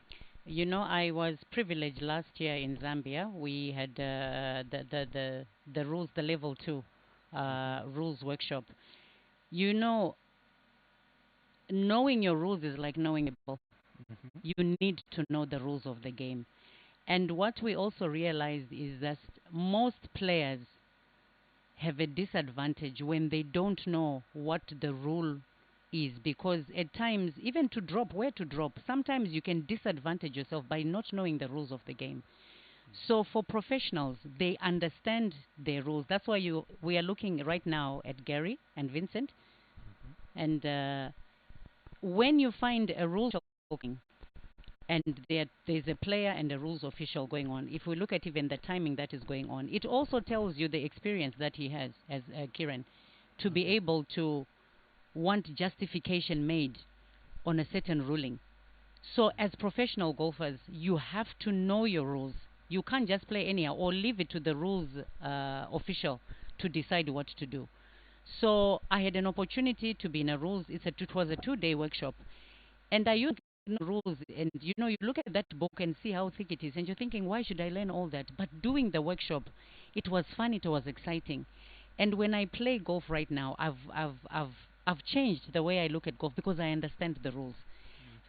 You know, I was privileged last year in Zambia. We had the rules, the level 2 rules workshop. You know, knowing your rules is like knowing the ball. You need to know the rules of the game. And what we also realized is that most players have a disadvantage when they don't know what the rule is, because at times, even to drop, where to drop, sometimes you can disadvantage yourself by not knowing the rules of the game. So for professionals, they understand their rules. That's why we are looking right now at Gary and Vincent. And when you find a rule booking, and there's a player and a rules official going on, if we look at even the timing that is going on, it also tells you the experience that he has as Kieran to be able to want justification made on a certain ruling. So as professional golfers, you have to know your rules. You can't just play anyhow or leave it to the rules official to decide what to do. So I had an opportunity to be in a rules. It was a 2-day workshop, and I used rules, and you look at that book and see how thick it is, and you're thinking, why should I learn all that? But doing the workshop, it was fun, it was exciting. And when I play golf right now, I've changed the way I look at golf because I understand the rules.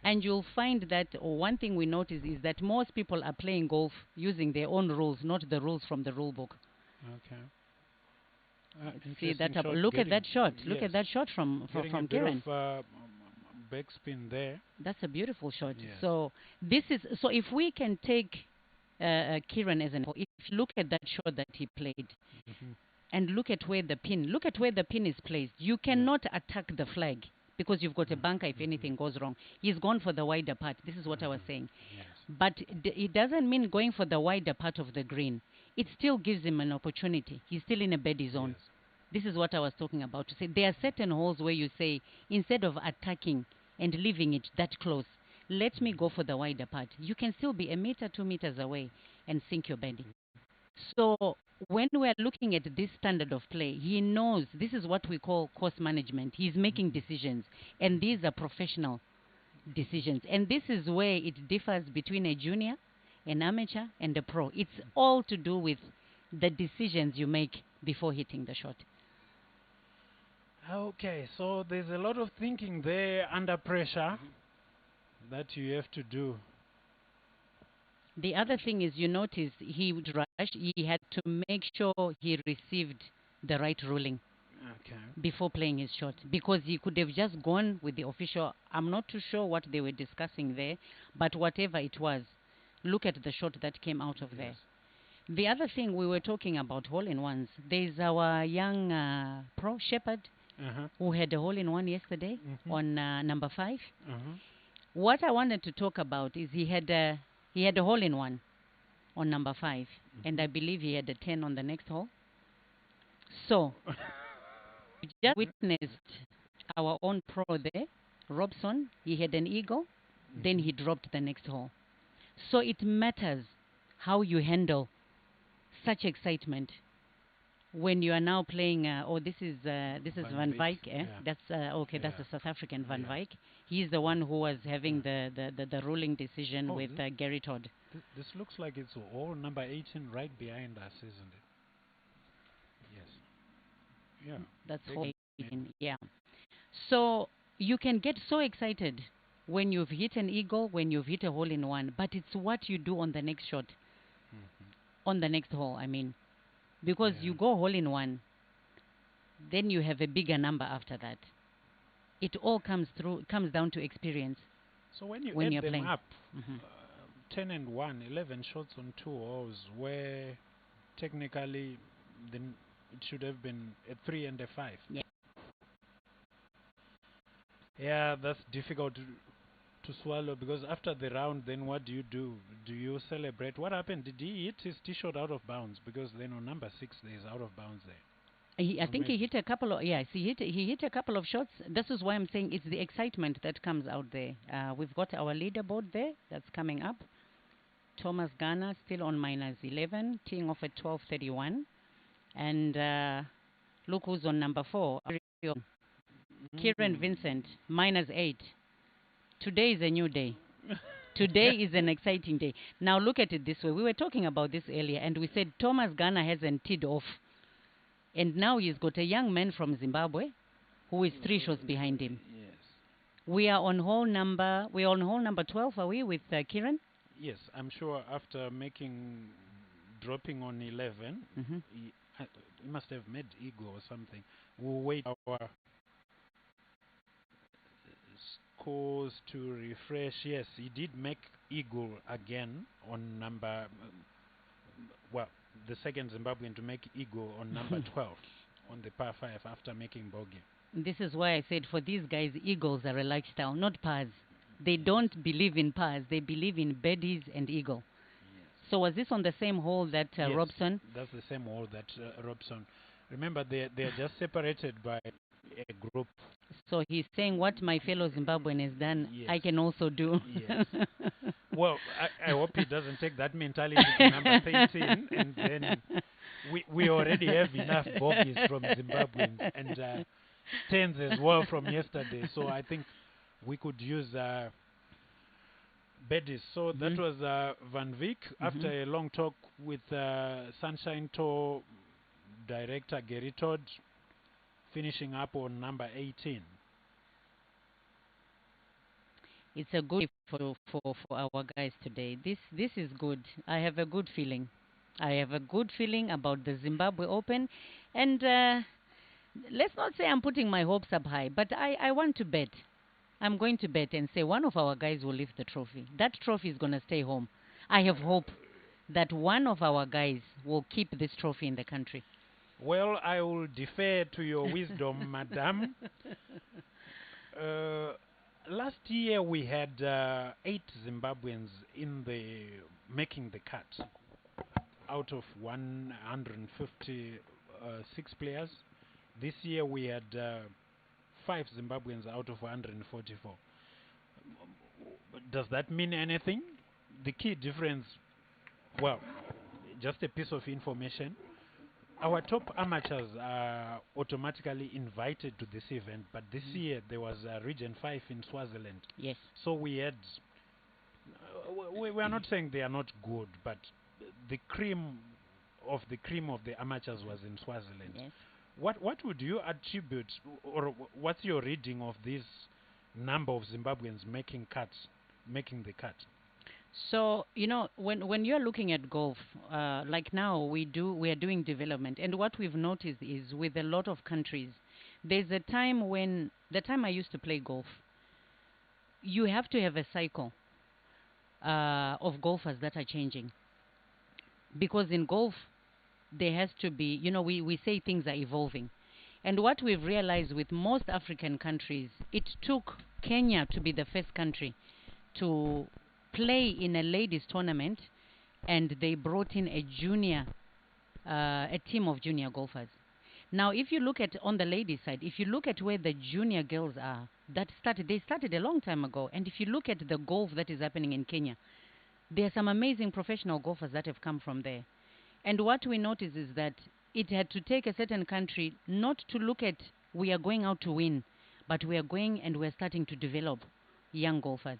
And you'll find that one thing we notice is that most people are playing golf using their own rules, not the rules from the rule book. Okay. See that? Look at that shot. Yes. Look at that shot from Kieran. Backspin there. That's a beautiful shot. Yes. So if we can take Kieran as an example, if you look at that shot that he played, and look at where the pin is placed, you cannot attack the flag because you've got a bunker if anything goes wrong. He's gone for the wider part. This is what I was saying. Yes. But it doesn't mean going for the wider part of the green. It still gives him an opportunity. He's still in a birdie zone. Yes. This is what I was talking about. To say there are certain holes where you say, instead of attacking and leaving it that close, let me go for the wider part. You can still be 1 meter, 2 meters away and sink your birdie. So when we're looking at this standard of play, he knows this is what we call course management. He's making decisions, and these are professional decisions. And this is where it differs between a junior, an amateur, and a pro. It's all to do with the decisions you make before hitting the shot. Okay, so there's a lot of thinking there under pressure that you have to do. The other thing is, you notice he would rush. He had to make sure he received the right ruling before playing his shot, because he could have just gone with the official. I'm not too sure what they were discussing there, but whatever it was, look at the shot that came out of there. The other thing, we were talking about hole-in-ones. There's our young pro, Shepherd, who had a hole-in-one yesterday on number 5. What I wanted to talk about is he had a hole-in-one on number 5, and I believe he had a 10 on the next hole. So we just witnessed our own pro there, Robson. He had an eagle, then he dropped the next hole. So it matters how you handle such excitement when you are now playing. This is Van Wyk. That's okay. That's the South African Van Wyk. He's the one who was having the ruling decision with Gary Todd. This looks like it's all number 18 right behind us, isn't it? Yes. Yeah. That's hole 18. Yeah. So you can get so excited when you've hit an eagle, when you've hit a hole-in-one, but it's what you do on the next shot, on the next hole, I mean. Because you go hole-in-one, then you have a bigger number after that. It all comes down to experience. So when you're add them playing up, 10 and 1, 11 shots on 2 holes, where technically then it should have been a 3 and a 5. Yeah. Yeah, that's difficult to to swallow, because after the round, then what do you do? Do you celebrate? What happened? Did he hit his tee shot out of bounds? Because then on number 6, there is out of bounds there. I think he hit a couple of, yes, he hit a couple of shots. This is why I'm saying it's the excitement that comes out there. We've got our leaderboard there that's coming up. Thomas Garner still on -11, teeing off at 12:31. And look who's on number 4. Kieran Vincent, -8. Today is a new day. Today is an exciting day. Now look at it this way. We were talking about this earlier, and we said Thomas Garner hasn't teed off. And now he's got a young man from Zimbabwe who is 3 shots behind him. Yes. We're on hole number 12, are we, with Kieran? Yes, I'm sure after dropping on 11, he must have made eagle or something. We'll wait our scores to refresh. Yes, he did make eagle again on number, the second Zimbabwean to make eagle on number 12 on the par 5 after making bogey. This is why I said for these guys, eagles are a lifestyle, not pars. They don't believe in pars. They believe in birdies and eagle. Yes. So was this on the same hole that Yes, Robson? That's the same hole that Robson. Remember, they're just separated by a group. So he's saying what my fellow Zimbabwean has done, Yes. I can also do. Yes. Well, I hope he doesn't take that mentality to number 13, and then we already have enough bogeys from Zimbabweans and 10s as well from yesterday. So I think we could use birdies. So that was Van Vick after a long talk with Sunshine Tour director Gary Todd, finishing up on number 18. It's a good for our guys today. This is good. I have a good feeling. I have a good feeling about the Zimbabwe Open, and let's not say I'm putting my hopes up high, but I want to bet. I'm going to bet and say one of our guys will lift the trophy. That trophy is going to stay home. I have hope that one of our guys will keep this trophy in the country. Well, I will defer to your wisdom, madam. Last year we had 8 Zimbabweans making the cut out of 156 players. This year we had 5 Zimbabweans out of 144. Does that mean anything? The key difference, well, just a piece of information. Our top amateurs are automatically invited to this event, but this year there was Region 5 in Swaziland. Yes. So we had, we are not saying they are not good, but the cream of the amateurs was in Swaziland. Yes. What would you attribute, or what's your reading of this number of Zimbabweans making the cut? So, when you're looking at golf, like now we are doing development, and what we've noticed is with a lot of countries, there's a time the time I used to play golf, you have to have a cycle of golfers that are changing. Because in golf, there has to be, we say things are evolving. And what we've realized with most African countries, it took Kenya to be the first country to play in a ladies tournament, and they brought in a team of junior golfers. Now, if you look at on the ladies side, if you look at where the junior girls are, they started a long time ago. And if you look at the golf that is happening in Kenya, there are some amazing professional golfers that have come from there. And what we notice is that it had to take a certain country not to look at we are going out to win, but we are going and we're starting to develop young golfers.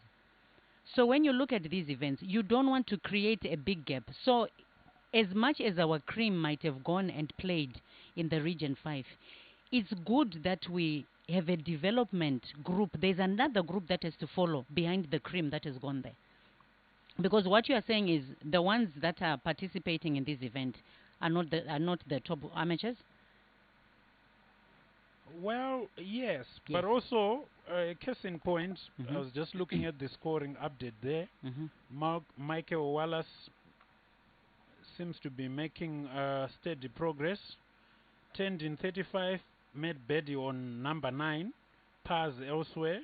So when you look at these events, you don't want to create a big gap. So as much as our cream might have gone and played in the Region 5, it's good that we have a development group. There's another group that has to follow behind the cream that has gone there. Because what you are saying is the ones that are participating in this event are not the top amateurs. Well, yes, but also, case in point, I was just looking at the scoring update there. Michael Wallace seems to be making steady progress. 10 in 35, made birdie on number 9, pars elsewhere.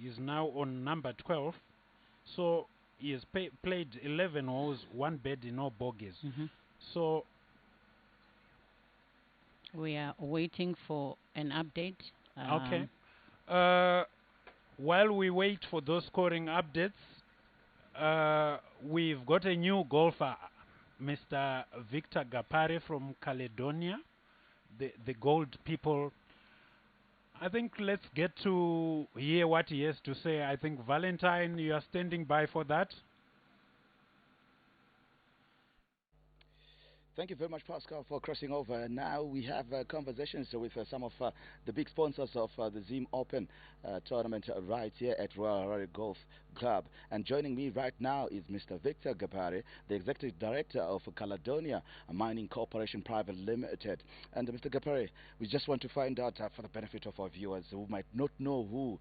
He's now on number 12. So he has played 11 holes, one birdie, no bogeys. So We are waiting for an update. okay. While we wait for those scoring updates, we've got a new golfer, Mr. Victor Gapare from Caledonia, the gold people. I think let's get to hear what he has to say. I think Valentine, you are standing by for that. Thank you very much, Pascal, for crossing over. Now we have conversations with some of the big sponsors of the Zim Open tournament right here at Royal Harare Golf Club. And joining me right now is Mr. Victor Gapare, the Executive Director of Caledonia Mining Corporation Private Limited. And Mr. Gapare, we just want to find out for the benefit of our viewers who might not know who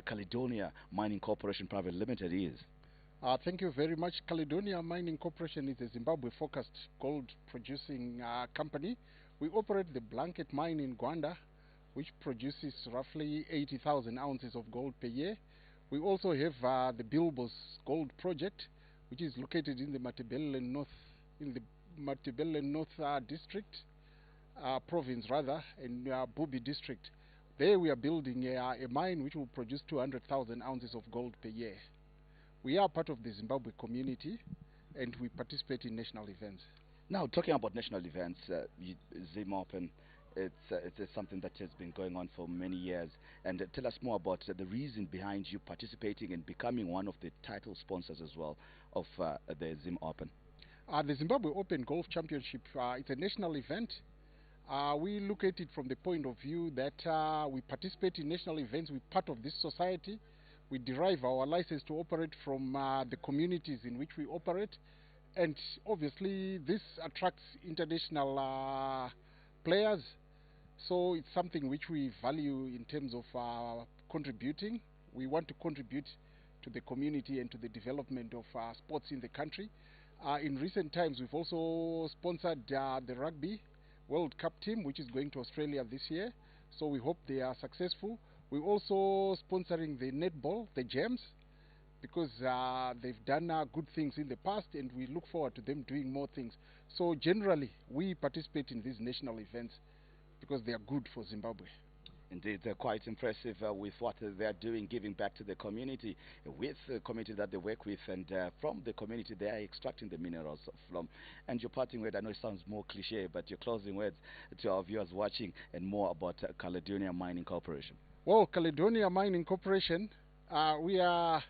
Caledonia Mining Corporation Private Limited is. Thank you very much. Caledonia Mining Corporation is a Zimbabwe-focused gold-producing company. We operate the Blanket mine in Gwanda, which produces roughly 80,000 ounces of gold per year. We also have the Bilbo's Gold Project, which is located in the Matabele North district, province rather, in Bubi district. There we are building a mine which will produce 200,000 ounces of gold per year. We are part of the Zimbabwe community, and we participate in national events. Now, talking about national events, Zim Open, it's something that has been going on for many years. And tell us more about the reason behind you participating and becoming one of the title sponsors as well of the Zim Open. The Zimbabwe Open Golf Championship, it's a national event. We look at it from the point of view that we participate in national events. We're part of this society. We derive our license to operate from the communities in which we operate, and obviously this attracts international players, so it's something which we value in terms of contributing. We want to contribute to the community and to the development of sports in the country. In recent times we've also sponsored the Rugby World Cup team, which is going to Australia this year, so we hope they are successful. We're also sponsoring the netball, the Gems, because they've done good things in the past, and we look forward to them doing more things. So generally, we participate in these national events because they are good for Zimbabwe. Indeed, they're quite impressive with what they're doing, giving back to the community, with the community that they work with, and from the community they are extracting the minerals from. And your parting word, I know it sounds more cliche, but your closing words to our viewers watching and more about Caledonia Mining Corporation. Well, Caledonia Mining Corporation, we are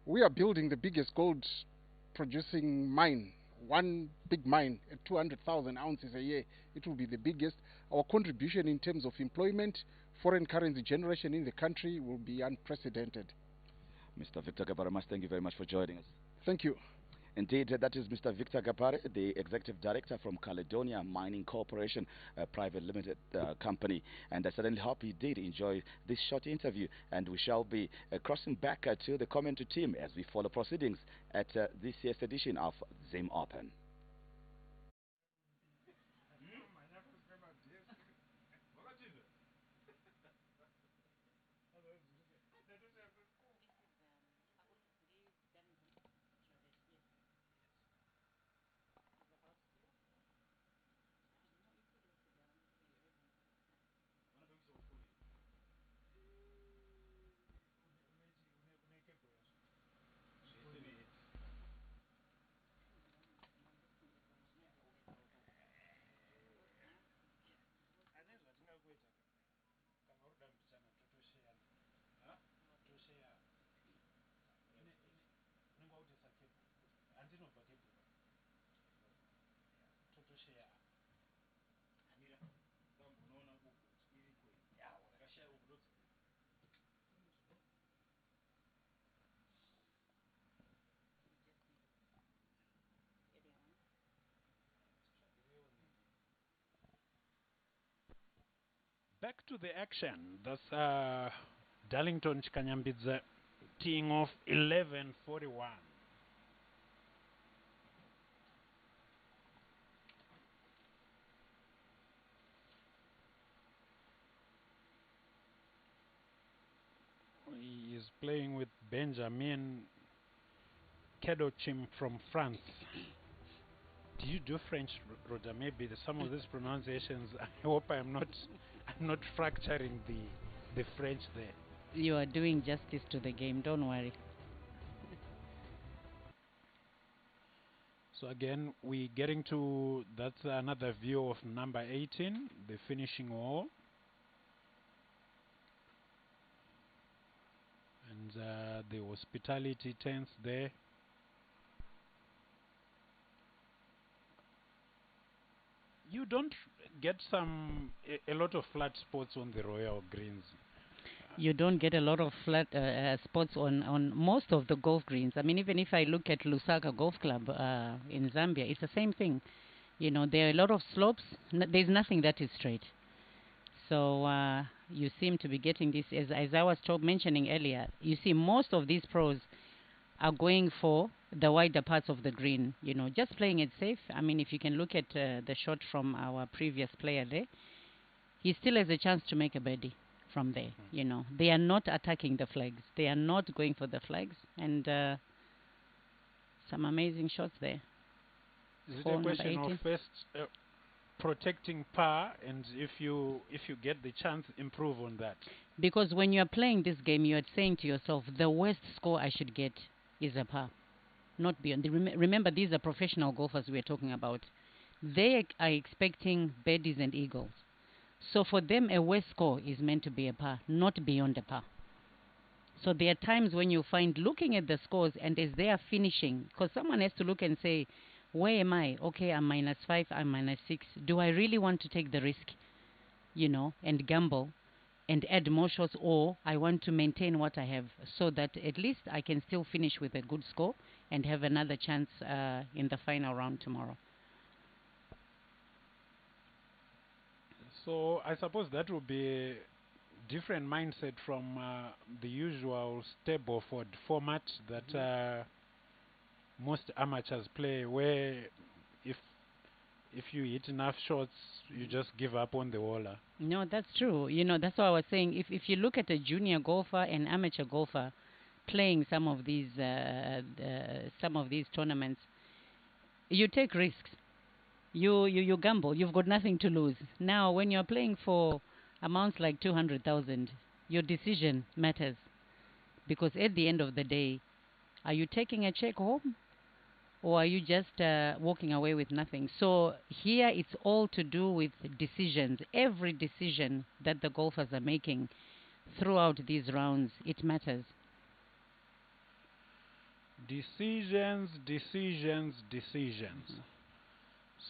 we are building the biggest gold producing mine, one big mine at 200,000 ounces a year. It will be the biggest. Our contribution in terms of employment, foreign currency generation in the country will be unprecedented. Mr. Victor Gapare, thank you very much for joining us. Thank you. Indeed, that is Mr. Victor Gapare, the Executive Director from Caledonia Mining Corporation, a private limited company. And I certainly hope he did enjoy this short interview. And we shall be crossing back to the commentary team as we follow proceedings at this year's edition of Zim Open. Back to the action. That's Darlington Chikanyambidze teeing off 11:41. He is playing with Benjamin Kedochim from France. Do you do French, Roger? Maybe some of these pronunciations. I hope I'm not fracturing the French there. You are doing justice to the game, don't worry. So again, we're getting to, that's another view of number 18, the finishing wall. And the hospitality tents there. You don't get a lot of flat spots on the Royal Greens. You don't get a lot of flat spots on most of the golf greens. I mean, even if I look at Lusaka Golf Club in Zambia, it's the same thing. You know, there are a lot of slopes. There's nothing that is straight. So you seem to be getting this, as I was mentioning earlier, you see most of these pros are going for the wider parts of the green, you know, just playing it safe. I mean, if you can look at the shot from our previous player there, he still has a chance to make a birdie from there, you know. They are not attacking the flags. They are not going for the flags. And some amazing shots there. Is it a question of first protecting par, and if you get the chance, improve on that? Because when you are playing this game, you are saying to yourself, the worst score I should get is a par, not beyond. Remember, these are professional golfers we are talking about. They are expecting birdies and eagles. So for them, a worst score is meant to be a par, not beyond a par. So there are times when you find looking at the scores, and as they are finishing, because someone has to look and say, where am I? Okay, I'm -5, I'm -6. Do I really want to take the risk, you know, and gamble and add more shots, or I want to maintain what I have so that at least I can still finish with a good score and have another chance in the final round tomorrow? So I suppose that would be a different mindset from the usual Stableford format that most amateurs play, where if you hit enough shots, you just give up on the waller. No, that's true. You know, that's what I was saying. If you look at a junior golfer and amateur golfer playing some of these tournaments, you take risks. You gamble. You've got nothing to lose. Now, when you're playing for amounts like 200,000, your decision matters, because at the end of the day, are you taking a check home, or are you just walking away with nothing? So here it's all to do with decisions. Every decision that the golfers are making throughout these rounds, it matters. Decisions.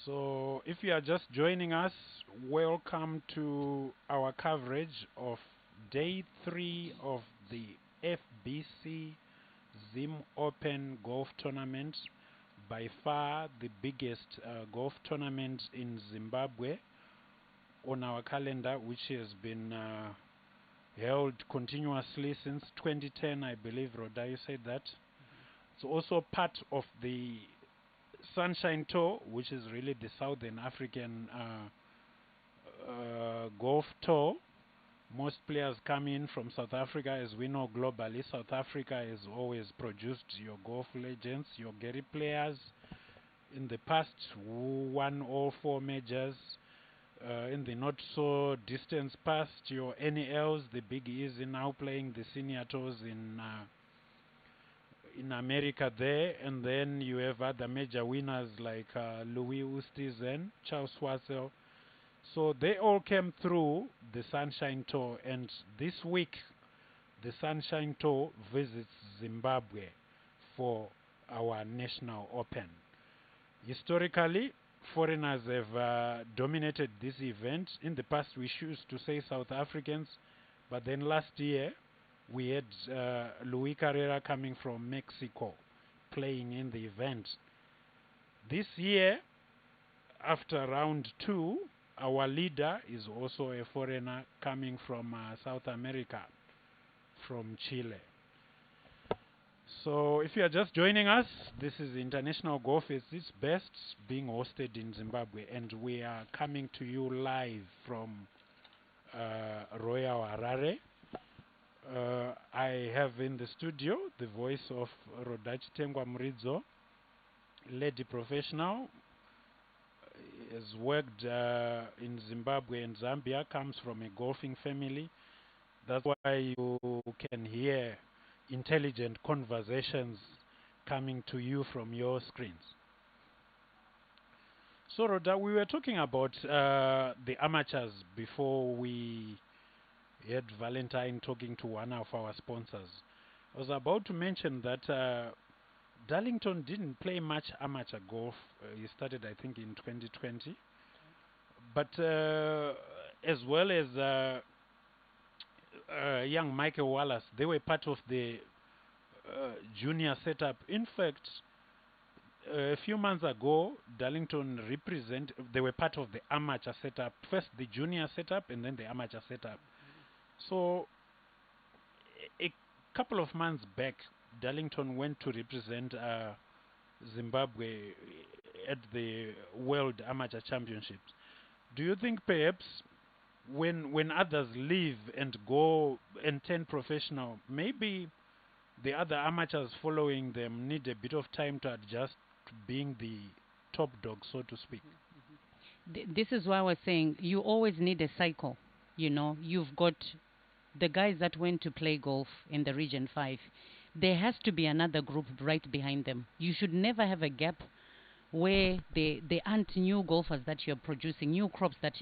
So if you are just joining us, welcome to our coverage of day 3 of the FBC Zim Open Golf Tournament, by far the biggest golf tournament in Zimbabwe on our calendar, which has been held continuously since 2010, I believe. Rhoda, you said that. It's also part of the Sunshine Tour, which is really the Southern African golf tour. Most players come in from South Africa. As we know, globally, South Africa has always produced your golf legends, your Gary players. In the past, who won all 4 majors. In the not so distant past, your NELs, the Big Easy, now playing the senior tours in America there. And then you have other major winners like Louis Oosthuizen, Charles Schwartzel. So they all came through the Sunshine Tour, and this week the Sunshine Tour visits Zimbabwe for our National Open. Historically, foreigners have dominated this event. In the past, we used to say South Africans, but then last year we had Luis Carrera coming from Mexico playing in the event. This year, after round 2, our leader is also a foreigner coming from South America, from Chile. So if you are just joining us, this is International Golf at its best, being hosted in Zimbabwe, and we are coming to you live from Royal Harare. I have in the studio the voice of Rodachi Tengwa Muridzo, lady professional, has worked in Zimbabwe and Zambia, comes from a golfing family. That's why you can hear intelligent conversations coming to you from your screens. So, Rhoda, we were talking about the amateurs before we had Valentine talking to one of our sponsors. I was about to mention that Darlington didn't play much amateur golf. He started, I think, in 2020. But as well as young Michael Wallace, they were part of the junior setup. In fact, a few months ago, Darlington they were part of the amateur setup. First the junior setup and then the amateur setup. So a couple of months back, Darlington went to represent Zimbabwe at the World Amateur Championships. Do you think perhaps when others leave and go and turn professional, maybe the other amateurs following them need a bit of time to adjust to being the top dog, so to speak? This is why I was saying you always need a cycle. You know, you've got the guys that went to play golf in the Region 5. There has to be another group right behind them. You should never have a gap where there aren't new golfers that you're producing, new crops that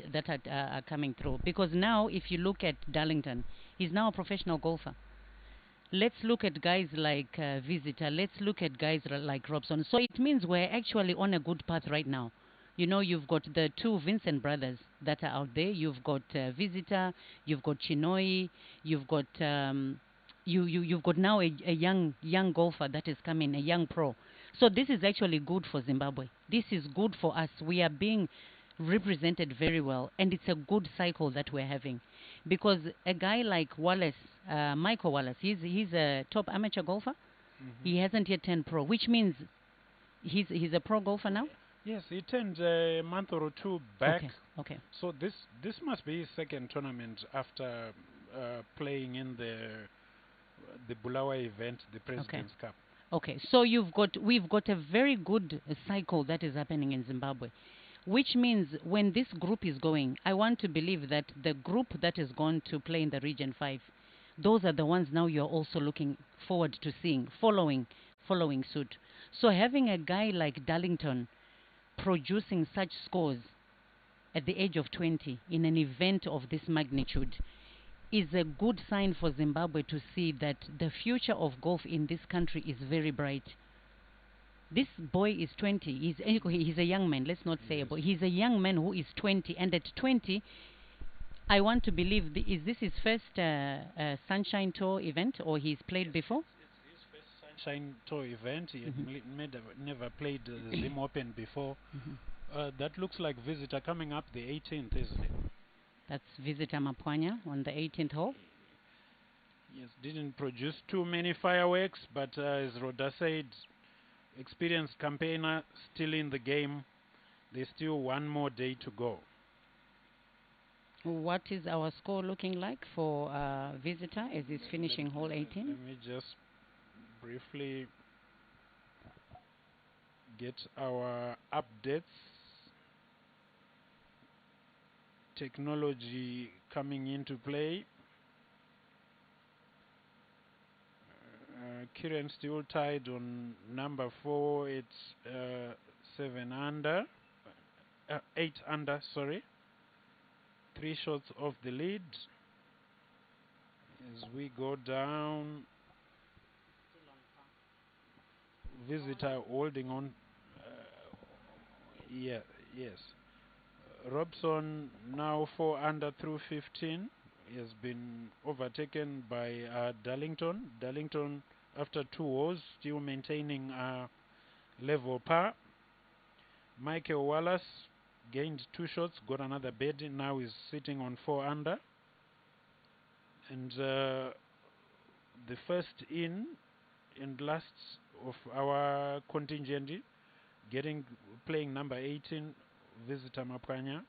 are coming through. Because now, if you look at Darlington, he's now a professional golfer. Let's look at guys like Visitor. Let's look at guys like Robson. So it means we're actually on a good path right now. You know, you've got the two Vincent brothers that are out there. You've got Visitor. You've got Chinoi. You've got you've got now a young golfer that is coming, a young pro. So this is actually good for Zimbabwe. This is good for us. We are being represented very well, and it's a good cycle that we're having. Because a guy like Wallace, Michael Wallace, he's a top amateur golfer. He hasn't yet turned pro, which means he's a pro golfer now. Yes, he turned a month or two back. Okay. So this must be his second tournament after playing in the Bulawayo event, the President's Cup. Okay, so we've got a very good cycle that is happening in Zimbabwe, which means when this group is going, I want to believe that the group that is going to play in the Region 5, those are the ones now you're also looking forward to seeing, following suit. So having a guy like Darlington producing such scores at the age of 20 in an event of this magnitude is a good sign for Zimbabwe to see that the future of golf in this country is very bright. This boy is 20. He's a young man. Let's not say a boy. He's a young man who is 20. And at 20, I want to believe, is this his first Sunshine Tour event, or he's played before? It's his first Sunshine Tour event. He had never played the Zim Open before. That looks like Visitor coming up the 18th, isn't it? That's Visitor Mapwanya on the 18th hole. Yes, didn't produce too many fireworks, but as Rhoda said, experienced campaigner, still in the game. There's still one more day to go. What is our score looking like for Visitor as he's finishing hole 18? Let me just briefly get our updates. Technology coming into play. Kieran still tied on number 4. It's 7 under, 8 under. Sorry, 3 shots off the lead. As we go down, Visitor holding on. Yes. Robson now 4 under through 15. He has been overtaken by Darlington. Darlington, after 2 holes, still maintaining level par. Michael Wallace gained 2 shots, got another birdie. Now is sitting on 4 under. And the first in and last of our contingent, playing number 18, Visitor Mapwanya.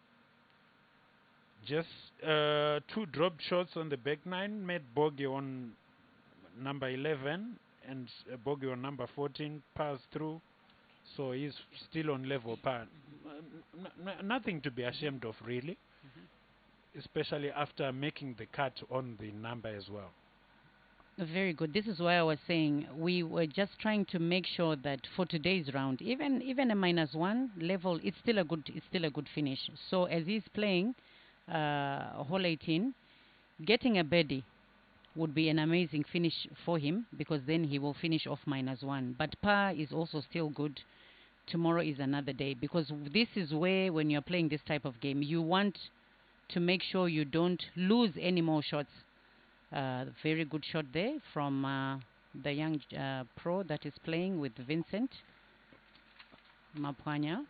Just 2 dropped shots on the back 9, made bogey on number 11 and a bogey on number 14 passed through, so he's still on level par. Nothing to be ashamed of, really, especially after making the cut on the number as well. Very good. This is why I was saying we were just trying to make sure that for today's round, even a -1 level, it's still a good finish. So as he's playing hole 18, getting a birdie would be an amazing finish for him, because then he will finish off -1. But par is also still good. Tomorrow is another day, because this is where, when you're playing this type of game, you want to make sure you don't lose any more shots. Very good shot there from the young pro that is playing with Vincent Mapwanya.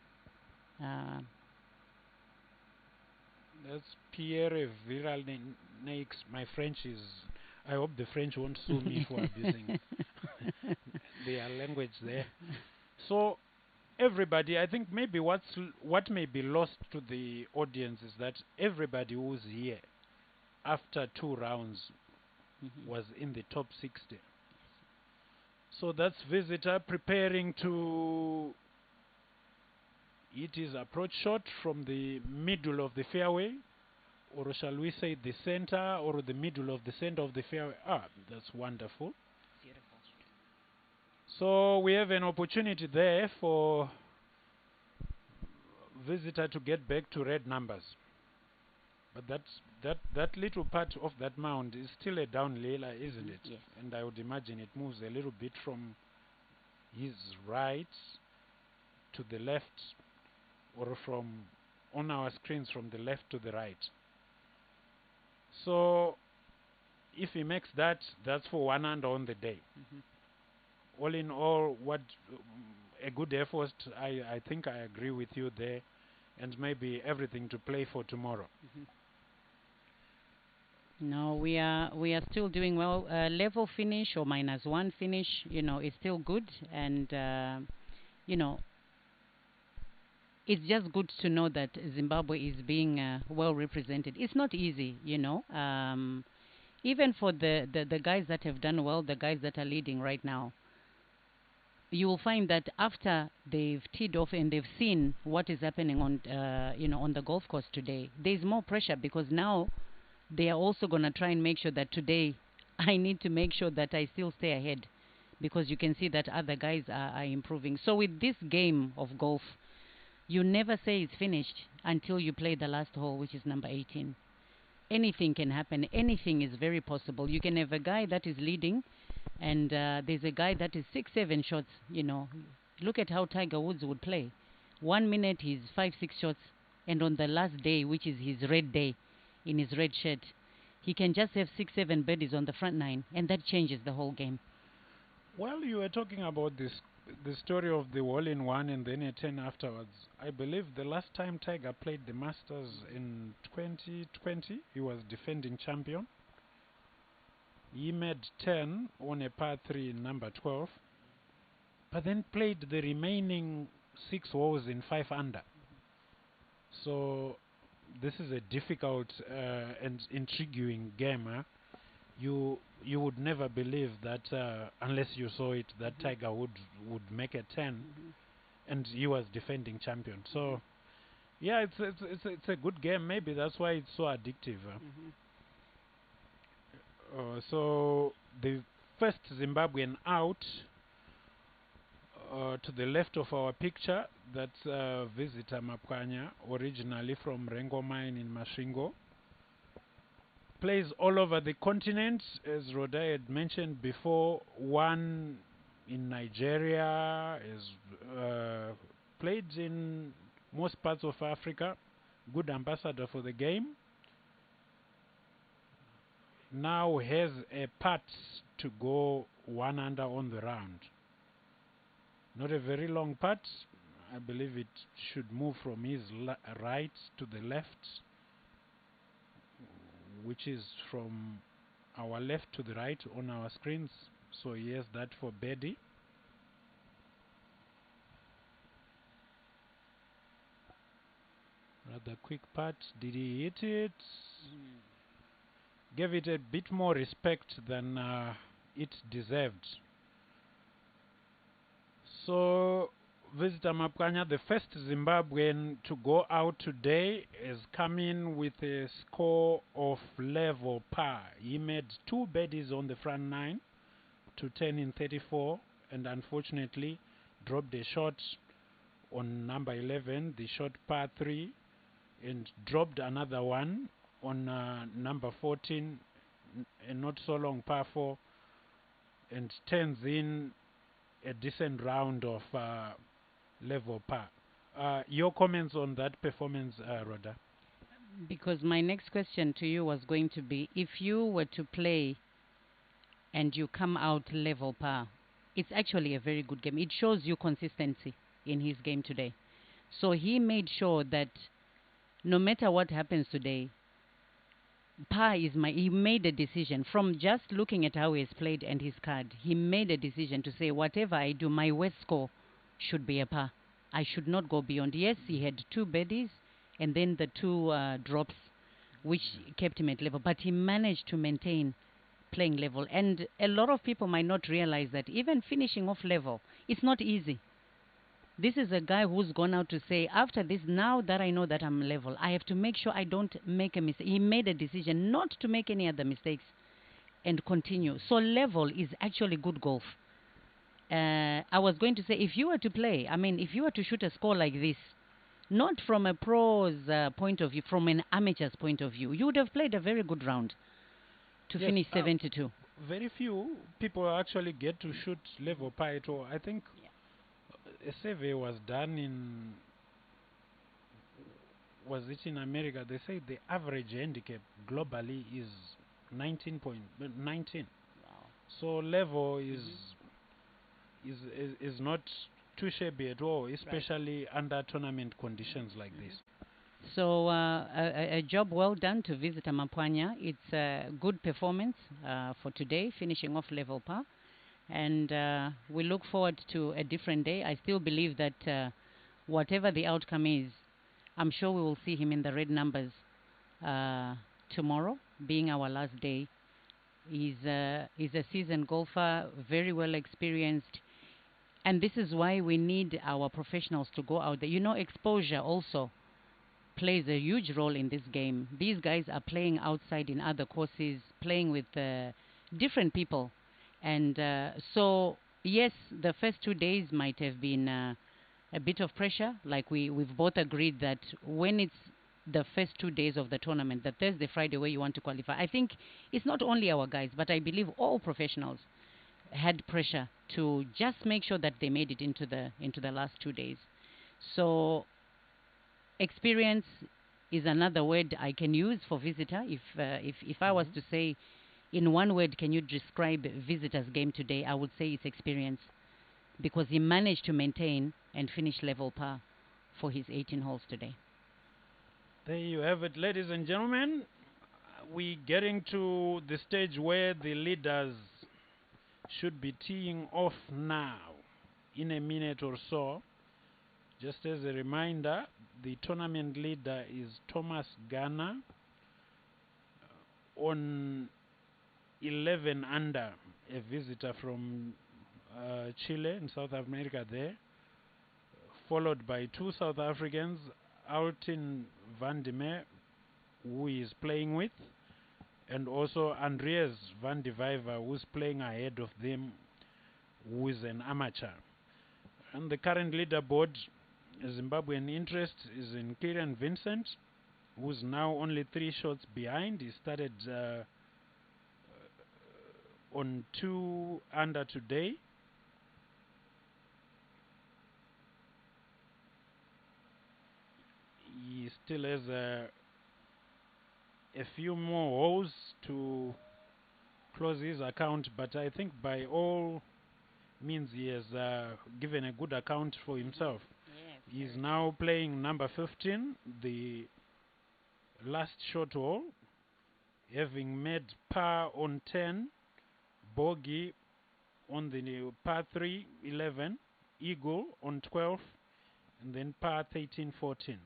That's Pierre Viral Neix. My French is... I hope the French won't sue me for abusing their language there. So, everybody, I think maybe what may be lost to the audience is that everybody who's here after 2 rounds was in the top 60. So that's visitor preparing to hit his approach shot from the middle of the fairway, or shall we say the center, or the middle of the center of the fairway. That's wonderful. Beautiful. So we have an opportunity there for visitor to get back to red numbers. But that little part of that mound is still a down layla, isn't it? Yes. And I would imagine it moves a little bit from his right to the left, or from on our screens from the left to the right. So if he makes that, that's for 1 under on the day. All in all, what a good effort. I think I agree with you there, and maybe everything to play for tomorrow. No, we are still doing well. Level finish or -1 finish, is still good, and it's just good to know that Zimbabwe is being well represented. It's not easy, even for the guys that have done well, the guys that are leading right now. You will find that after they've teed off and they've seen what is happening on on the golf course today, there's more pressure, because now they are also going to try and make sure that today I need to make sure that I still stay ahead, because you can see that other guys are improving. So with this game of golf, you never say it's finished until you play the last hole, which is number 18. Anything can happen. Anything is very possible. You can have a guy that is leading, and there's a guy that is 6-7 shots. Look at how Tiger Woods would play. 1 minute he's 5-6 shots, and on the last day, which is his red day, in his red shirt, he can just have 6-7 birdies on the front 9, and that changes the whole game. Well, you were talking about the story of the hole-in-one and then a 10 afterwards. I believe the last time Tiger played the Masters in 2020, he was defending champion. He made 10 on a par 3 in number 12, but then played the remaining 6 holes in 5 under. So this is a difficult and intriguing game. You would never believe that unless you saw it, that Tiger would make a 10, and he was defending champion. So yeah, it's a good game. Maybe that's why it's so addictive. So the first Zimbabwean out to the left of our picture, that's visitor Mapwanya, originally from Rengo Mine in Masvingo. Plays all over the continent, as Rodai had mentioned before. One in Nigeria, has played in most parts of Africa. Good ambassador for the game. Now has a putt to go 1 under on the round. Not a very long putt. I believe it should move from his right to the left, which is from our left to the right on our screens. So he has that for birdie. Rather quick putt. Did he hit it? Gave it a bit more respect than it deserved. So, Visitor Mapkanya, the first Zimbabwean to go out today, is coming with a score of level par. He made 2 birdies on the front 9 to 10 in 34, and unfortunately dropped a shot on number 11, the short par 3, and dropped another one on number 14, a not so long par 4, and turns in a decent round of level par. Your comments on that performance, Rhoda? Because my next question to you was going to be, if you were to play and you come out level par, it's actually a very good game. It shows you consistency in his game today. So he made sure that no matter what happens today, par is he made a decision from just looking at how he has played and his card. He made a decision to say, whatever I do, my worst score should be a par. I should not go beyond. Yes, he had 2 birdies and then the 2 drops, which kept him at level. But he managed to maintain playing level. And a lot of people might not realize that even finishing off level, it's not easy. This is a guy who's gone out to say, after this, now that I know that I'm level, I have to make sure I don't make a mistake. He made a decision not to make any other mistakes and continue. So level is actually good golf. I was going to say, if you were to play, I mean, if you were to shoot a score like this, not from a pro's point of view, from an amateur's point of view, you would have played a very good round to finish 72. Very few people actually get to shoot level par at all. I think a survey was done was it in America? They say the average handicap globally is 19. Wow. So level is not too shabby at all, especially under tournament conditions like this. So a job well done to Visitor Mapwanya. It's a good performance for today, finishing off level par. And we look forward to a different day. I still believe that whatever the outcome is, I'm sure we will see him in the red numbers tomorrow, being our last day. He's a seasoned golfer, very well experienced. And this is why we need our professionals to go out there. You know, exposure also plays a huge role in this game. These guys are playing outside in other courses, playing with different people. And so, yes, the first 2 days might have been a bit of pressure. Like we've both agreed that when it's the first 2 days of the tournament, the Thursday, Friday, where you want to qualify, I think it's not only our guys, but I believe all professionals had pressure to just make sure that they made it into the last 2 days. So experience is another word I can use for Visitor. If I was to say in one word, can you describe Visitor's game today? I would say it's experience, because he managed to maintain and finish level par for his 18 holes today. There you have it, ladies and gentlemen. We're getting to the stage where the leaders should be teeing off now in a minute or so. Just as a reminder, the tournament leader is Thomas Ghana on 11 under, a visitor from Chile in South America there, followed by 2 South Africans, Altin van der Meer, who he is playing with, and also Andreas van der Vyver, who's playing ahead of them, who is an amateur. And the current leaderboard, Zimbabwean interest is in Kieran Vincent, who's now only 3 shots behind. He started on 2 under today. He still has a few more holes to close his account, but I think by all means he has given a good account for himself. He's now playing number 15, the last short hole, having made par on 10, bogey on the par 3, 11, eagle on 12, and then par 13, 14.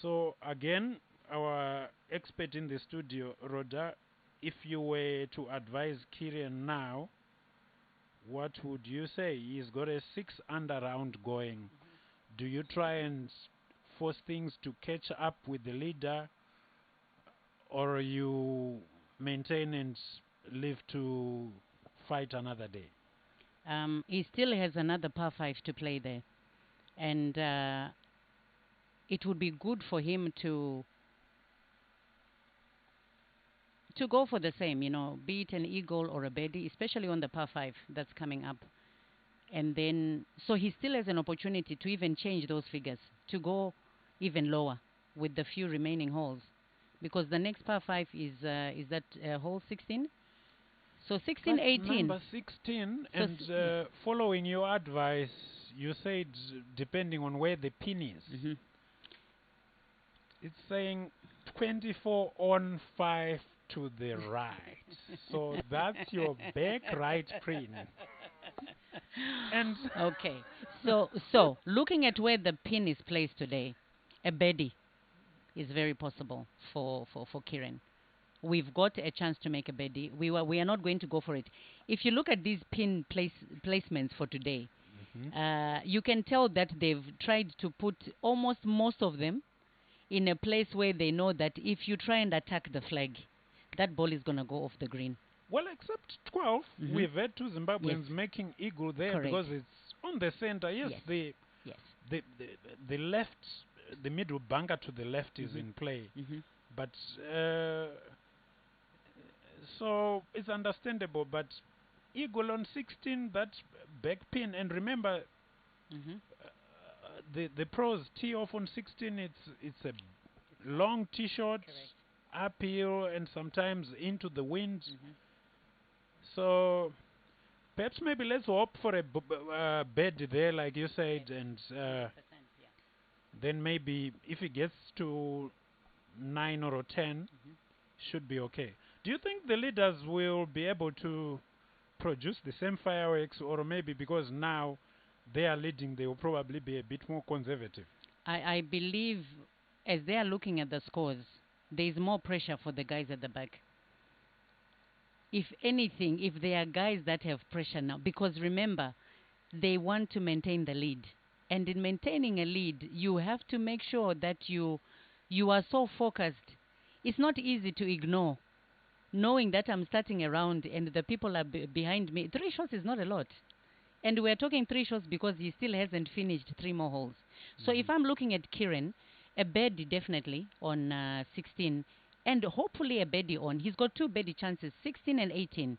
So again, our expert in the studio, Rhoda, if you were to advise Kieran now, what would you say? He's got a 6-under round going. Do you try and force things to catch up with the leader, or you maintain and live to fight another day? He still has another par 5 to play there. And it would be good for him to go for the same, be it an eagle or a birdie, especially on the par 5 that's coming up. And then, so he still has an opportunity to even change those figures, to go even lower with the few remaining holes. Because the next par 5 is that hole 16? So 16, That's 18. number 16, So and following your advice, you said depending on where the pin is. It's saying 24 on 5 to the right. So that's your back right pin. And Okay. So looking at where the pin is placed today, a birdie is very possible for Kieran. We've got a chance to make a birdie. We are not going to go for it. If you look at these pin placements for today, you can tell that they've tried to put almost most of them in a place where they know that if you try and attack the flag, that ball is going to go off the green. well, except 12, we've had two Zimbabweans Yes. making eagle there. Correct. Because it's on the center. Yes, Yes. Yes. the left, the middle bunker to the left is in play. But so it's understandable. But eagle on 16, that back pin, and remember, the pros tee off on 16. It's a long tee shot, uphill, and sometimes into the wind. So perhaps maybe let's hope for a bed there, like you said, and then maybe if it gets to 9 or 10, should be okay. Do you think the leaders will be able to produce the same fireworks, or maybe because now they are leading, they will probably be a bit more conservative? I believe as they are looking at the scores, there is more pressure for the guys at the back. If anything, if there are guys that have pressure now, because remember, they want to maintain the lead. And in maintaining a lead, you have to make sure that you are so focused. It's not easy to ignore, knowing that I'm starting a round and the people are behind me. 3 shots is not a lot. And we're talking 3 shots because he still hasn't finished 3 more holes. So if I'm looking at Kieran, a birdie definitely on 16, and hopefully a birdie on. He's got 2 birdie chances, 16 and 18.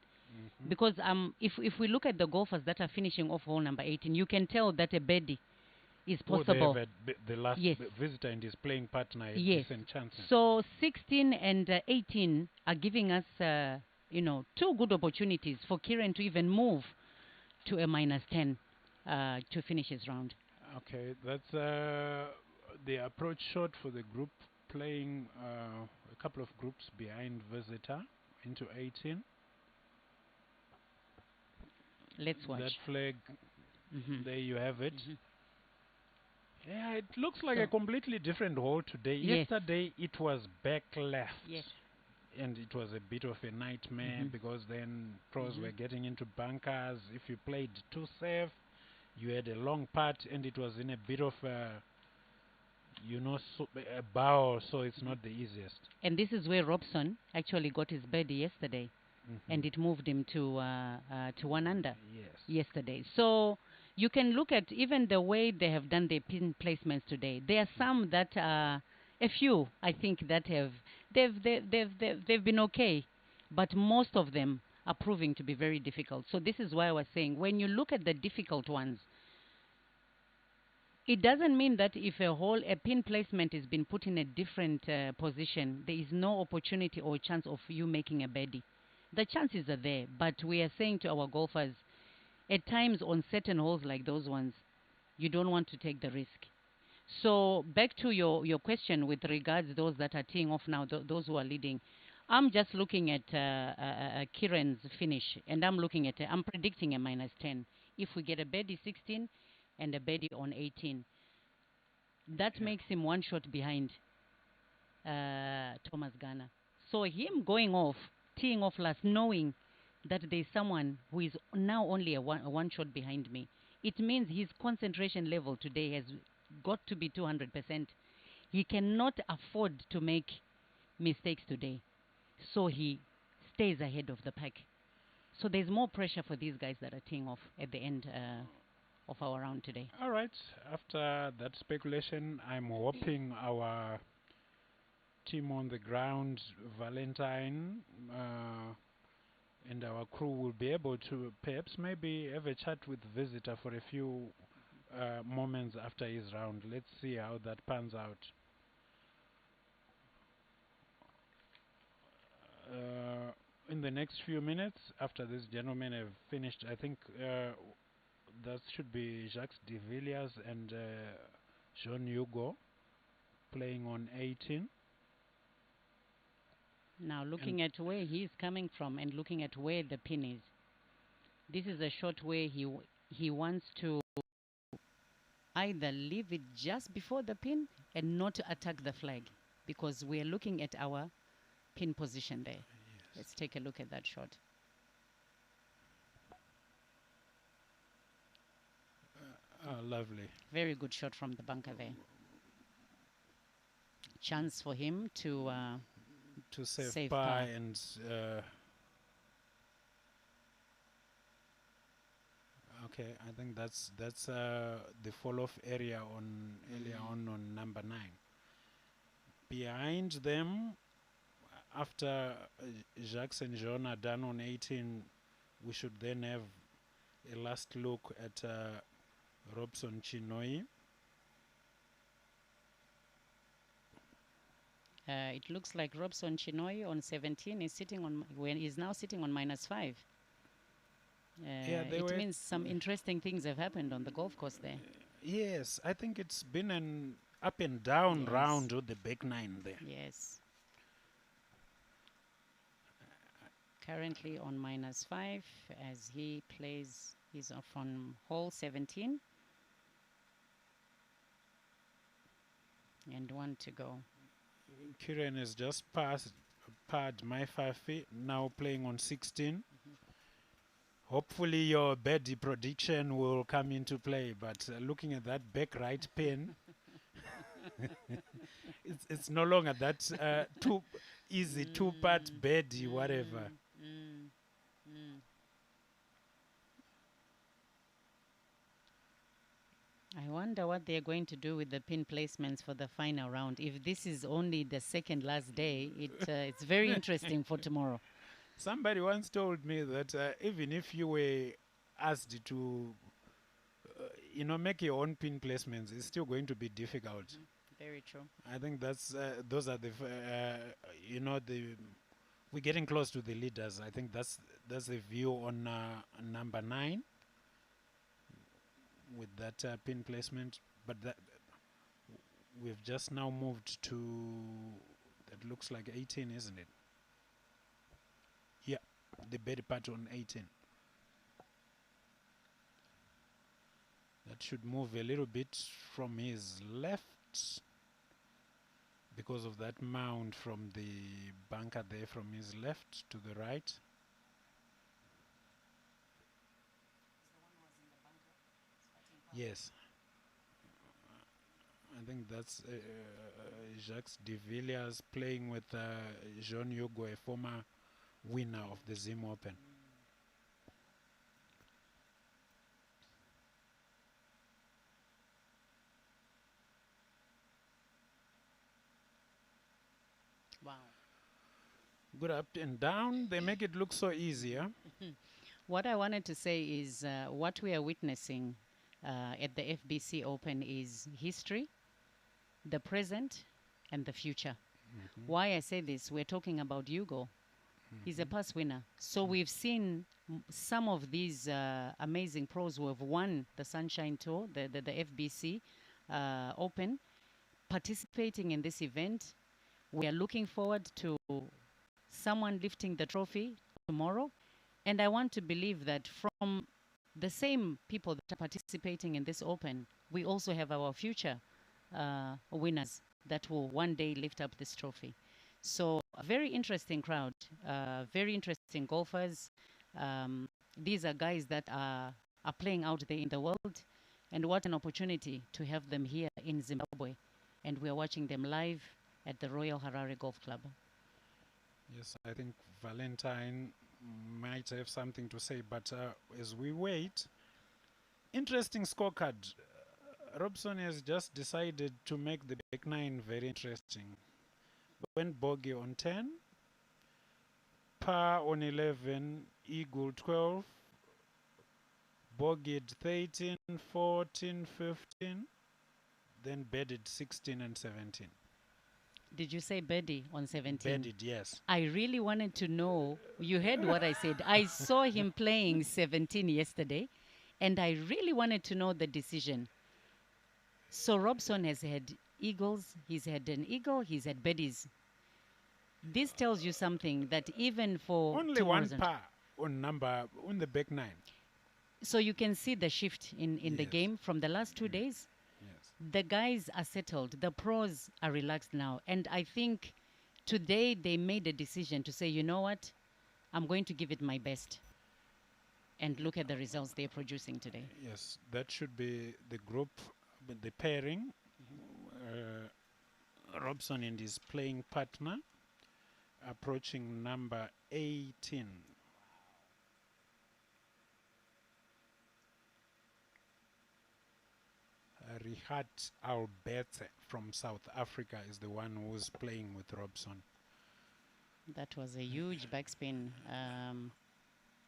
Because if we look at the golfers that are finishing off hole number 18, you can tell that a birdie is possible. The last Yes. visitor and his playing partner had Yes. decent chances. So 16 and 18 are giving us, 2 good opportunities for Kieran to even move to a -10 to finish his round. Okay, that's the approach shot for the group playing a couple of groups behind visitor into 18. Let's watch. That flag, there you have it. Yeah, it looks like So- a completely different hole today. Yes. Yesterday it was back left. Yes. And it was a bit of a nightmare because then pros were getting into bunkers. If you played too safe, you had a long putt, and it was in a bit of a, a bow, so it's not the easiest. And this is where Robson actually got his birdie yesterday, and it moved him to 1 under Yes. yesterday. So you can look at even the way they have done their pin placements today. There are some that are a few, I think, that they've been okay, but most of them are proving to be very difficult. So this is why I was saying, when you look at the difficult ones, it doesn't mean that if a pin placement has been put in a different position, there is no opportunity or chance of you making a birdie. The chances are there, but we are saying to our golfers, at times on certain holes like those ones, you don't want to take the risk. So back to your question with regards those that are teeing off now, those who are leading. I'm just looking at Kieran's finish, and I'm predicting a -10. If we get a birdie 16 and a birdie on 18, that makes him 1 shot behind Thomas Garner. So him going off teeing off last, knowing that there's someone who is now only a one shot behind me. It means his concentration level today has got to be 200%. He cannot afford to make mistakes today. So he stays ahead of the pack. So there's more pressure for these guys that are teeing off at the end of our round today. All right. After that speculation, I'm hoping our team on the ground, Valentine, and our crew will be able to perhaps maybe have a chat with the visitor for a few moments after his round. Let's see how that pans out. In the next few minutes, after these gentlemen have finished, I think that should be Jacques de Villiers and Jean Hugo playing on 18. Now looking at where he's coming from and looking at where the pin is. This is a shot where he wants to either leave it just before the pin and not attack the flag, because we're looking at our pin position there. Yes. Let's take a look at that shot. Lovely. Very good shot from the bunker there. Chance for him to save par and okay, I think that's the fall-off area on earlier on number 9. Behind them, after Jacques and Jean are done on 18, we should then have a last look at Robson Chinoi. It looks like Robson Chinoi on 17 is sitting on is now sitting on -5. It means some interesting things have happened on the golf course there. Yes, I think it's been an up and down round with the back 9 there. Yes. Currently on -5 as he plays. He's off on hole 17. And 1 to go. Kieran has just parred my 5 feet, now playing on 16. Hopefully your birdie prediction will come into play, but looking at that back right pin, it's no longer that too easy 2-putt birdie, whatever. I wonder what they're going to do with the pin placements for the final round. If this is only the second last day, it's very interesting for tomorrow. Somebody once told me that even if you were asked to, make your own pin placements, it's still going to be difficult. Very true. I think that's those are the, we're getting close to the leaders. I think that's the view on number 9 with that pin placement. But that we've just now moved to, that looks like 18, isn't it? Yeah, the birdie putt on 18. That should move a little bit from his left because of that mound from the bunker there, from his left to the right. Yes. I think that's Jacques de Villiers playing with Jean Hugo, a former winner of the Zim Open. Wow. Good up and down. They make it look so easy, huh? What I wanted to say is what we are witnessing at the FBC Open is history, the present, and the future. Why I say this, we're talking about Hugo. He's a past winner. So we've seen some of these amazing pros who have won the Sunshine Tour, the FBC Open, participating in this event. We are looking forward to someone lifting the trophy tomorrow. And I want to believe that from the same people that are participating in this Open, we also have our future winners that will one day lift up this trophy. So a very interesting crowd, very interesting golfers. These are guys that are playing out there in the world, and what an opportunity to have them here in Zimbabwe. And we are watching them live at the Royal Harare Golf Club. Yes, I think Valentine might have something to say, but as we wait, interesting scorecard. Robson has just decided to make the back nine very interesting. Went bogey on 10, par on 11, eagle 12, bogeyed 13, 14, 15, then bedded 16 and 17. Did you say birdie on 17? Bedded, yes. I really wanted to know. You heard what I said. I saw him playing 17 yesterday, and I really wanted to know the decision. So Robson has had eagles, he's had an eagle, he's had birdies. This tells you something that even for Only tomorrow's one par on the back nine. So you can see the shift in the Yes. game from the last 2 days. Yes. The guys are settled. The pros are relaxed now. And I think today they made a decision to say, you know what? I'm going to give it my best. And look at the results they're producing today. Yes, that should be the group, the pairing. Robson and his playing partner approaching number 18. Rihat Albete from South Africa is the one who's playing with Robson. That was a huge backspin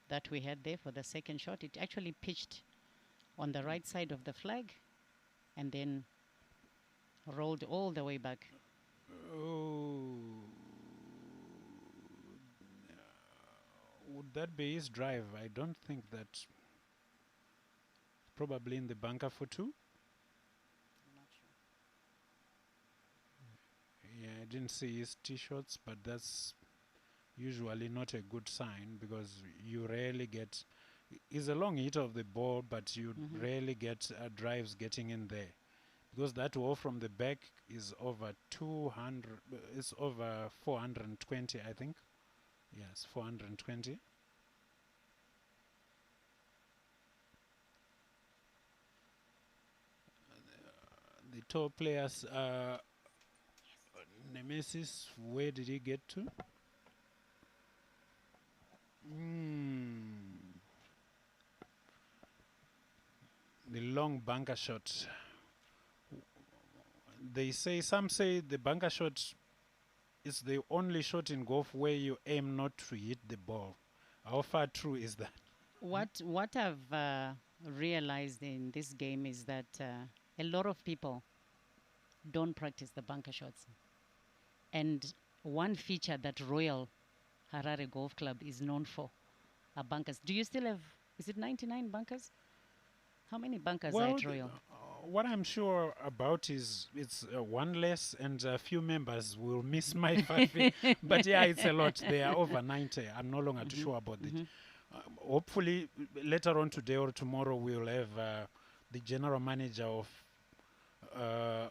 that we had there for the second shot. It actually pitched on the right side of the flag and then rolled all the way back. Oh, would that be his drive? I don't think that. Probably in the bunker for two. Yeah, I didn't see his tee shots, but that's usually not a good sign because you rarely get. It's a long hit of the ball, but you rarely get drives getting in there because that wall from the back is over 200. It's over 420, I think. Yes, 420. The top players. Nemesis, where did he get to? The long bunker shot. Some say the bunker shot is the only shot in golf where you aim not to hit the ball. How far true is that? What I've realized in this game is that a lot of people don't practice the bunker shots. And one feature that Royal Harare Golf Club is known for are bunkers. Do you still have, is it 99 bunkers? How many bunkers are at Royal? What I'm sure about is it's one less and a few members will miss my Fafi. But yeah, it's a lot. They are over 90. I'm no longer too sure about it. Hopefully, later on today or tomorrow, we'll have the general manager of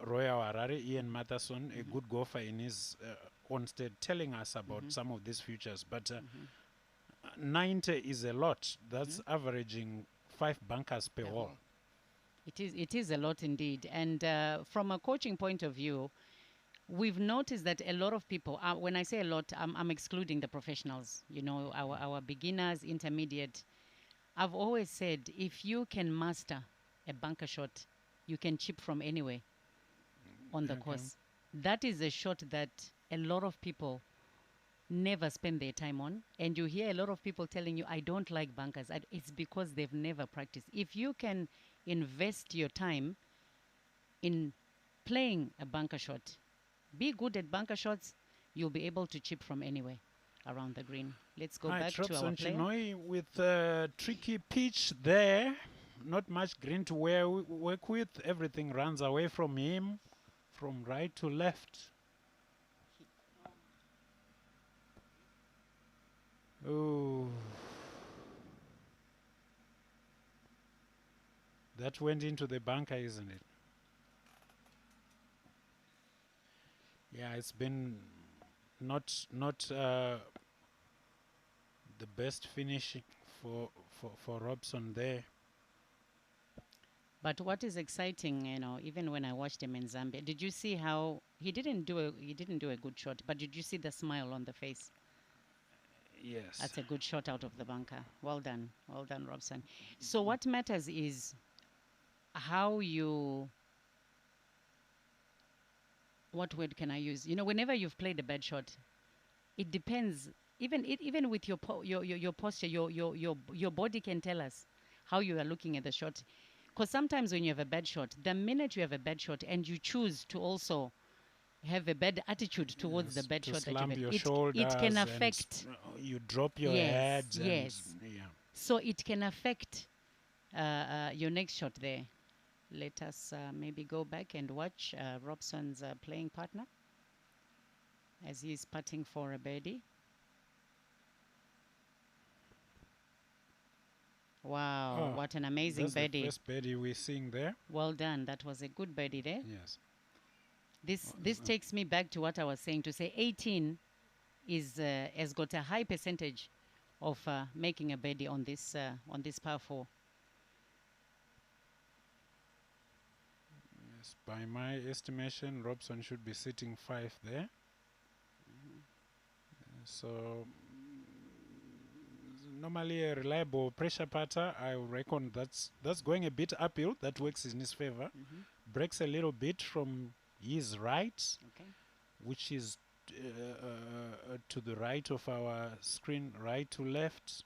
Royal Harare, Ian Matheson, a good golfer in his own state, telling us about some of these futures. But 90 is a lot. That's averaging 5 bunkers per hole. It is a lot indeed. And from a coaching point of view, we've noticed that a lot of people, when I say a lot, I'm excluding the professionals, you know, our beginners, intermediate. I've always said, if you can master a bunker shot, you can chip from anywhere on the course. That is a shot that a lot of people never spend their time on. And you hear a lot of people telling you, I don't like bunkers. It's because they've never practiced. If you can invest your time in playing a bunker shot, be good at bunker shots, you'll be able to chip from anywhere around the green. Let's go back to our player. Chinoy with a tricky pitch there. Not much green to work with. Everything runs away from him, from right to left. Oh. That went into the bunker, isn't it? Yeah, it's been not the best finish for Robson there. But what is exciting, even when I watched him in Zambia, did you see how he didn't do a good shot, but did you see the smile on the face? Yes. That's a good shot out of the bunker. Well done, Robson. So what matters is how you. What word can I use? Whenever you've played a bad shot, it depends. Even with your posture, your body can tell us how you are looking at the shot. Because sometimes when you have a bad shot, the minute you have a bad shot and you choose to also have a bad attitude towards the bad to shot that slump you your made, shoulders it can and affect. you drop your Yes, head. yes. Yeah. So it can affect your next shot there. Let us maybe go back and watch Robson's playing partner as he's putting for a birdie. Wow, what an amazing That's birdie. the first birdie we're seeing there. Well done. That was a good birdie there. Yes. This takes me back to what I was saying, to say 18 has got a high percentage of making a birdie on this par 4. Yes, by my estimation, Robson should be sitting 5 there. So normally a reliable pressure putter, I reckon that's going a bit uphill. That works in his favor. Breaks a little bit from his right, Okay. which is to the right of our screen, right to left.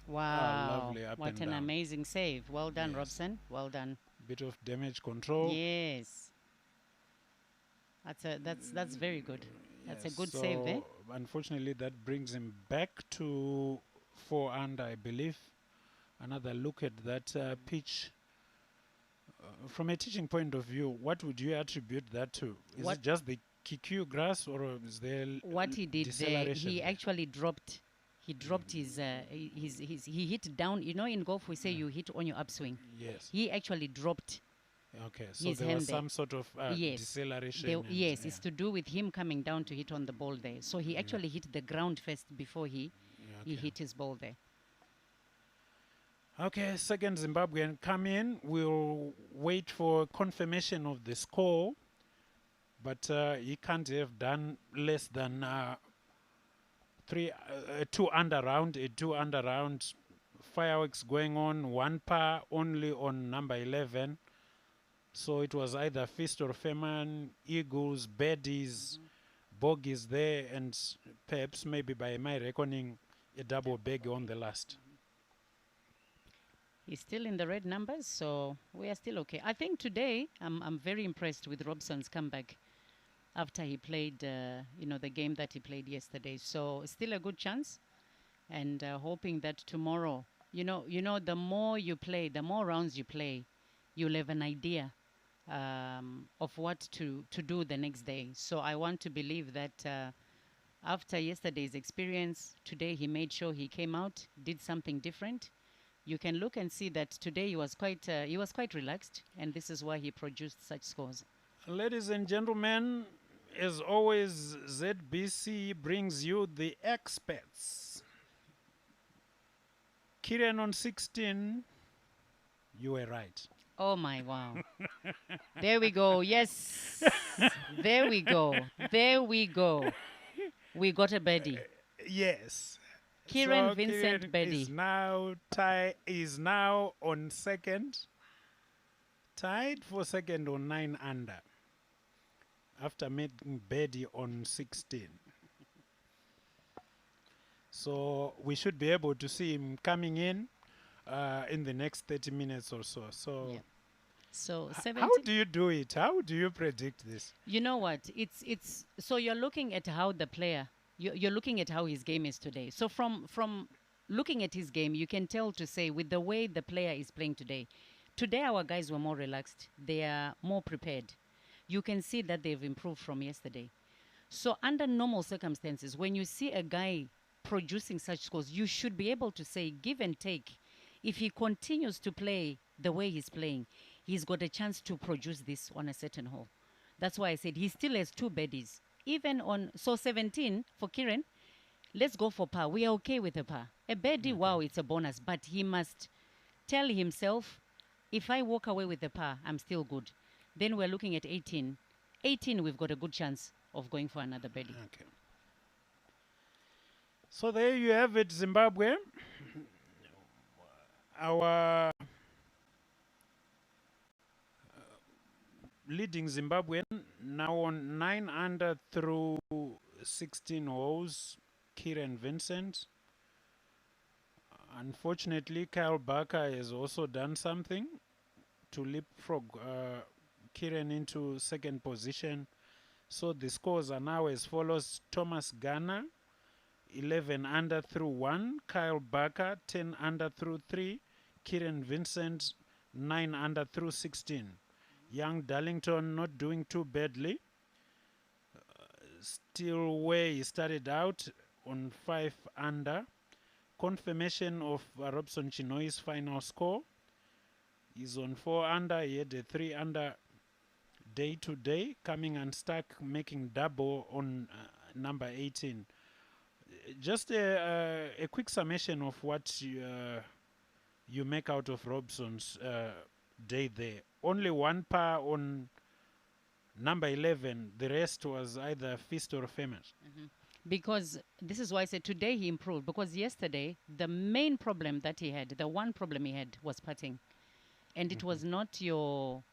Wow, lovely up what and an down. amazing save. Well done, Yes. Robson. Well done. Bit of damage control. Yes. That's very good. That's a Yes, good save there. Unfortunately, that brings him back to 4 under, I believe. Another look at that pitch. From a teaching point of view, what would you attribute that to? Is What- it just the KQ grass, or is there What he did there, deceleration he there? actually dropped. He dropped his he hit down. In golf we say you hit on your upswing. Yes. He actually dropped. Okay, so his there hand was there. some sort of Yes. deceleration. There- and, yes, yeah. it's to do with him coming down to hit on the ball there. So he actually hit the ground first before he Okay. hit his ball there. Okay, second Zimbabwean come in. We'll wait for confirmation of the score, but he can't have done less than 2 under round. A 2 under round, fireworks going on. 1 par only on number 11. So it was either feast or famine, eagles, birdies, bogeys there, and perhaps maybe by my reckoning, a double bogey on the last. He's still in the red numbers, so we are still okay. I think today I'm very impressed with Robson's comeback after he played the game that he played yesterday. So still a good chance, and hoping that tomorrow, the more you play, the more rounds you play, you'll have an idea of what to do the next day. So I want to believe that after yesterday's experience, today he made sure he came out, did something different. You can look and see that today he was quite relaxed, and this is why he produced such scores. Ladies and gentlemen, as always, ZBC brings you the experts. Kiran on 16, you were right. Oh my, wow. There we go. Yes. There we go. There we go. We got a birdie. Yes. Kieran So Vincent Kieran Birdie. is now on second, tied for second on 9 under, after making birdie on 16. So we should be able to see him coming in the next 30 minutes or so. So Yeah. So how 70. do you do it? How do you predict this? You know what? It's so you're looking at how the player, you're looking at how his game is today. So from looking at his game, you can tell to say with the way the player is playing today. Today our guys were more relaxed. They are more prepared. You can see that they've improved from yesterday. So under normal circumstances, when you see a guy producing such scores, you should be able to say, give and take. If he continues to play the way he's playing, he's got a chance to produce this on a certain hole. That's why I said he still has two birdies. Even on, so 17 for Kiran, let's go for par. We are okay with a par. A birdie, wow, it's a bonus. But he must tell himself, if I walk away with the par, I'm still good. Then we're looking at 18. 18, we've got a good chance of going for another birdie. Okay. So there you have it, Zimbabwe. Our leading Zimbabwean now on 9 under through 16 holes, Kieran Vincent. Unfortunately, Kyle Barker has also done something to leapfrog Kieran into second position. So the scores are now as follows: Thomas Garner, 11 under through 1, Kyle Barker, 10 under through 3, Kieran Vincent, 9 under through 16. Young Darlington not doing too badly. Still where he started out on 5 under. Confirmation of Robson Chinoi's final score. He's on 4 under. He had a 3 under day to day, coming unstuck, making double on number 18. Just a quick summation of what you make out of Robson's day there. Only one par on number 11. The rest was either feast or famine. Because this is why I said today he improved. Because yesterday, the main problem that he had, the one problem he had was putting. And it was not your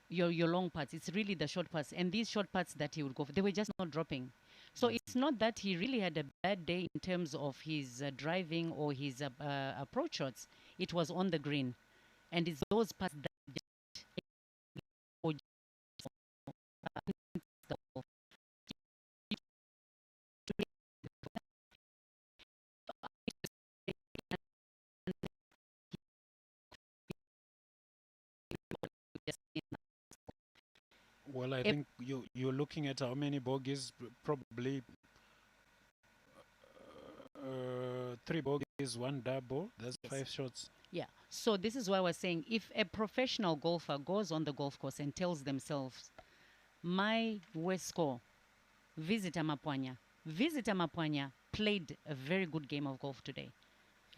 long putts. It's really the short putts. And these short putts that he would go for, they were just not dropping. So it's not that he really had a bad day in terms of his driving or his approach shots. It was on the green. And it's those putts that Well, I think you're looking at how many bogeys, probably 3 bogeys, 1 double. That's 5 shots. Yeah. So this is why I was saying, if a professional golfer goes on the golf course and tells themselves, my worst score, Visitor Mapwanya played a very good game of golf today.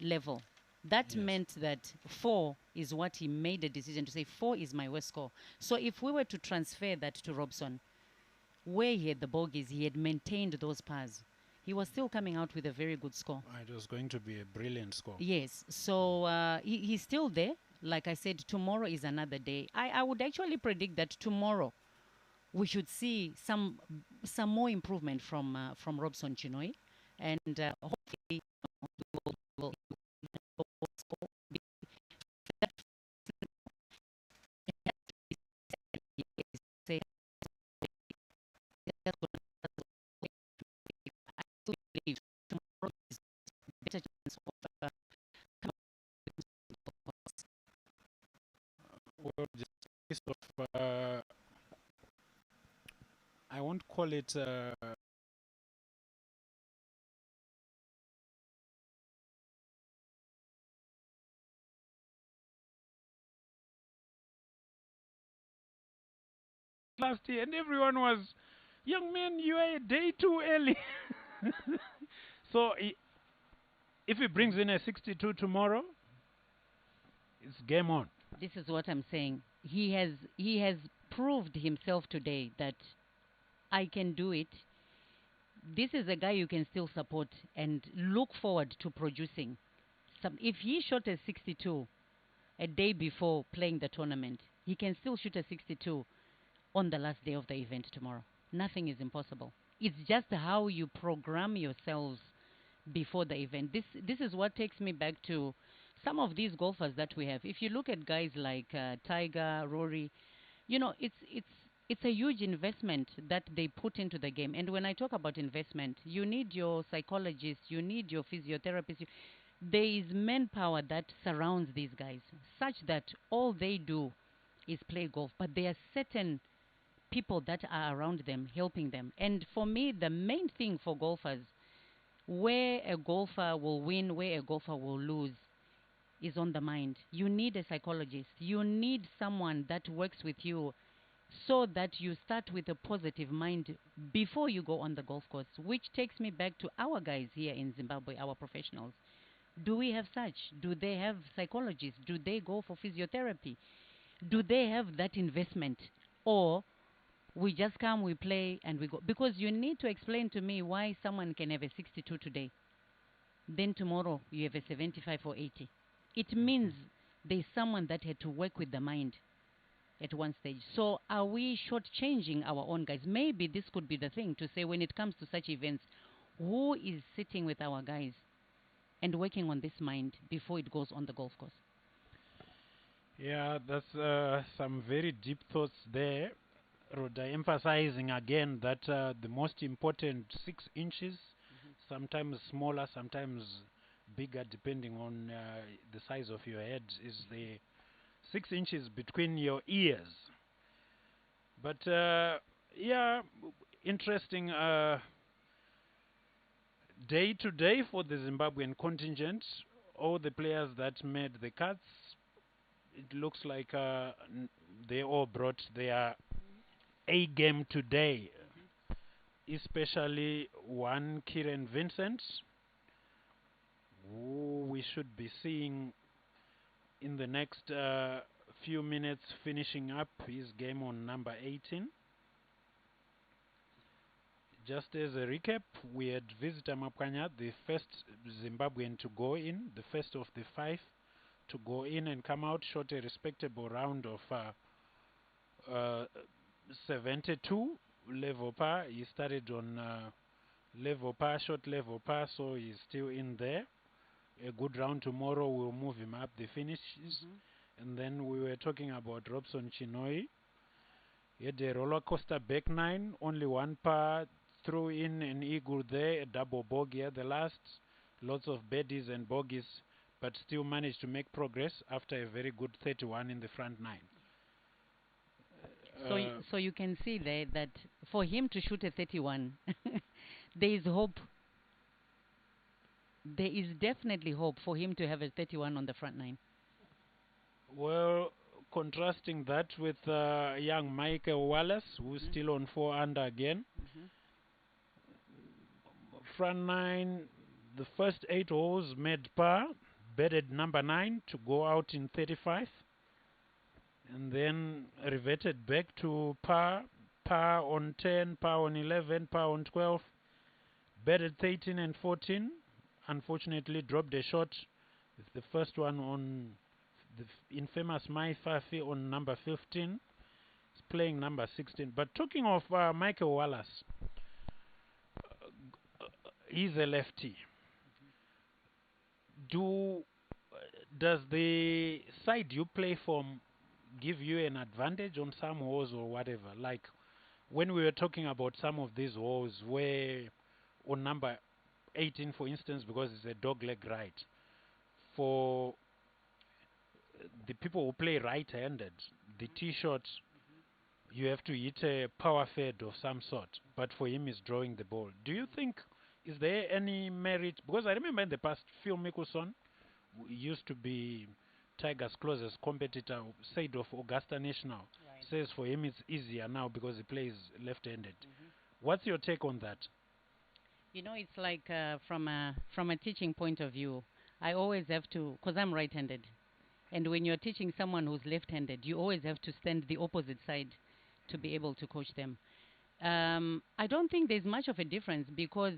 Level. That meant that 4 is what he made a decision to say, 4 is my worst score. So if we were to transfer that to Robson, where he had the bogeys, he had maintained those pars. He was still coming out with a very good score. It was going to be a brilliant score. Yes. So he's still there. Like I said, tomorrow is another day. I would actually predict that tomorrow we should see some more improvement from Robson Chinoi. And hopefully we'll say tomorrow is better chance of Well, just of I won't call it last year, and everyone was, young man, you are a day too early. So if he brings in a 62 tomorrow, it's game on. This is what I'm saying. He has proved himself today that I can do it. This is a guy you can still support and look forward to producing. If he shot a 62 a day before playing the tournament, he can still shoot a 62 on the last day of the event tomorrow. Nothing is impossible. It's just how you program yourselves before the event. This is what takes me back to some of these golfers that we have. If you look at guys like Tiger, Rory, it's a huge investment that they put into the game. And when I talk about investment, you need your psychologist, you need your physiotherapist. There is manpower that surrounds these guys, such that all they do is play golf. But there are certain people that are around them, helping them. And for me, the main thing for golfers, where a golfer will win, where a golfer will lose, is on the mind. You need a psychologist. You need someone that works with you so that you start with a positive mind before you go on the golf course, which takes me back to our guys here in Zimbabwe, our professionals. Do we have such? Do they have psychologists? Do they go for physiotherapy? Do they have that investment? Or we just come, we play, and we go? Because you need to explain to me why someone can have a 62 today, then tomorrow you have a 75 or 80. It means there's someone that had to work with the mind at one stage. So are we shortchanging our own guys? Maybe this could be the thing to say, when it comes to such events, who is sitting with our guys and working on this mind before it goes on the golf course? Yeah, that's some very deep thoughts there, Rhoda, emphasizing again that the most important 6 inches, sometimes smaller, sometimes bigger, depending on the size of your head, is the 6 inches between your ears. But yeah, interesting day today for the Zimbabwean contingent. All the players that made the cuts, it looks like they all brought their A game today, especially one Kieran Vincent, who we should be seeing in the next few minutes, finishing up his game on number 18. Just as a recap, we had Visitor Mapkanya, the first Zimbabwean to go in, the first of the 5 to go in and come out, shot a respectable round of 72 level par. He started on level par, short level par, so he's still in there. A good round tomorrow will move him up the finishes. And then we were talking about Robson Chinoi. He had a roller coaster back 9, only 1 par, threw in an eagle there, a double bogey at the last, lots of birdies and bogeys, but still managed to make progress after a very good 31 in the front 9. So you can see there that for him to shoot a 31, there is hope. There is definitely hope for him to have a 31 on the front 9. Well, contrasting that with young Michael Wallace, who's still on 4 under again. Front 9, the first 8 holes made par, betted number 9 to go out in 35, and then reverted back to par, par on 10, par on 11, par on 12, betted 13 and 14, unfortunately dropped a shot with the first one on the infamous Mai Fafi on number 15. He's playing number 16. But talking of Michael Wallace, he's a lefty. Does the side you play from give you an advantage on some holes or whatever? Like when we were talking about some of these holes where on number 18, for instance, because it's a dog leg right, for the people who play right-handed, the tee shot, you have to hit a power fade of some sort, but for him is drawing the ball. Do you think, is there any merit? Because I remember in the past, Phil Mickelson used to be Tiger's closest competitor, said of Augusta National, Right. says for him it's easier now because he plays left-handed. What's your take on that? You know, it's like from a teaching point of view, I always have to, because I'm right-handed, and when you're teaching someone who's left-handed, you always have to stand the opposite side to be able to coach them. I don't think there's much of a difference, because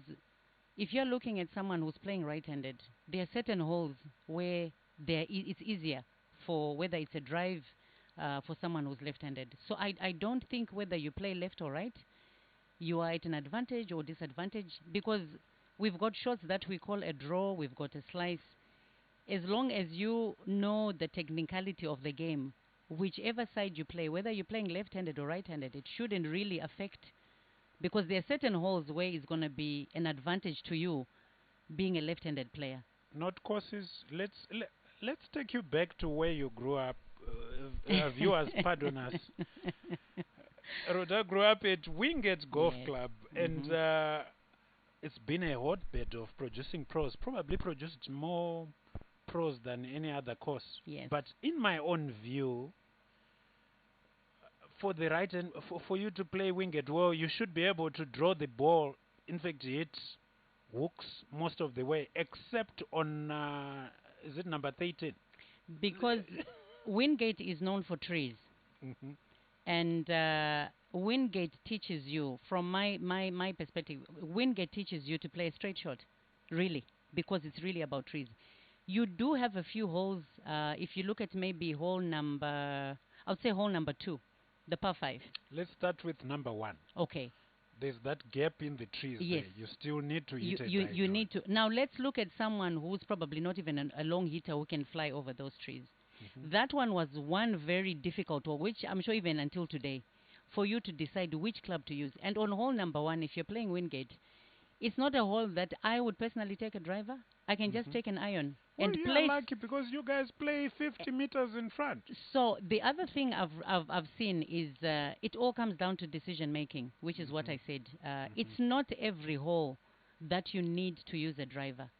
if you're looking at someone who's playing right-handed, there are certain holes where it's easier for whether it's a drive for someone who's left-handed. So I don't think whether you play left or right, you are at an advantage or disadvantage, because we've got shots that we call a draw, we've got a slice. As long as you know the technicality of the game, whichever side you play, whether you're playing left-handed or right-handed, it shouldn't really affect, because there are certain holes where it's going to be an advantage to you being a left-handed player. Not courses. Let's take you back to where you grew up. Viewers, pardon us. Rhoda grew up at Wingate Golf Yes. Club, and Mhm. it's been a hotbed of producing pros. Probably produced more pros than any other course. Yes. But in my own view, for the right and for you to play Wingate well, you should be able to draw the ball. In fact, hit hooks most of the way, except on is it number 13? Because Wingate is known for trees, Hmm. and Wingate teaches you, from my perspective, Wingate teaches you to play a straight shot, really, because it's really about trees. You do have a few holes. If you look at maybe hole number, I would say hole number 2, the par 5. Let's start with number 1. Okay. There's that gap in the trees Yes. there. You still need to You, hit a you, dive you shot. need to. Now, let's look at someone who's probably not even a long hitter who can fly over those trees. Mhm. That one was one very difficult one, which I'm sure even until today, for you to decide which club to use. And on hole number 1, if you're playing Wingate, it's not a hole that I would personally take a driver. I can just Mhm. take an iron Well, and you're place. lucky because you guys play 50 meters in front. So the other thing I've seen is it all comes down to decision making, which is what Mhm. I said. Mhm. It's not every hole that you need to use a driver.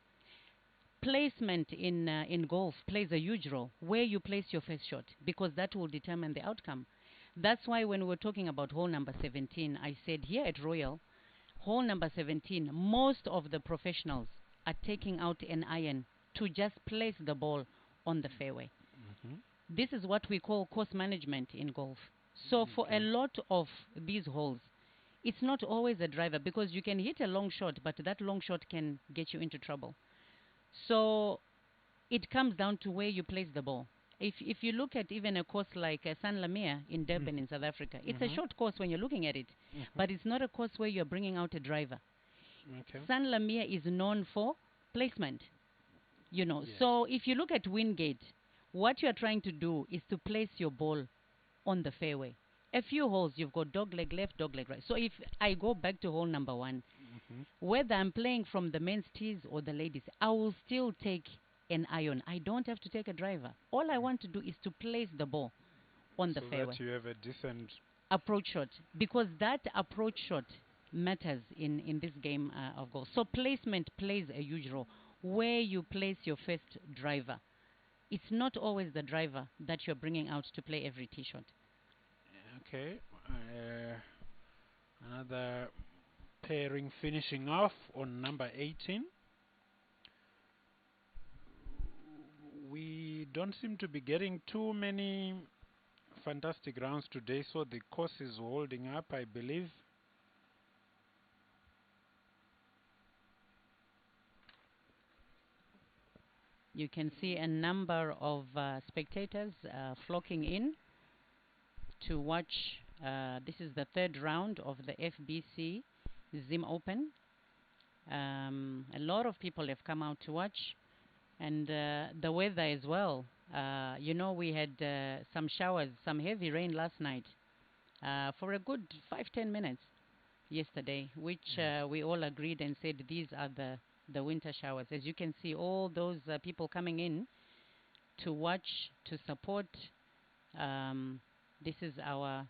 Placement in golf plays a huge role where you place your first shot, because that will determine the outcome. That's why when we were talking about hole number 17, I said here at Royal, hole number 17, most of the professionals are taking out an iron to just place the ball on the fairway. Mhm. This is what we call course management in golf. So for a Okay. lot of these holes, it's not always a driver, because you can hit a long shot, but that long shot can get you into trouble. So it comes down to where you place the ball. If you look at even a course like San Lamia in Durban in South Africa, it's a Mhm. short course when you're looking at it, Mhm. but it's not a course where you're bringing out a driver. Okay. San Lamia is known for placement, you know. Yes. So if you look at Wingate, what you're trying to do is to place your ball on the fairway. A few holes, you've got dog leg left, dog leg right. So if I go back to hole number 1, Mhm. whether I'm playing from the men's tees or the ladies, I will still take an iron. I don't have to take a driver. All I want to do is to place the ball on the So fairway. that you have a decent. Approach shot, because that approach shot matters in this game of golf. So placement plays a huge role. Where you place your first driver, it's not always the driver that you're bringing out to play every tee shot. Okay. Another pairing finishing off on number 18. We don't seem to be getting too many fantastic rounds today, so the course is holding up, I believe. You can see a number of spectators flocking in to watch. This is the third round of the FBC Zim Open. A lot of people have come out to watch, and the weather as well. We had some showers, some heavy rain last night for a good 5-10 minutes yesterday, which we all agreed and said these are the winter showers. As you can see, all those people coming in to watch, to support. Um, this is our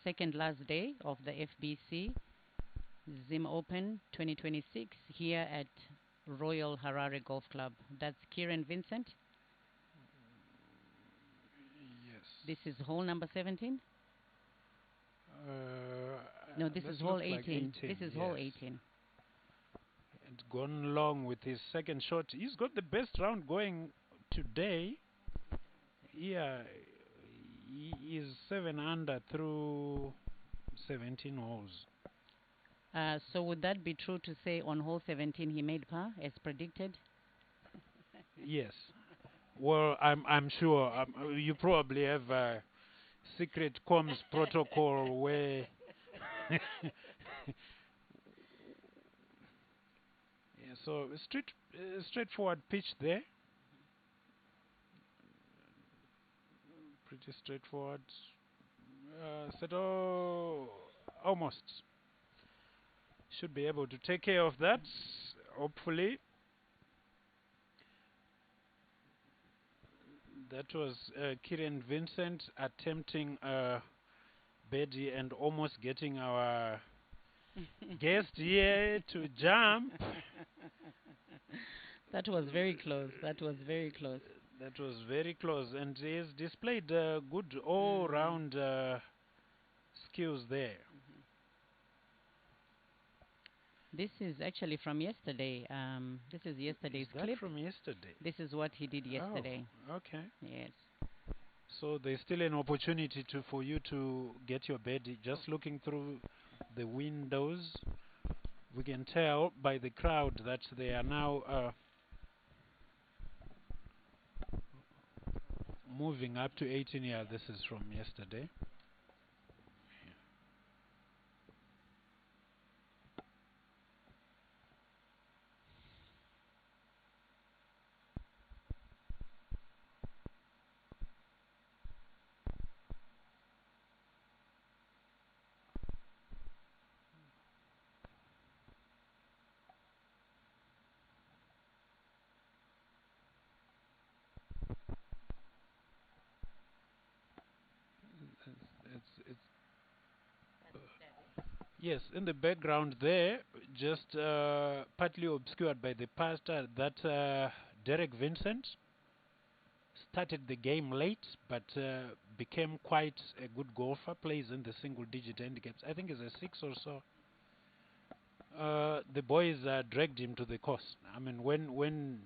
second last day of the FBC Zim Open 2026 here at Royal Harare Golf Club. That's Kieran Vincent. Yes. This is hole number 17. No, this that is hole looks like 18. This is hole yes. 18. And gone long with his second shot. He's got the best round going today. Yeah, he is 7 under through 17 holes. So would that be true to say on hole 17 he made par as predicted? Yes. Well, I'm sure you probably have a secret comms protocol where. Yeah, so straightforward pitch there. Pretty straightforward. Settle almost. Should be able to take care of that, hopefully. That was Kieran Vincent attempting a birdie and almost getting our guest here to jump. That was very close. That was very close. That was very close, and he's displayed good all-round skills there. This is actually from yesterday. This is yesterday's Is that clip. from yesterday? This is what he did yesterday. Oh, okay. Yes. So there's still an opportunity for you to get your birdie. Just looking through the windows, we can tell by the crowd that they are now moving up to 18. Yeah, this is from yesterday. It's yes, in the background there, just partly obscured by the pastor, that Derek Vincent started the game late, but became quite a good golfer, plays in the single-digit handicaps. I think it's a 6 or so. The boys dragged him to the course. I mean, when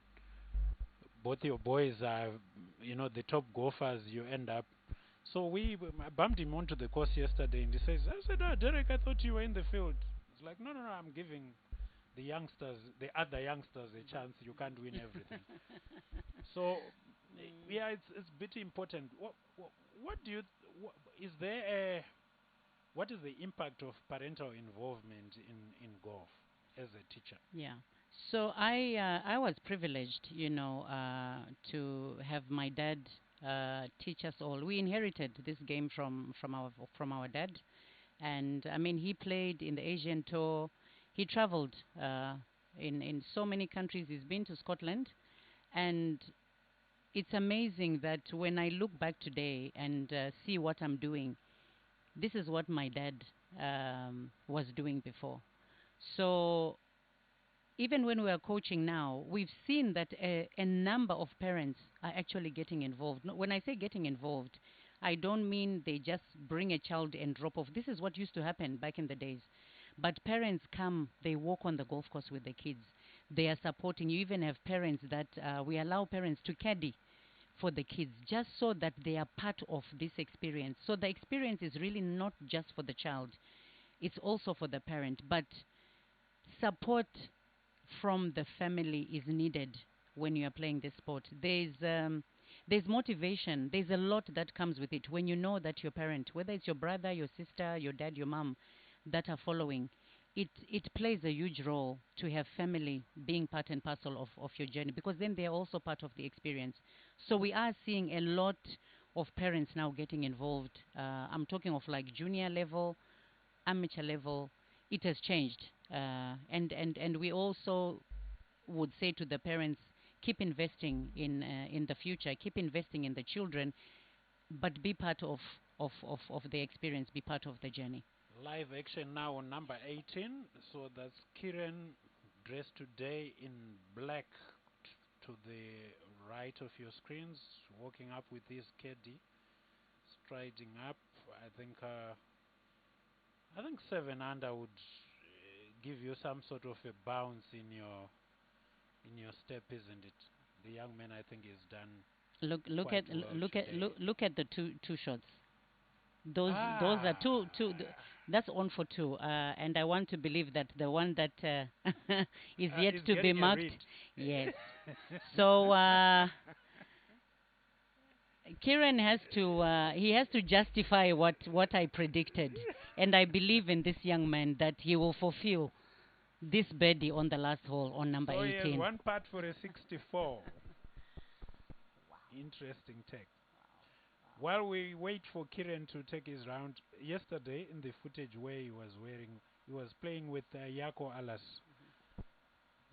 both your boys are, the top golfers, you end up. So I bumped him onto the course yesterday, and he says, I said, Derek, I thought you were in the field. It's like, no, I'm giving the other youngsters a chance. You can't win everything. So, yeah, it's a bit important. What do you, is there what is the impact of parental involvement in golf as a teacher? Yeah. So I was privileged, to have my dad teach us all. We inherited this game from our dad, and I mean he played in the Asian tour. He traveled in so many countries. He's been to Scotland, and it's amazing that when I look back today and see what I'm doing, this is what my dad was doing before. So even when we are coaching now, we've seen that a number of parents are actually getting involved. No, when I say getting involved, I don't mean they just bring a child and drop off. This is what used to happen back in the days. But parents come, they walk on the golf course with the kids. They are supporting. You even have parents that we allow parents to caddy for the kids just so that they are part of this experience. So the experience is really not just for the child, it's also for the parent. But support from the family is needed when you are playing this sport. There's motivation. There's a lot that comes with it when you know that your parent, whether it's your brother, your sister, your dad, your mom, that are following. It plays a huge role to have family being part and parcel of your journey, because then they're also part of the experience. So we are seeing a lot of parents now getting involved. I'm talking of like junior level, amateur level. It has changed, and we also would say to the parents, keep investing in the future, keep investing in the children, but be part of the experience, be part of the journey. Live action now on number 18. So that's Kiran, dressed today in black to the right of your screens, walking up with his caddy, striding up. I think 7 under would give you some sort of a bounce in your step, isn't it? The young man, I think, is done. Look quite at well look at today. look at the two shots. Those are two. That's on for two, and I want to believe that the one that is yet is to be getting a marked. read. Yes. So Kieran has to he has to justify what I predicted, and I believe in this young man that he will fulfill this birdie on the last hole on number So he has 18. one putt for a 64. Interesting take. While we wait for Kiran to take his round, yesterday in the footage where he was playing with Yako Alas.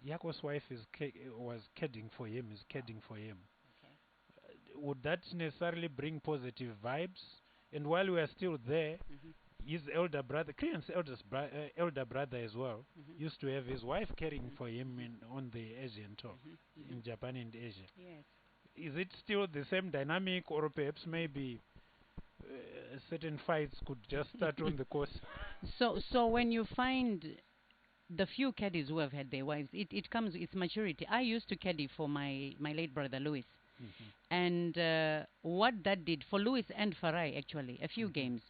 Yako's wife was kidding for him. Would that necessarily bring positive vibes And while we are still there, his elder brother, Kieran's elder brother as well, used to have his wife caring for him on the Asian tour, in Japan and Asia. Yes. Is it still the same dynamic, or perhaps maybe certain fights could just start on the course? So when you find the few caddies who have had their wives, it comes, it's maturity. I used to caddy for my late brother Louis. And what that did for Louis and Farai, actually, a few games.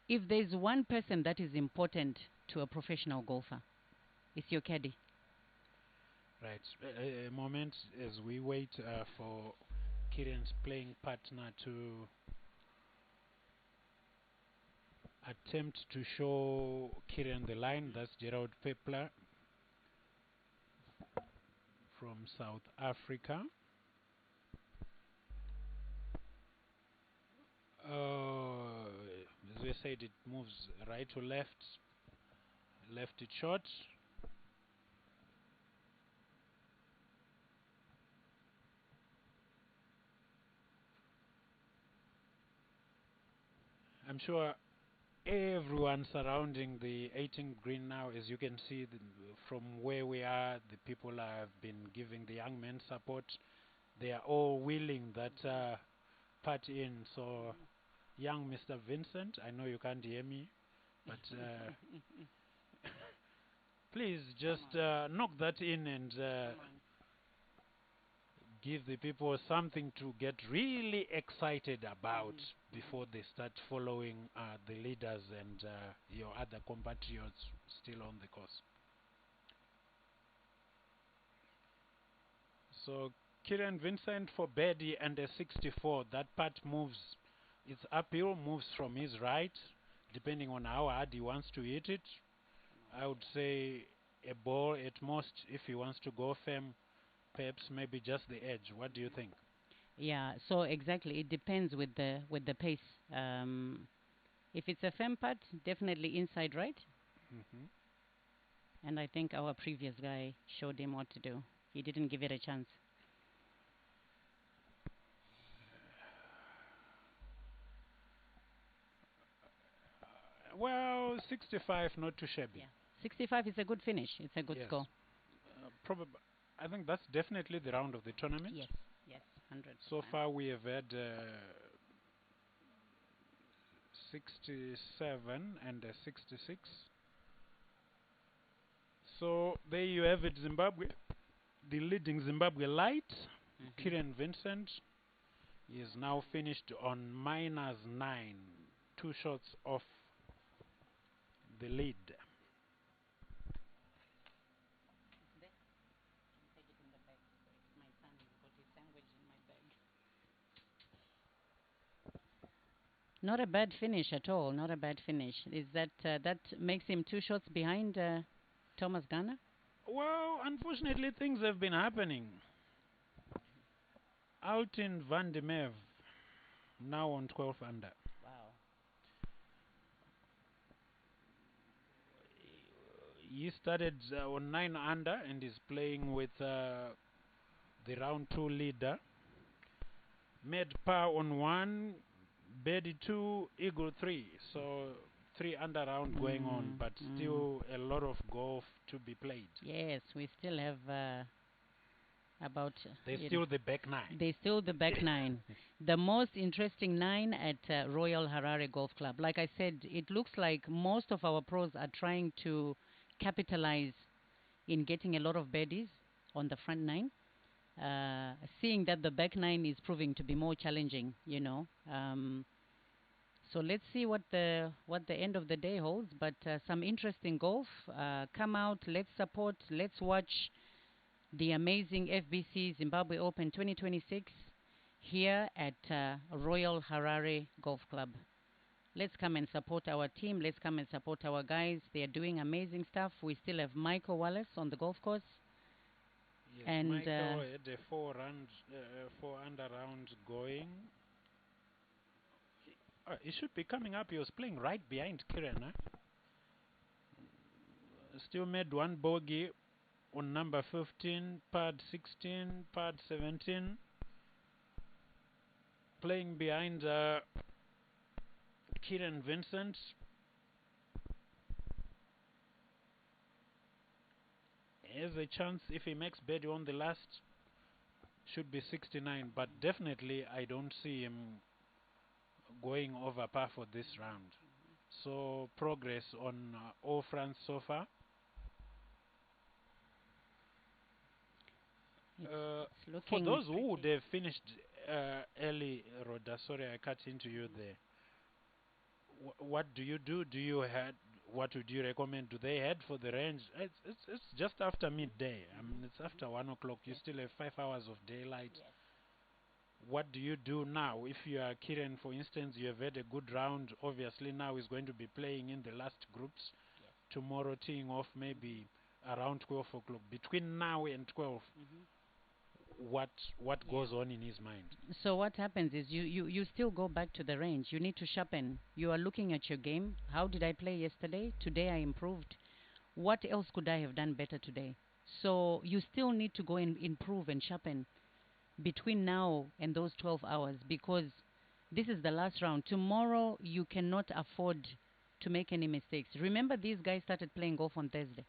If there's one person that is important to a professional golfer, it's your caddy. Right. A moment as we wait for Kieran's playing partner to attempt to show Kieran the line. That's Gerald Pepler from South Africa. As we said, it moves right to left. Left it short. I'm sure everyone surrounding the 18th green now, as you can see from where we are, the people have been giving the young men support. They are all willing that part in. So, young Mr. Vincent, I know you can't hear me, but please just knock that in and give the people something to get really excited about before they start following the leaders and your other compatriots still on the course. So Kieran Vincent for birdie and a 64. That putt moves, it's uphill, moves from his right, depending on how hard he wants to hit it. I would say a ball at most if he wants to go firm. Perhaps maybe just the edge. What do you think? Yeah, so exactly, it depends with the pace. If it's a firm putt, definitely inside right. And I think our previous guy showed him what to do. He didn't give it a chance. Well, 65, not too shabby. Yeah, 65 is a good finish. It's a good score. Probably, I think that's definitely the round of the tournament. Yes, yes, 100. So far, we have had 67 and 66. So there you have it, Zimbabwe. The leading Zimbabwe light, Kieran Vincent, is now finished on -9, 2 shots off the lead. Not a bad finish at all. Not a bad finish. Is that that makes him 2 shots behind Thomas Ghana? Well, unfortunately, things have been happening. Altin van der Merwe, now on 12 under. Wow. He started on 9 under and is playing with the round 2 leader. Made par on 1, birdie 2, eagle 3. So 3 under round going on, but still a lot of golf to be played. Yes, we still have about... There's still the back 9. There's still the back 9. The most interesting 9 at Royal Harare Golf Club. Like I said, it looks like most of our pros are trying to capitalize in getting a lot of birdies on the front 9. Seeing that the back 9 is proving to be more challenging, you know. So let's see what the end of the day holds. But some interesting golf. Come out, let's support, let's watch the amazing FBC Zimbabwe Open 2026 here at Royal Harare Golf Club. Let's come and support our team. Let's come and support our guys. They are doing amazing stuff. We still have Michael Wallace on the golf course. Yes, and Michael had a 4 under round going. He should be coming up. He was playing right behind Kieran. Still made 1 bogey on number 15, pad 16, pad 17. Playing behind Kieran Vincent. Has a chance if he makes birdie on the last. Should be 69, but definitely I don't see him going over par for this round. So progress on all fronts so far. It's For looking those who would tricky. have finished early, Rhoda, sorry I cut into you there. What do you do? Do you head? What would you recommend? Do they head for the range? It's just after midday. I mean, it's after 1 o'clock. You still have 5 hours of daylight. Yes. What do you do now? If you are Kieran, for instance, you have had a good round. Obviously, now he's going to be playing in the last groups. Yes. Tomorrow, teeing off maybe around 12 o'clock. Between now and 12, what Yeah. goes on in his mind? So what happens is you still go back to the range. You need to sharpen. You are looking at your game. How did I play yesterday? Today I improved. What else could I have done better today? So you still need to go and improve and sharpen between now and those 12 hours, because this is the last round. Tomorrow you cannot afford to make any mistakes. Remember, these guys started playing golf on Thursday.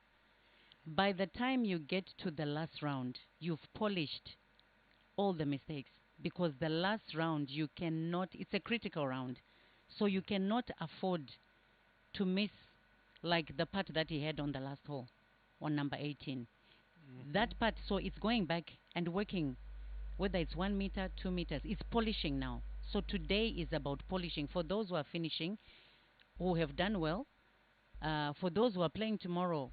By the time you get to the last round, you've polished all the mistakes, because the last round you cannot, it's a critical round, so you cannot afford to miss, like the putt that he had on the last hole on number 18. That putt, so it's going back and working, whether it's 1 meter, 2 meters, it's polishing now. So today is about polishing for those who are finishing, who have done well. For those who are playing tomorrow,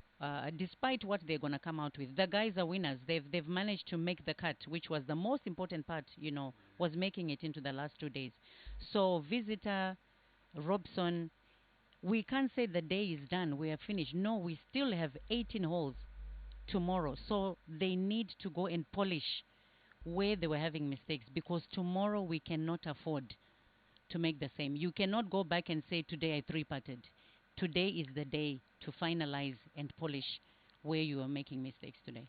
despite what they're going to come out with, the guys are winners. They've managed to make the cut, which was the most important part, was making it into the last 2 days. So Visitor, Robson, we can't say the day is done, we are finished. No, we still have 18 holes tomorrow. So they need to go and polish where they were having mistakes, because tomorrow we cannot afford to make the same. You cannot go back and say, today I three-putted. Today is the day to finalize and polish where you are making mistakes today.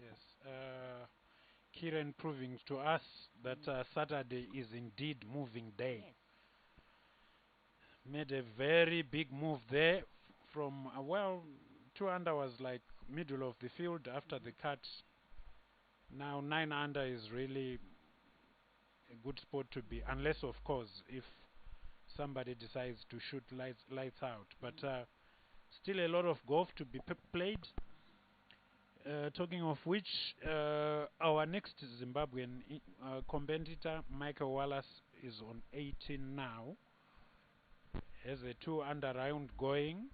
Yes. Kieran proving to us that Saturday is indeed moving day. Yes. Made a very big move there from, 2 under was like middle of the field after the cut. Now 9 under is really a good spot to be, unless of course if somebody decides to shoot lights out. But still a lot of golf to be played. Talking of which, our next Zimbabwean competitor, Michael Wallace, is on 18 now. Has a 2 under round going.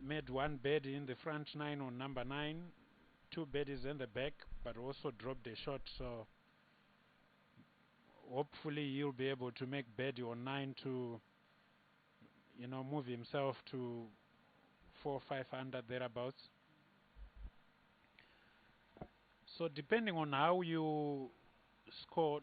Made 1 birdie in the front 9 on number 9. 2 birdies in the back, but also dropped a shot. So hopefully he'll be able to make birdie on 9 to, move himself to 4 or 5 under thereabouts. So depending on how you score,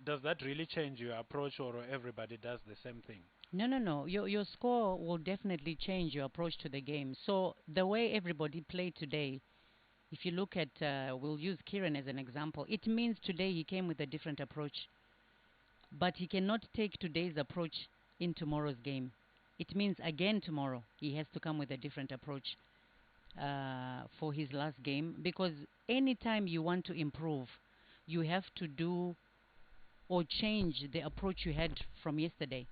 does that really change your approach, or everybody does the same thing? No. Your score will definitely change your approach to the game. So the way everybody played today, if you look at, we'll use Kieran as an example, it means today he came with a different approach. But he cannot take today's approach in tomorrow's game. It means again tomorrow he has to come with a different approach for his last game, because anytime you want to improve, you have to do or change the approach you had from yesterday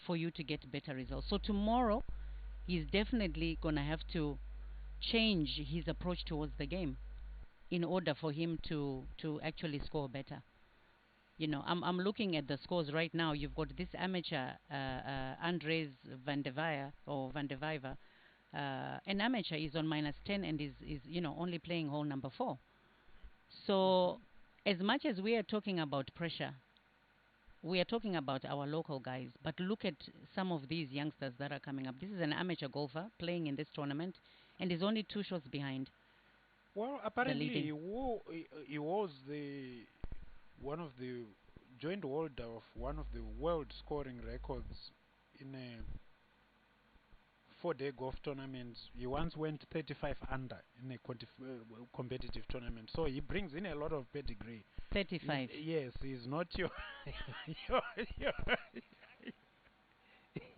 for you to get better results. So tomorrow he's definitely going to have to change his approach towards the game in order for him to actually score better. I'm looking at the scores right now. You've got this amateur, Andres van der Vijver. An amateur is on -10 and is only playing hole number 4. So as much as we are talking about pressure, we are talking about our local guys, but look at some of these youngsters that are coming up. This is an amateur golfer playing in this tournament and is only 2 shots behind. Well, apparently leading. he was the one of the joint holder of one of the world scoring records in a 4-day golf tournament. He once went 35 under in a competitive tournament, so he brings in a lot of pedigree. 35. Yes, he's not your,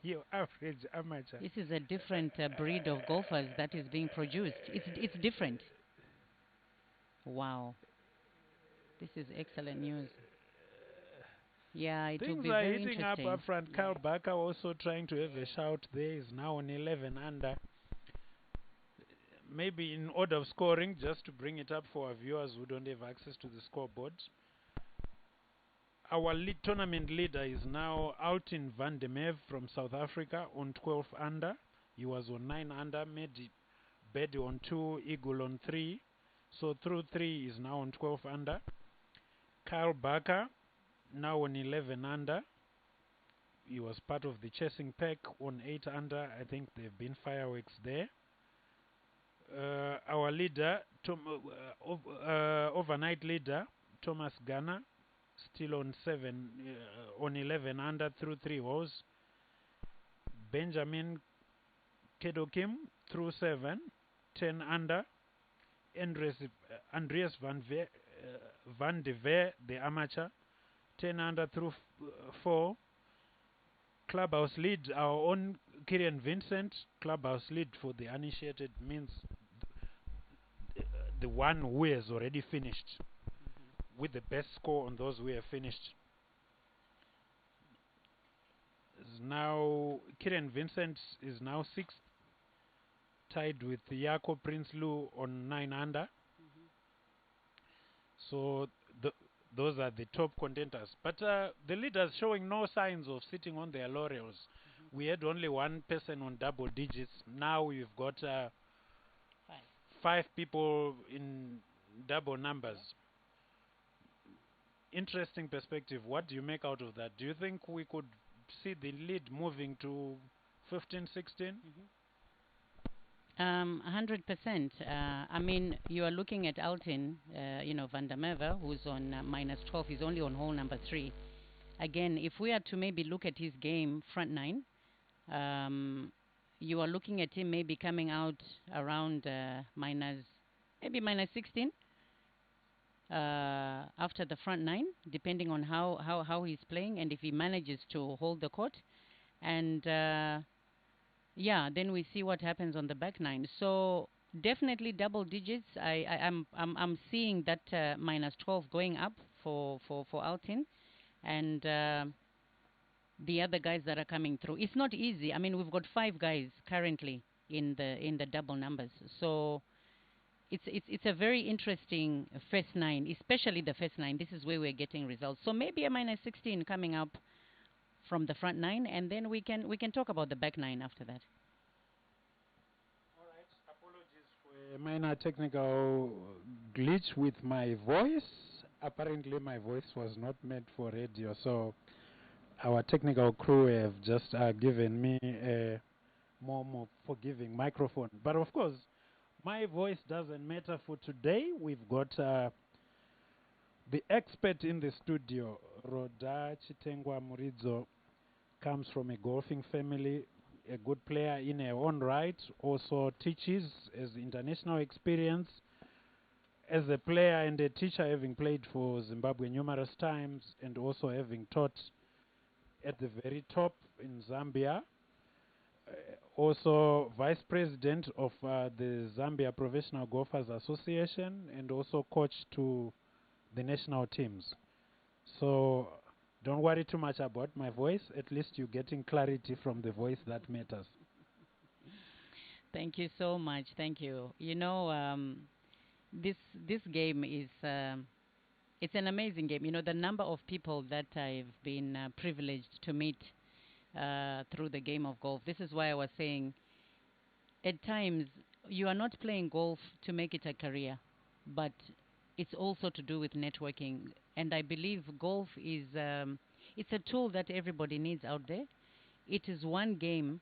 your average amateur. This is a different breed of golfers that is being produced. It's different. Wow. This is excellent news. Yeah, it will Things be are very heating up interesting. front. Carl Barker also trying to have a shout there. Is now on 11 under. Maybe in order of scoring, just to bring it up for our viewers who don't have access to the scoreboard. Our tournament leader is now Altin van der Merwe from South Africa on 12 under. He was on 9 under, made birdie on 2, eagle on 3. So through 3 is now on 12 under. Kyle Barker now on 11 under. He was part of the chasing pack on 8 under. I think there have been fireworks there. Our leader, overnight leader, Thomas Ghana, still on 11 under through 3 holes. Benjamin Kedokim through 7, 10 under. Andreas van de Veer, the amateur, 10 under through 4. Clubhouse lead, our own Kieran Vincent. Clubhouse lead for the uninitiated means the one who has already finished with the best score on those who have finished. Is now Kieran Vincent is now 6th, tied with Jaco Prinsloo on 9 under. So those are the top contenders. But the leaders showing no signs of sitting on their laurels. We had only one person on double digits. Now we've got 5 people in double numbers. Interesting perspective. What do you make out of that? Do you think we could see the lead moving to 15, 16? 100%. I mean, you are looking at Altin, Van der Merwe, who's on minus 12. He's only on hole number 3. Again, if we are to maybe look at his game front 9, you are looking at him maybe coming out around minus 16 after the front 9, depending on how he's playing and if he manages to hold the court. And yeah, then we see what happens on the back 9. So definitely double digits. I'm seeing that minus 12 going up for Altin, and the other guys that are coming through. It's not easy. I mean, we've got 5 guys currently in the double numbers. So it's a very interesting first 9, especially the first 9. This is where we're getting results. So maybe a minus 16 coming up from the front 9, and then we can talk about the back 9 after that. All right. Apologies for a minor technical glitch with my voice. Apparently, my voice was not meant for radio, so our technical crew have just given me a more forgiving microphone. But of course, my voice doesn't matter for today. We've got the expert in the studio, Roda Chitengwa Muridzo, comes from a golfing family, a good player in her own right, also teaches, as international experience, as a player and a teacher, having played for Zimbabwe numerous times, and also having taught at the very top in Zambia. Also vice president of the Zambia Professional Golfers Association, and also coach to the national teams. So don't worry too much about my voice. At least you're getting clarity from the voice that matters. Thank you so much. Thank you. You know, this game is it's an amazing game. You know, the number of people that I've been privileged to meet through the game of golf. This is why I was saying, at times you are not playing golf to make it a career, but it's also to do with networking. And I believe golf is it's a tool that everybody needs out there. It is one game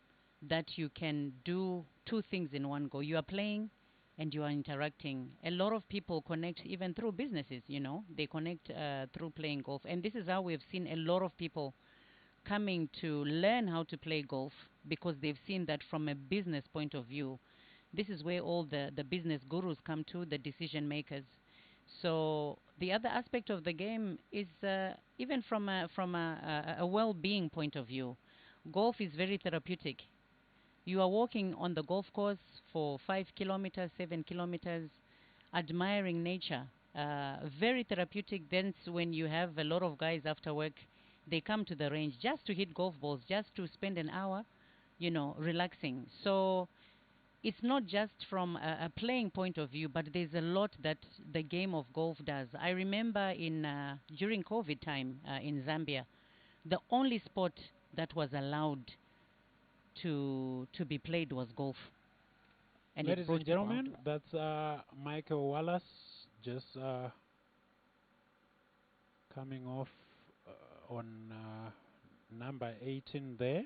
that you can do 2 things in one go. You are playing and you are interacting. A lot of people connect even through businesses, you know. They connect through playing golf. And this is how we've seen a lot of people coming to learn how to play golf, because they've seen that from a business point of view. This is where all the business gurus come to, the decision makers. So the other aspect of the game is even from a well-being point of view. Golf is very therapeutic. You are walking on the golf course for 5 kilometers, 7 kilometers, admiring nature. Very therapeutic. Then when you have a lot of guys after work, they come to the range just to hit golf balls, just to spend an hour, relaxing. So it's not just from a playing point of view, but there's a lot that the game of golf does. I remember during COVID time in Zambia, the only sport that was allowed to be played was golf. And it Ladies brought and people out. gentlemen, that's Michael Wallace just coming off on number 18 there.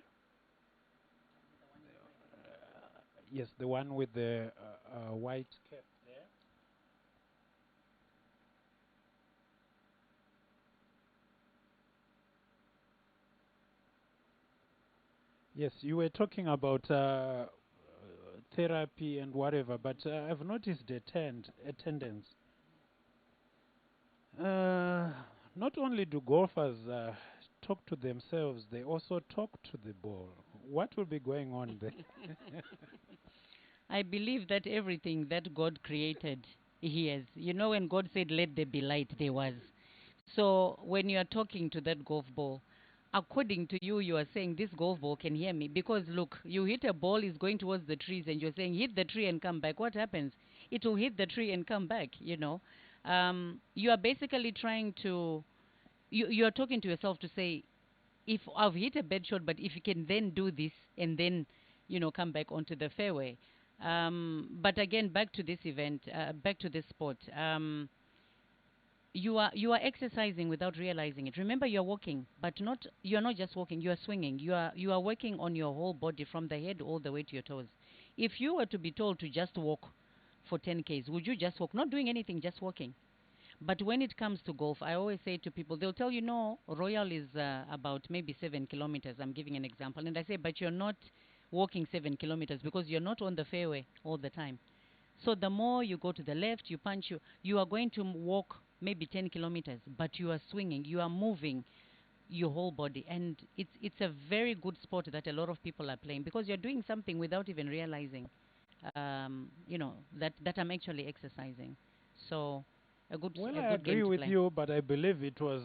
Yes, the one with the white cap there. Yes, you were talking about therapy and whatever, but I've noticed attendance. Not only do golfers talk to themselves, they also talk to the ball. What will be going on there? I believe that everything that God created, He has. You know, when God said, "Let there be light," there was. So when you are talking to that golf ball, according to you, you are saying this golf ball can hear me. Because look, you hit a ball, is going towards the trees, and you're saying, hit the tree and come back. What happens? It will hit the tree and come back, You are basically trying to, you are talking to yourself to say, if I've hit a bad shot, but if you can then do this and then, come back onto the fairway. But again, back to this event, back to this sport. You are exercising without realizing it. Remember, you're walking, but you're not just walking. You are swinging. You are working on your whole body from the head all the way to your toes. If you were to be told to just walk for 10 k's, would you just walk, not doing anything, just walking? But when it comes to golf, I always say to people, they'll tell you, no, Royal is about maybe 7 kilometers. I'm giving an example. And I say, but you're not walking 7 kilometers because you're not on the fairway all the time. So the more you go to the left, you punch, you are going to walk maybe 10 kilometers, but you are swinging, you are moving your whole body. And it's a very good sport that a lot of people are playing because you're doing something without even realizing, that I'm actually exercising. So Well, a I good game agree to with play. you, but I believe it was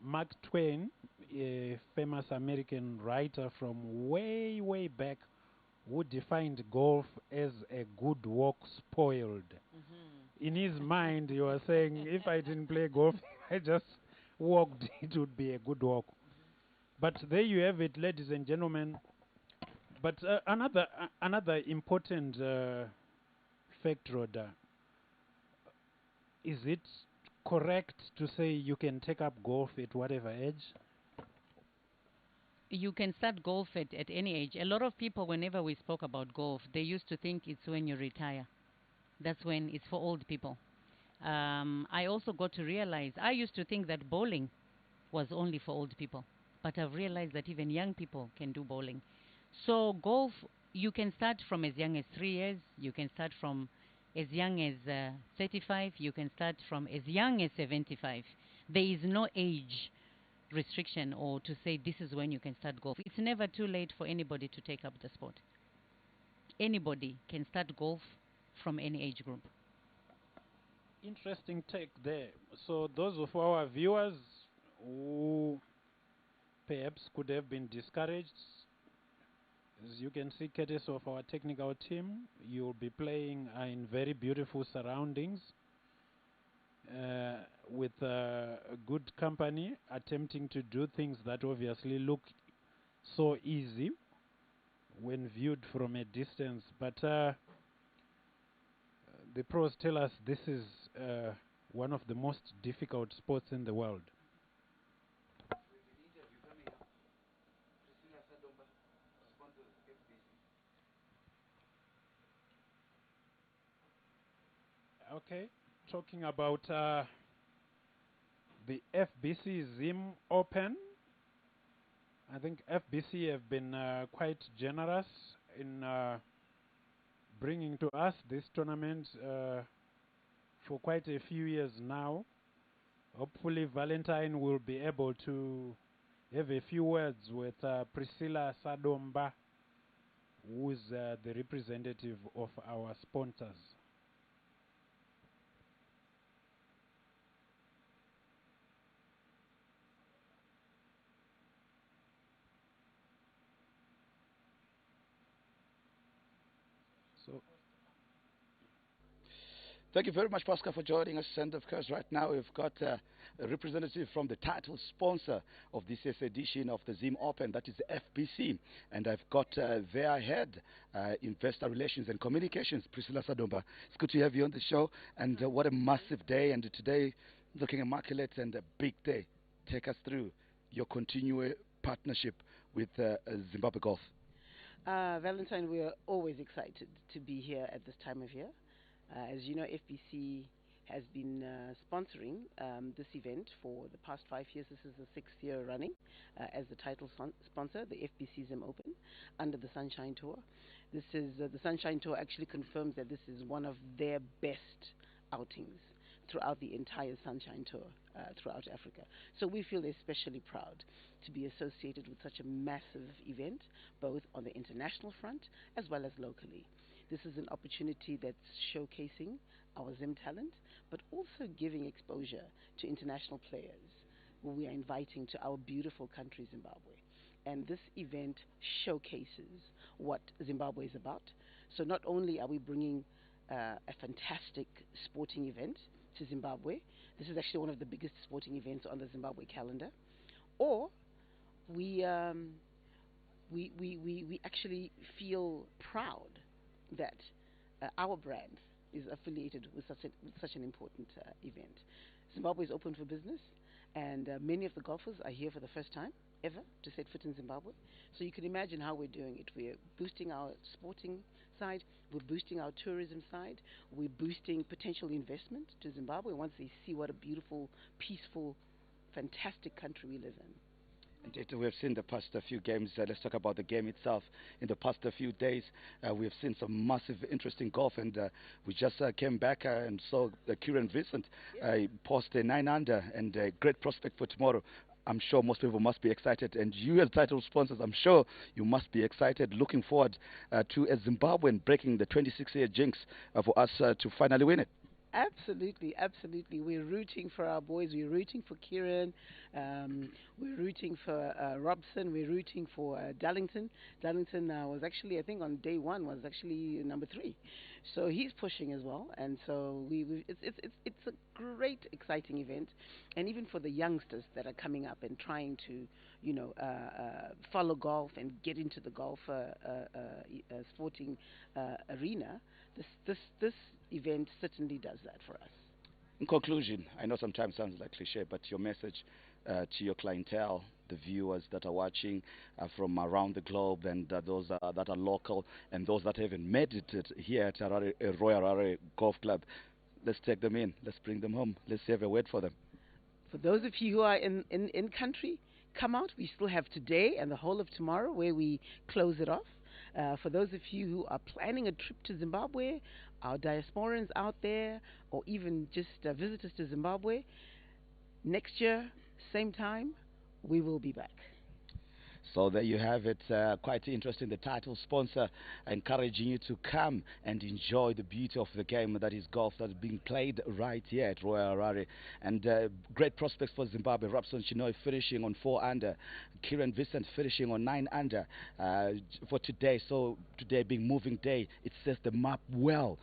Mark Twain, a famous American writer from way, way back, who defined golf as a good walk spoiled. In his mind, he was saying, if I didn't play golf, I just walked, it would be a good walk. But there you have it, ladies and gentlemen. But another important fact, Rhoda, is it correct to say you can take up golf at whatever age? You can start golf at any age. A lot of people, whenever we spoke about golf, they used to think it's when you retire. That's when it's for old people. I also got to realize, I used to think that bowling was only for old people, but I've realized that even young people can do bowling. So golf, you can start from as young as 3 years, you can start from as young as 35, you can start from as young as 75. There is no age restriction or to say this is when you can start golf. It's never too late for anybody to take up the sport. Anybody can start golf from any age group. Interesting take there. So those of our viewers who perhaps could have been discouraged, as you can see, courtesy of our technical team, you'll be playing in very beautiful surroundings with good company, attempting to do things that obviously look so easy when viewed from a distance. But the pros tell us this is one of the most difficult sports in the world. Okay, talking about the FBC Zim Open. I think FBC have been quite generous in bringing to us this tournament for quite a few years now. Hopefully Valentine will be able to have a few words with Priscilla Sadomba, who is the representative of our sponsors. So, Thank you very much, Pascal, for joining us. And of course, right now we've got a representative from the title sponsor of this year's edition of the Zim Open, that is the FBC. And I've got their head, Investor Relations and Communications, Priscilla Sadomba. It's good to have you on the show. And what a massive day. And today, looking immaculate and a big day. Take us through your continued partnership with Zimbabwe Golf. Valentine, we are always excited to be here at this time of year. As you know, FBC has been sponsoring this event for the past 5 years. This is the 6th year running as the title sponsor, the FBC Zim Open, under the Sunshine Tour. This is the Sunshine Tour actually confirms that this is one of their best outings throughout the entire Sunshine Tour throughout Africa. So we feel especially proud to be associated with such a massive event, both on the international front as well as locally. This is an opportunity that's showcasing our Zim talent, but also giving exposure to international players who we are inviting to our beautiful country, Zimbabwe. And this event showcases what Zimbabwe is about. So not only are we bringing a fantastic sporting event to Zimbabwe, this is actually one of the biggest sporting events on the Zimbabwe calendar, or we actually feel proud that our brand is affiliated with such an important event. Zimbabwe is open for business, and many of the golfers are here for the first time ever to set foot in Zimbabwe. So you can imagine how we're doing it. We're boosting our sporting side, we're boosting our tourism side, we're boosting potential investment to Zimbabwe once they see what a beautiful, peaceful, fantastic country we live in. Indeed, we have seen the past few games. Let's talk about the game itself. In the past few days, we have seen some massive, interesting golf, and we just came back and saw Kieran Vincent post a 9 under and a great prospect for tomorrow. I'm sure most people must be excited, and you as title sponsors, I'm sure you must be excited, looking forward to a Zimbabwean breaking the 26-year jinx for us to finally win it. Absolutely, absolutely. We're rooting for our boys. We're rooting for Kieran. We're rooting for Robson. We're rooting for Darlington. Darlington was actually, I think, on day one was actually number 3, so he's pushing as well. And so it's a great, exciting event, and even for the youngsters that are coming up and trying to, follow golf and get into the golf sporting arena. This event certainly does that for us. In conclusion, I know sometimes sounds like cliche, but your message to your clientele, the viewers that are watching from around the globe, and those that are local, and those that haven't made it here at Royal Harare Golf Club, let's take them in, let's bring them home, let's have a word for them. For those of you who are in country, come out. We still have today and the whole of tomorrow where we close it off. For those of you who are planning a trip to Zimbabwe, our diasporans out there, or even just visitors to Zimbabwe, next year, same time, we will be back. So there you have it, quite interesting. The title sponsor encouraging you to come and enjoy the beauty of the game that is golf that is being played right here at Royal Harare. And great prospects for Zimbabwe. Robson Chinoy finishing on 4 under. Kieran Vincent finishing on 9 under for today. So today being moving day, it sets the map well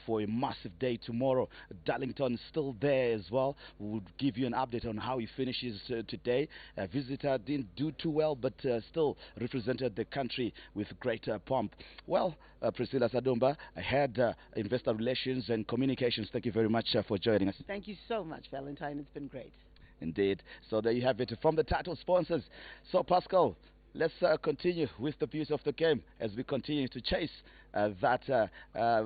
for a massive day tomorrow. Darlington is still there as well. We'll give you an update on how he finishes today. Visitor didn't do too well, but still represented the country with great pomp. Well, Priscilla Sadomba, head investor relations and communications, thank you very much for joining us. Thank you so much, Valentine. It's been great. Indeed. So there you have it from the title sponsors. So Pascal, let's continue with the beauty of the game as we continue to chase that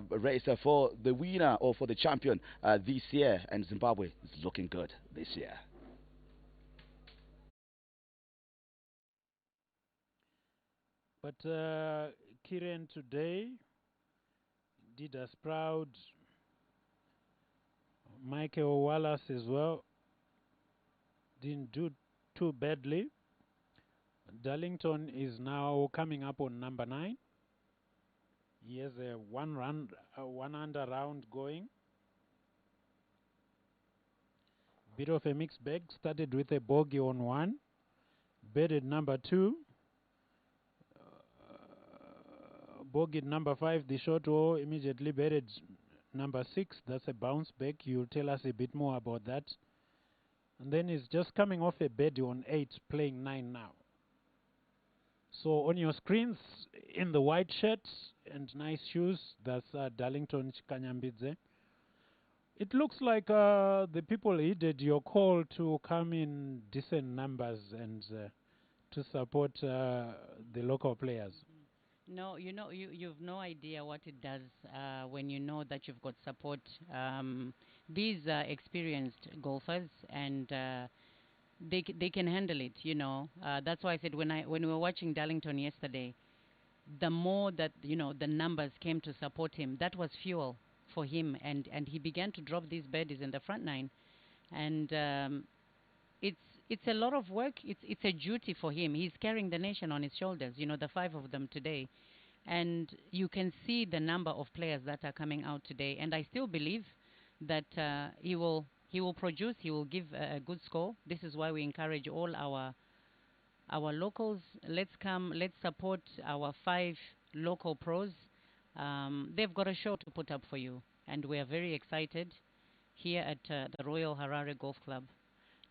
race for the winner or for the champion this year. And Zimbabwe is looking good this year. But Kieran today did us proud. Michael Wallace as well didn't do too badly. Darlington is now coming up on number 9. He has a one under round going. Bit of a mixed bag. Started with a bogey on 1. Bedded number 2. Bogeyed number 5, the short hole. Immediately bedded number 6. That's a bounce back. You'll tell us a bit more about that. And then he's just coming off a birdie on 8, playing 9 now. So on your screens, in the white shirt and nice shoes, that's Darlington Kanyambidze. It looks like the people heeded your call to come in decent numbers and to support the local players. No, you've no idea what it does when you know that you've got support. These are experienced golfers, and they can handle it. That's why I said when we were watching Darlington yesterday, the more that the numbers came to support him, that was fuel for him, and he began to drop these birdies in the front 9, and it's a lot of work. It's a duty for him. He's carrying the nation on his shoulders. The 5 of them today, and you can see the number of players that are coming out today. And I still believe that he will produce. He will give a good score. This is why we encourage all our locals. Let's come. Let's support our 5 local pros. They've got a show to put up for you, and we are very excited here at the Royal Harare Golf Club.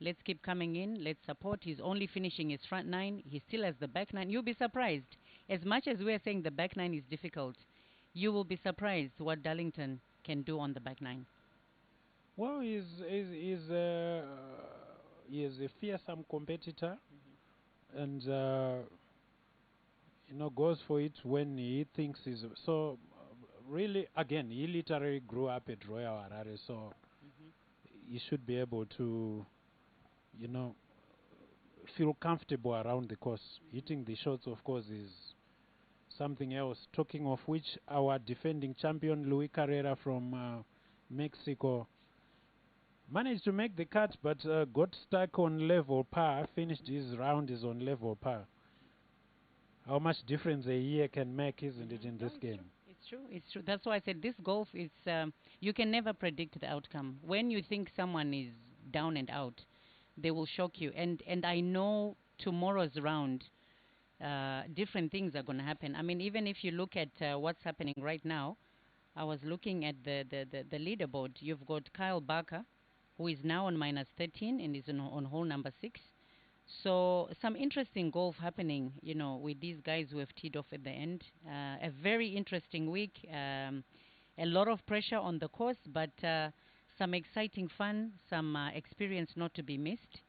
Let's keep coming in. Let's support. He's only finishing his front 9. He still has the back 9. You'll be surprised. As much as we're saying the back 9 is difficult, you will be surprised what Darlington can do on the back 9. Well, he is a fearsome competitor, and goes for it when he thinks he's so. Really, again, he literally grew up at Royal Harare, so he should be able to feel comfortable around the course. Hitting the shots, of course, is something else. Talking of which, our defending champion, Luis Carrera from Mexico, managed to make the cut, but got stuck on level par. Finished his round is on level par. How much difference a year can make, isn't it, in this game? It's true. That's why I said this golf is, you can never predict the outcome. When you think someone is down and out, they will shock you. And I know tomorrow's round, different things are going to happen. I mean, even if you look at what's happening right now, I was looking at the leaderboard. You've got Kyle Barker, who is now on minus 13 and is on hole number 6. So some interesting golf happening, with these guys who have teed off at the end. A very interesting week. A lot of pressure on the course, but some exciting fun, some experience not to be missed.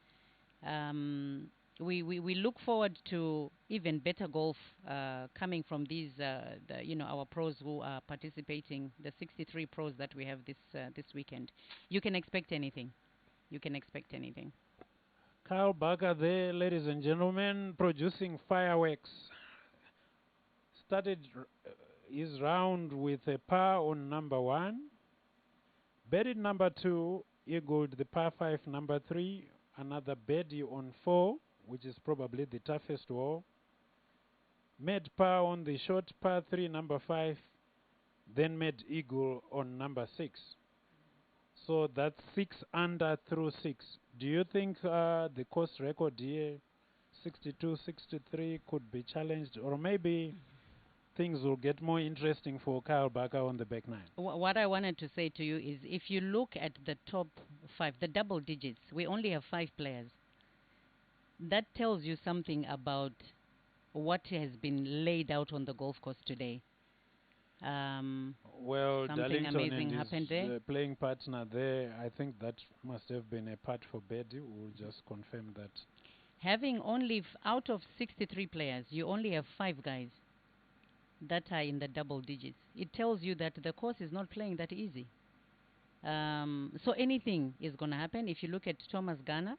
We look forward to even better golf coming from these, our pros who are participating, the 63 pros that we have this weekend. You can expect anything. Kyle Barker there, ladies and gentlemen, producing fireworks. Started his round with a par on number 1. Buried number 2, eagled the par 5 number 3. Another birdie on 4, which is probably the toughest hole. Made par on the short par 3 number 5. Then made eagle on number 6. So that's 6 under through 6. Do you think the course record here, 62, 63, could be challenged? Or maybe things will get more interesting for Kyle Barker on the back 9? What I wanted to say to you is, if you look at the top 5, the double digits, we only have 5 players. That tells you something about what has been laid out on the golf course today. Well, something Darlington amazing and happened his there. playing partner there, I think that must have been a part for Birdie. We'll just confirm that. Having only, out of 63 players, you only have 5 guys that are in the double digits. It tells you that the course is not playing that easy. So anything is going to happen. If you look at Thomas Garner,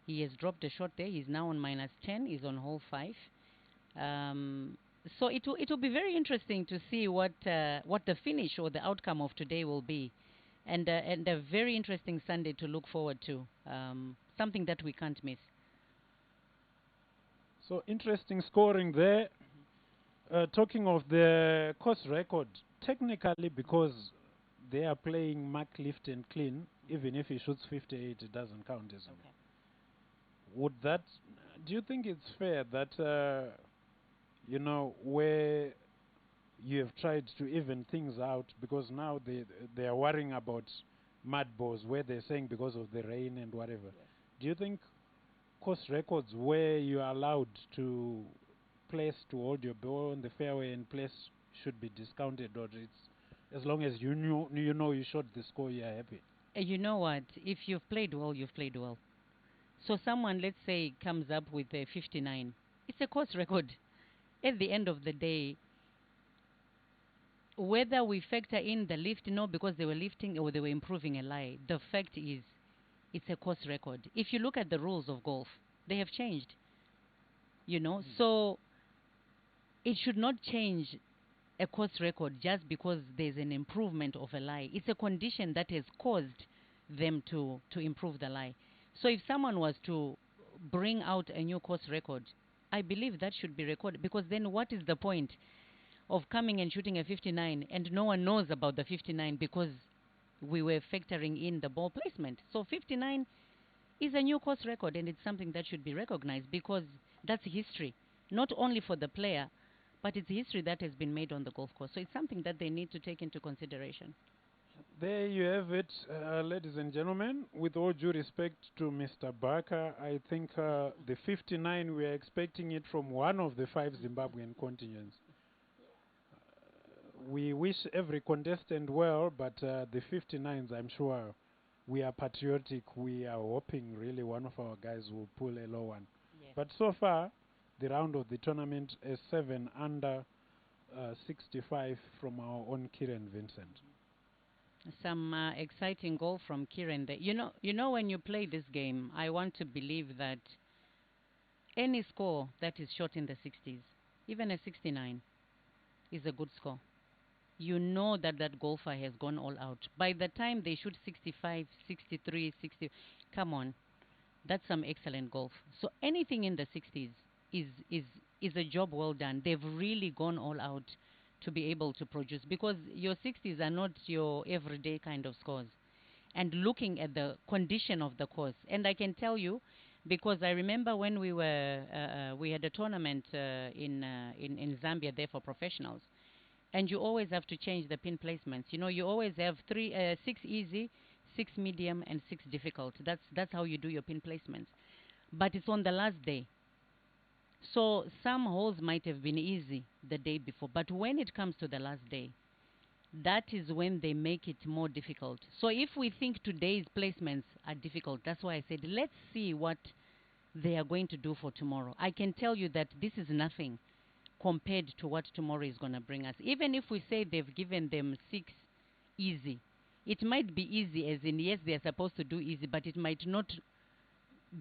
he has dropped a shot there. He's now on minus 10. He's on hole 5. So it will be very interesting to see what the finish or the outcome of today will be, and a very interesting Sunday to look forward to. Something that we can't miss. So interesting scoring there. Talking of the course record, technically because they are playing mark, lift and clean, even if he shoots 58, it doesn't count as Okay. would that, do you think it's fair that, you know, where you have tried to even things out, because now they are worrying about mud balls, where they're saying because of the rain and whatever. Yes. Do you think course records where you are allowed to place to hold your ball on the fairway and place should be discounted, or it's as long as you know you shot the score, you are happy? You know what? If you've played well, you've played well. So someone, let's say, comes up with a 59. It's a course record. At the end of the day, whether we factor in the lift, no, because they were lifting or they were improving a lie, the fact is it's a course record. If you look at the rules of golf, they have changed, you know. So it should not change a course record just because there's an improvement of a lie. It's a condition that has caused them to improve the lie. So if someone was to bring out a new course record, I believe that should be recorded, because then what is the point of coming and shooting a 59 and no one knows about the 59 because we were factoring in the ball placement? So 59 is a new course record, and it's something that should be recognized because that's history, not only for the player, but it's history that has been made on the golf course. So it's something that they need to take into consideration. There you have it, ladies and gentlemen. With all due respect to Mr. Barker, I think the 59, we are expecting it from one of the 5 Zimbabwean contingents. We wish every contestant well, but the 59s, I'm sure we are patriotic. We are hoping really one of our guys will pull a low one. Yes. But so far, the round of the tournament is 7 under 65 from our own Kieran Vincent. Some exciting goal from Kieran there. You know, when you play this game, I want to believe that any score that is shot in the 60s, even a 69, is a good score. You know that that golfer has gone all out. By the time they shoot 65, 63, 60, come on, that's some excellent golf. So anything in the 60s is a job well done. They've really gone all out to be able to produce, because your 60s are not your everyday kind of scores. And looking at the condition of the course, and I can tell you, because I remember when we had a tournament in Zambia there for professionals, and you always have to change the pin placements. You know, you always have 6 easy, 6 medium, and 6 difficult. That's how you do your pin placements. But it's on the last day. So some holes might have been easy the day before, but when it comes to the last day, that is when they make it more difficult. So if we think today's placements are difficult, that's why I said let's see what they are going to do for tomorrow. I can tell you that this is nothing compared to what tomorrow is going to bring us. Even if we say they've given them 6 easy, it might be easy as in, yes, they're supposed to do easy, but it might not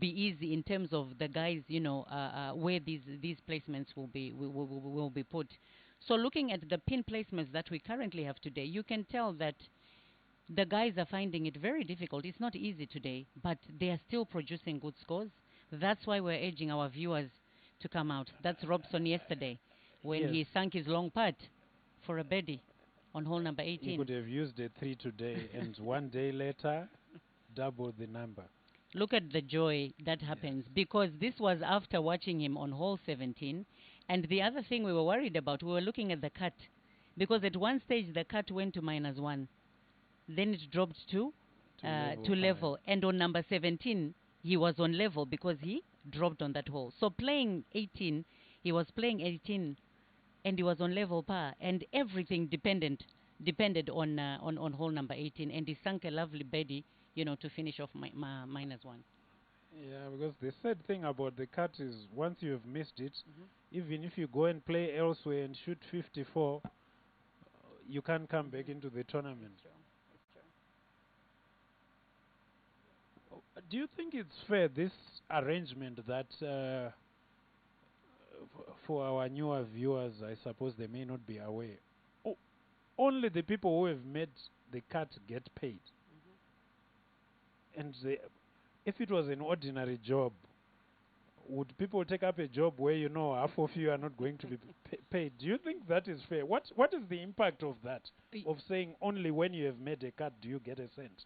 be easy in terms of the guys, you know, where these placements will be put. So looking at the pin placements that we currently have today, you can tell that the guys are finding it very difficult. It's not easy today, but they are still producing good scores. That's why we're urging our viewers to come out. That's Robson yesterday when Yes. he sank his long putt for a birdie on hole number He 18. could have used a 3 today, and one day later, double the number. Look at the joy that happens, because this was after watching him on hole 17. And the other thing we were worried about, we were looking at the cut, because at one stage the cut went to -1, then it dropped to level, and on number 17 he was on level because he dropped on that hole. So playing 18, he was playing 18, and he was on level par, and everything depended on hole number 18, and he sunk a lovely birdie, you know, to finish off -1. Yeah, because the sad thing about the cut is once you've missed it, even if you go and play elsewhere and shoot 54, you can't come back into the tournament. Do you think it's fair, this arrangement that for our newer viewers, I suppose they may not be aware, only the people who have made the cut get paid? And if it was an ordinary job, would people take up a job where you know half of you are not going to be paid? Do you think that is fair? What is the impact of that? Of saying only when you have made a cut do you get a cent?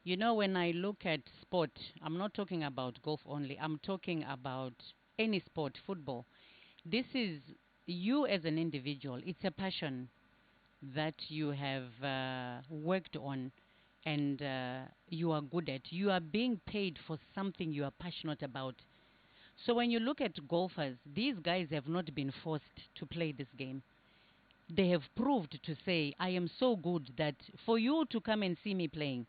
You know, when I look at sport, I'm not talking about golf only. I'm talking about any sport, football. This is you as an individual. It's a passion that you have worked on and you are good at. You are being paid for something you are passionate about. So when you look at golfers, these guys have not been forced to play this game. They have proved to say, I am so good that for you to come and see me playing,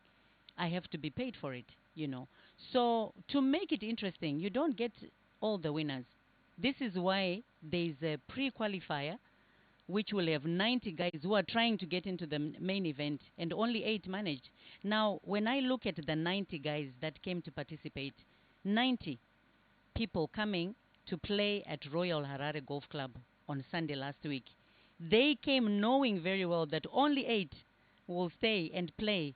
I have to be paid for it, you know. So to make it interesting, you don't get all the winners. This is why there is a pre-qualifier which will have 90 guys who are trying to get into the main event and only 8 managed. Now, when I look at the 90 guys that came to participate, 90 people coming to play at Royal Harare Golf Club on Sunday last week, they came knowing very well that only 8 will stay and play,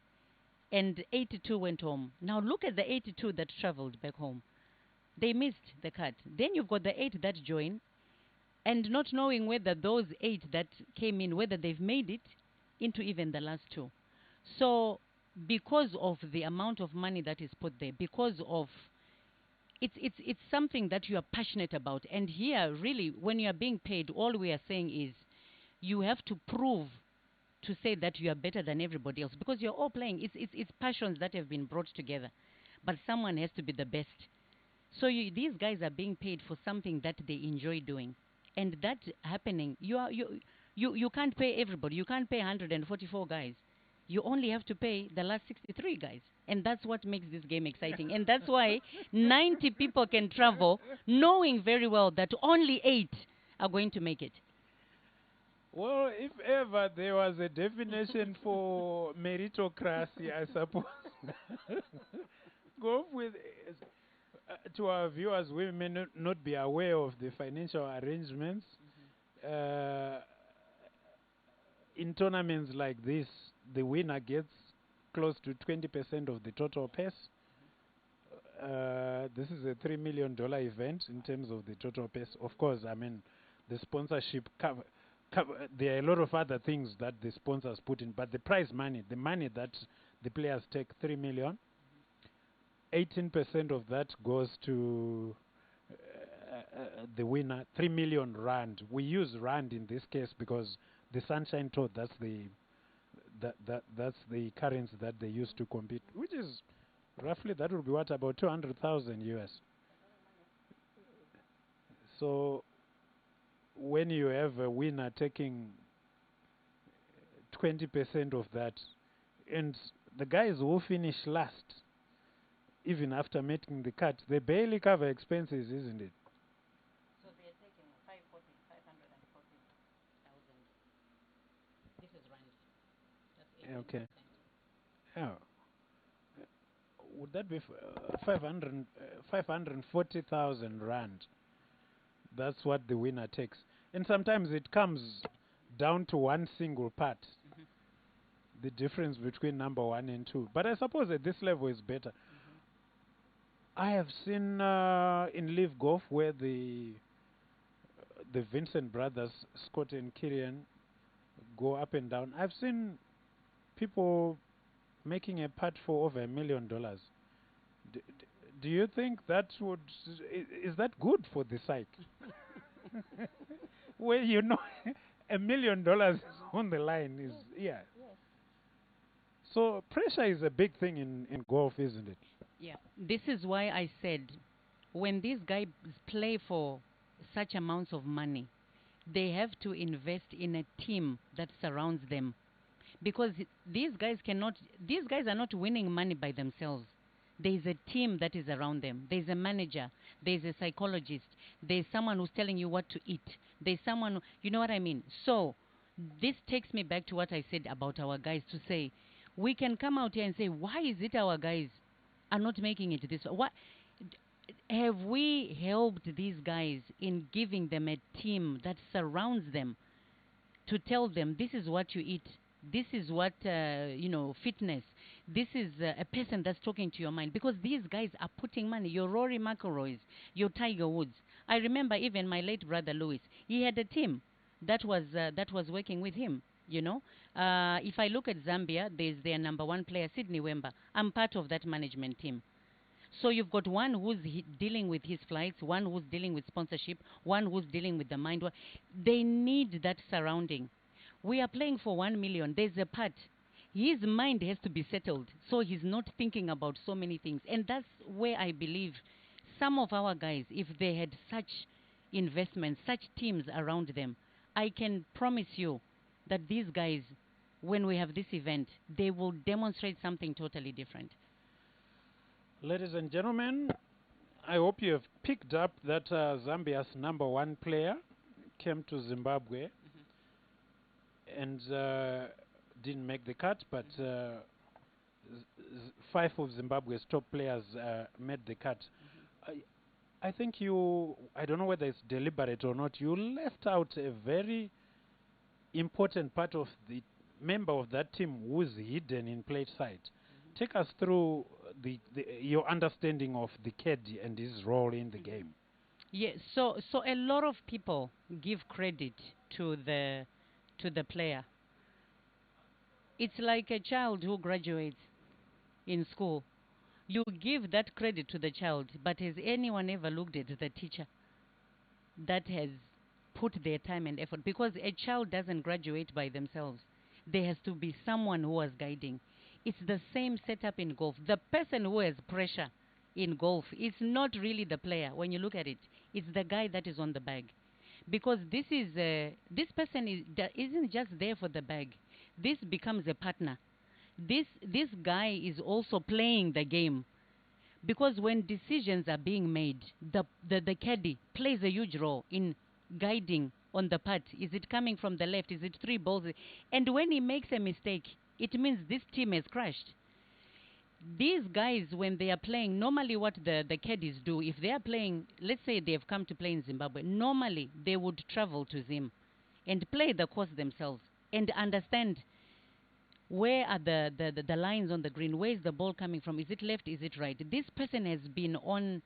and 82 went home. Now look at the 82 that traveled back home. They missed the cut. Then you've got the 8 that join, and not knowing whether those 8 that came in, whether they've made it into even the last 2. So because of the amount of money that is put there, because of it's something that you are passionate about. And here, really, when you are being paid, all we are saying is you have to prove to say that you are better than everybody else because you're all playing. It's passions that have been brought together, but someone has to be the best. So these guys are being paid for something that they enjoy doing, and that happening, you can't pay everybody. You can't pay 144 guys. You only have to pay the last 63 guys, and that's what makes this game exciting. And that's why 90 people can travel, knowing very well that only 8 are going to make it. Well, if ever there was a definition for meritocracy, I suppose. Go with to our viewers, we may not be aware of the financial arrangements. In tournaments like this, the winner gets close to 20% of the total purse. This is a $3 million event in terms of the total purse. Of course, I mean, the sponsorship cover. There are a lot of other things that the sponsors put in, but the prize money, the money that the players take, 3 million, 18% of that goes to the winner, 3 million rand. We use rand in this case because the Sunshine Tour, that's the currency that they use to compete, which is roughly, that would be what, about 200,000 US. So when you have a winner taking 20% of that, and the guys who finish last, even after making the cut, they barely cover expenses, isn't it? So they're taking 540,000. This is rand. That's 18%. Okay. Yeah. Would that be 540,000 rand? That's what the winner takes. And sometimes it comes down to one single part. The difference between number 1 and 2. But I suppose at this level is better. I have seen in Live Golf where the Vincent brothers, Scott and Kieran, go up and down. I've seen people making a putt for over $1 million. Do you think that would... Is that good for the psyche? Well, you know, $1 million is on the line. Is yeah. Yes. So pressure is a big thing in golf, isn't it? Yeah. This is why I said when these guys play for such amounts of money, they have to invest in a team that surrounds them. Because these guys are not winning money by themselves. There is a team that is around them. There's a manager. There's a psychologist. There's someone who's telling you what to eat. There's someone, you know what I mean? So this takes me back to what I said about our guys, to say we can come out here and say, why is it our guys are not making it this way? What have we helped these guys in giving them a team that surrounds them to tell them this is what you eat, this is what fitness, this is a person that's talking to your mind, because these guys are putting money. Your Rory McIlroys, your Tiger Woods. I remember even my late brother Louis. He had a team that was working with him. You know, if I look at Zambia, there's their number one player, Sydney Wemba. I'm part of that management team. So you've got one who's dealing with his flights, one who's dealing with sponsorship, one who's dealing with the mind. They need that surrounding. We are playing for 1 million. There's a part. His mind has to be settled, so he's not thinking about so many things. And that's where I believe some of our guys, if they had such investments, such teams around them, I can promise you that these guys, when we have this event, they will demonstrate something totally different. Ladies and gentlemen, I hope you have picked up that Zambia's number one player came to Zimbabwe and didn't make the cut, but 5 of Zimbabwe's top players made the cut. I think I don't know whether it's deliberate or not, you left out a very important part of the member of that team who's hidden in play side. Take us through your understanding of the caddy and his role in the game. Yeah, so a lot of people give credit to the player. It's like a child who graduates in school. You give that credit to the child, but has anyone ever looked at the teacher that has put their time and effort? Because a child doesn't graduate by themselves. There has to be someone who was guiding. It's the same setup in golf. The person who has pressure in golf is not really the player. When you look at it, it's the guy that is on the bag. Because this person isn't just there for the bag. This becomes a partner. This guy is also playing the game. Because when decisions are being made, the caddy plays a huge role in guiding on the putt. Is it coming from the left? Is it 3 balls? And when he makes a mistake, it means this team has crashed. These guys, when they are playing, normally what the caddies do, if they are playing, let's say they have come to play in Zimbabwe, normally they would travel to Zim and play the course themselves and understand where are the lines on the green, where is the ball coming from, is it left, is it right. This person has been on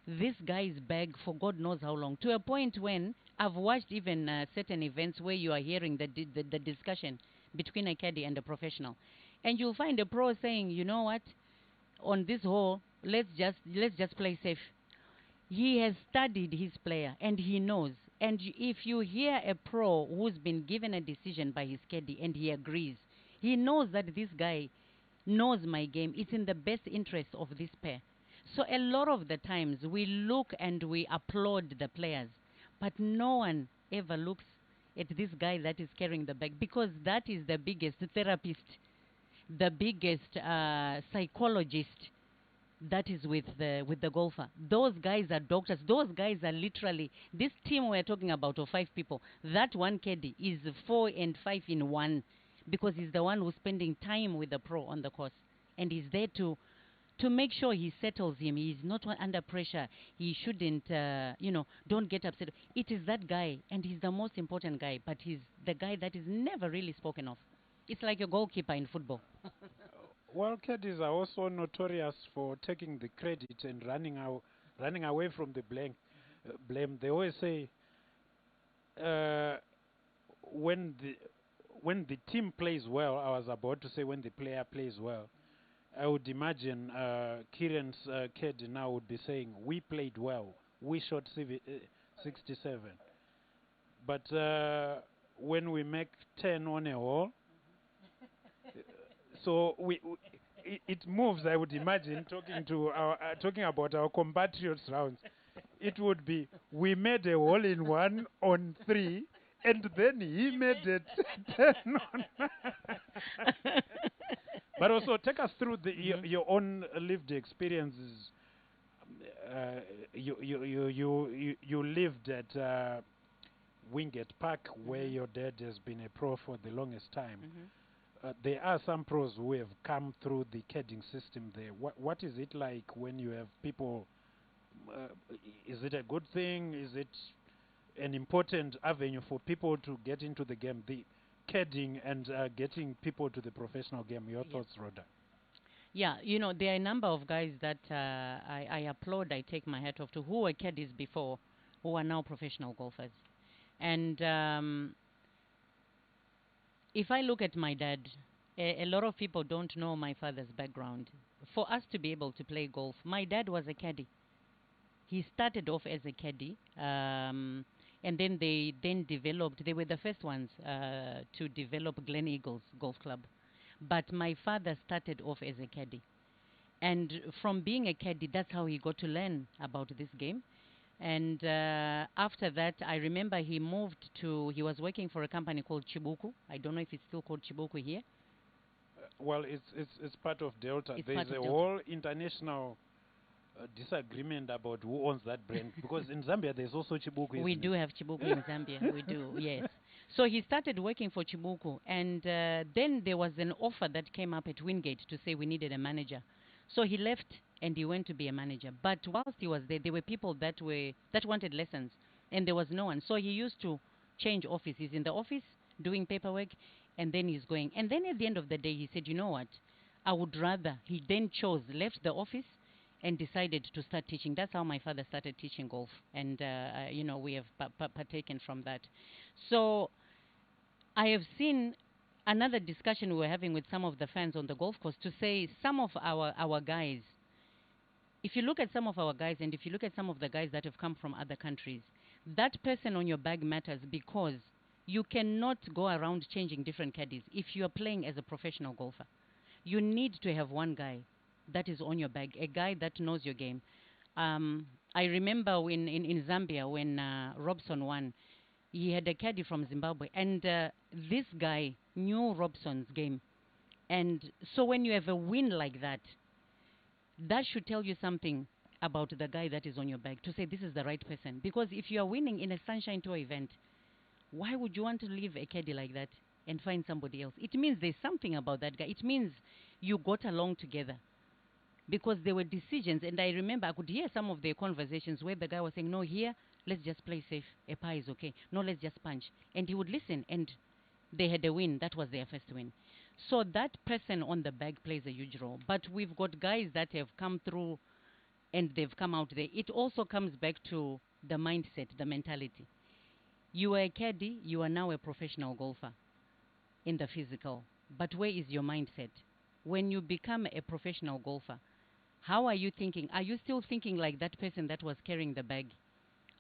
this guy's bag for God knows how long, to a point when I've watched even certain events where you are hearing the discussion between a caddy and a professional, and you'll find a pro saying, you know what, on this hole, let's just play safe. He has studied his player and he knows. And if you hear a pro who's been given a decision by his caddy and he agrees, he knows that this guy knows my game. It's in the best interest of this pair. So a lot of the times we look and we applaud the players, but no one ever looks at this guy that is carrying the bag, because that is the biggest therapist, the biggest psychologist that is with the golfer. Those guys are doctors. Those guys are literally, this team we're talking about of 5 people, that one caddy is 4 and 5 in one, because he's the one who's spending time with the pro on the course, and he's there to make sure he settles him. He's not under pressure. He shouldn't, don't get upset. It is that guy, and he's the most important guy, but he's the guy that is never really spoken of. It's like a goalkeeper in football. Well, caddies are also notorious for taking the credit and running away from the blame. They always say, when the team plays well, I was about to say when the player plays well, I would imagine Kieran's caddy now would be saying, we played well, we shot 67. But when we make 10 on a hole, so it moves, I would imagine, talking about our compatriots rounds. It would be, we made a hole in one on 3, and then he made it 10 on. But also, take us through your own lived experiences. You lived at Wingate Park, where your dad has been a pro for the longest time. There are some pros who have come through the caddying system there. What is it like when you have people? Is it a good thing? Is it an important avenue for people to get into the game, the caddying and getting people to the professional game? Your thoughts, Rhoda? Yeah, you know, there are a number of guys that I applaud, I take my hat off to, who were caddies before, who are now professional golfers. And if I look at my dad, a lot of people don't know my father's background. For us to be able to play golf, my dad was a caddy. He started off as a caddy, and then they then developed. They were the first ones to develop Glen Eagles Golf Club, but my father started off as a caddy, and from being a caddy, that's how he got to learn about this game. And after that, I remember he moved to. He was working for a company called Chibuku. I don't know if it's still called Chibuku here. Well, it's part of Delta. It's There's part a of Delta. whole international disagreement about who owns that brand because in Zambia there's also Chibuku. We isn't do it? have Chibuku in Zambia. We do, yes. So he started working for Chibuku, and then there was an offer that came up at Wingate to say we needed a manager. So he left and he went to be a manager. But whilst he was there were people that wanted lessons, and there was no one. So he used to change office. He's in the office doing paperwork, and then he's going. And then at the end of the day, he said, "You know what? I would rather." He then left the office and decided to start teaching. That's how my father started teaching golf, and you know, we have partaken from that. So I have seen another discussion we were having with some of the fans on the golf course to say some of our guys. If you look at some of our guys, and if you look at some of the guys that have come from other countries, that person on your bag matters because you cannot go around changing different caddies if you are playing as a professional golfer. You need to have one guy that is on your bag, a guy that knows your game. I remember when in Zambia when Robson won, he had a caddy from Zimbabwe, and this guy knew Robson's game. And so when you have a win like that, that should tell you something about the guy that is on your bag to say this is the right person. Because if you are winning in a Sunshine Tour event, why would you want to leave a caddy like that and find somebody else? It means there's something about that guy. It means you got along together because there were decisions. And I remember I could hear some of their conversations where the guy was saying, no, here, let's just play safe. A pie is okay. No, let's just punch. And he would listen, and they had a win. That was their first win. So that person on the bag plays a huge role. But we've got guys that have come through and they've come out there. It also comes back to the mindset, the mentality. You are a caddy, you are now a professional golfer in the physical. But where is your mindset? When you become a professional golfer, how are you thinking? Are you still thinking like that person that was carrying the bag?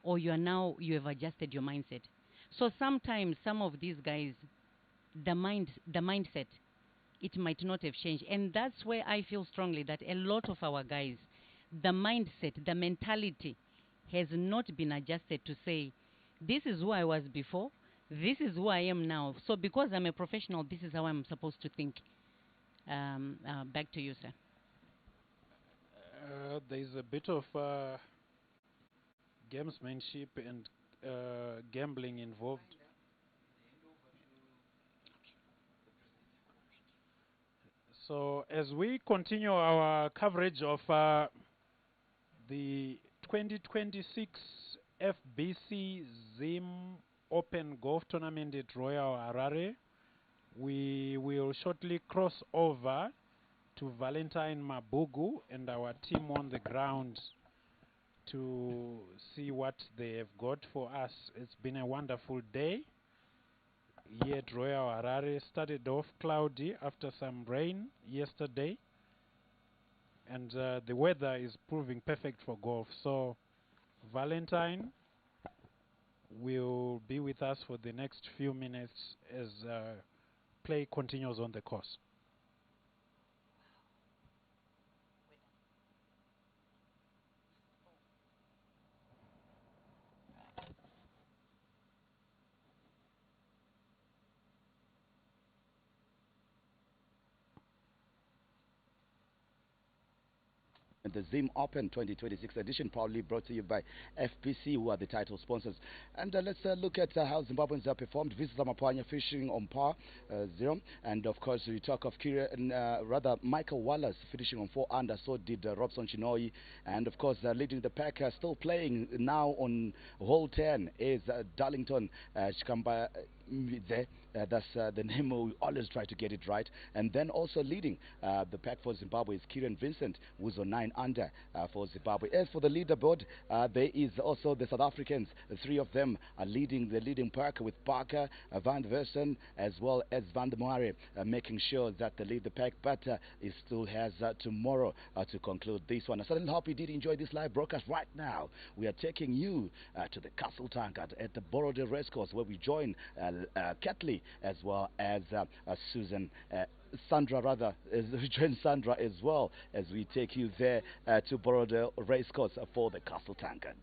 Or you have adjusted your mindset? So sometimes some of these guys, the mindset, it might not have changed. And that's where I feel strongly that a lot of our guys, the mindset, the mentality has not been adjusted to say, this is who I was before, this is who I am now. So because I'm a professional, this is how I'm supposed to think. Back to you, sir. There's a bit of gamesmanship and gambling involved. So as we continue our coverage of the 2026 FBC Zim Open Golf Tournament at Royal Harare, we will shortly cross over to Valentine Mabugu and our team on the ground to see what they have got for us. It's been a wonderful day here at Royal Harare. Started off cloudy after some rain yesterday, and the weather is proving perfect for golf. So Valentine will be with us for the next few minutes as play continues on the course. The Zim Open 2026 edition proudly brought to you by FPC, who are the title sponsors. And let's look at how Zimbabweans have performed. Visitors Mapanya finishing on par, 0. And of course, we talk of Michael Wallace finishing on 4 under. So did Robson Chinoi. And of course, leading the pack, still playing now on hole 10 is Darlington Chikamba. there. That's the name. We always try to get it right. And then also leading the pack for Zimbabwe is Kieran Vincent, who's on 9 under for Zimbabwe. As for the leaderboard, there is also the South Africans. The three of them are leading the leading pack with Parker, Van Versen, as well as Van der Moire, making sure that they lead the pack. But it still has tomorrow to conclude this one. I certainly hope you did enjoy this live broadcast. Right now, we are taking you to the Castle Tankard at the Borode Racecourse, where we join Kathleen as well as Susan. Sandra rather, we join Sandra as well as we take you there to Borode Racecourse for the Castle Tankard.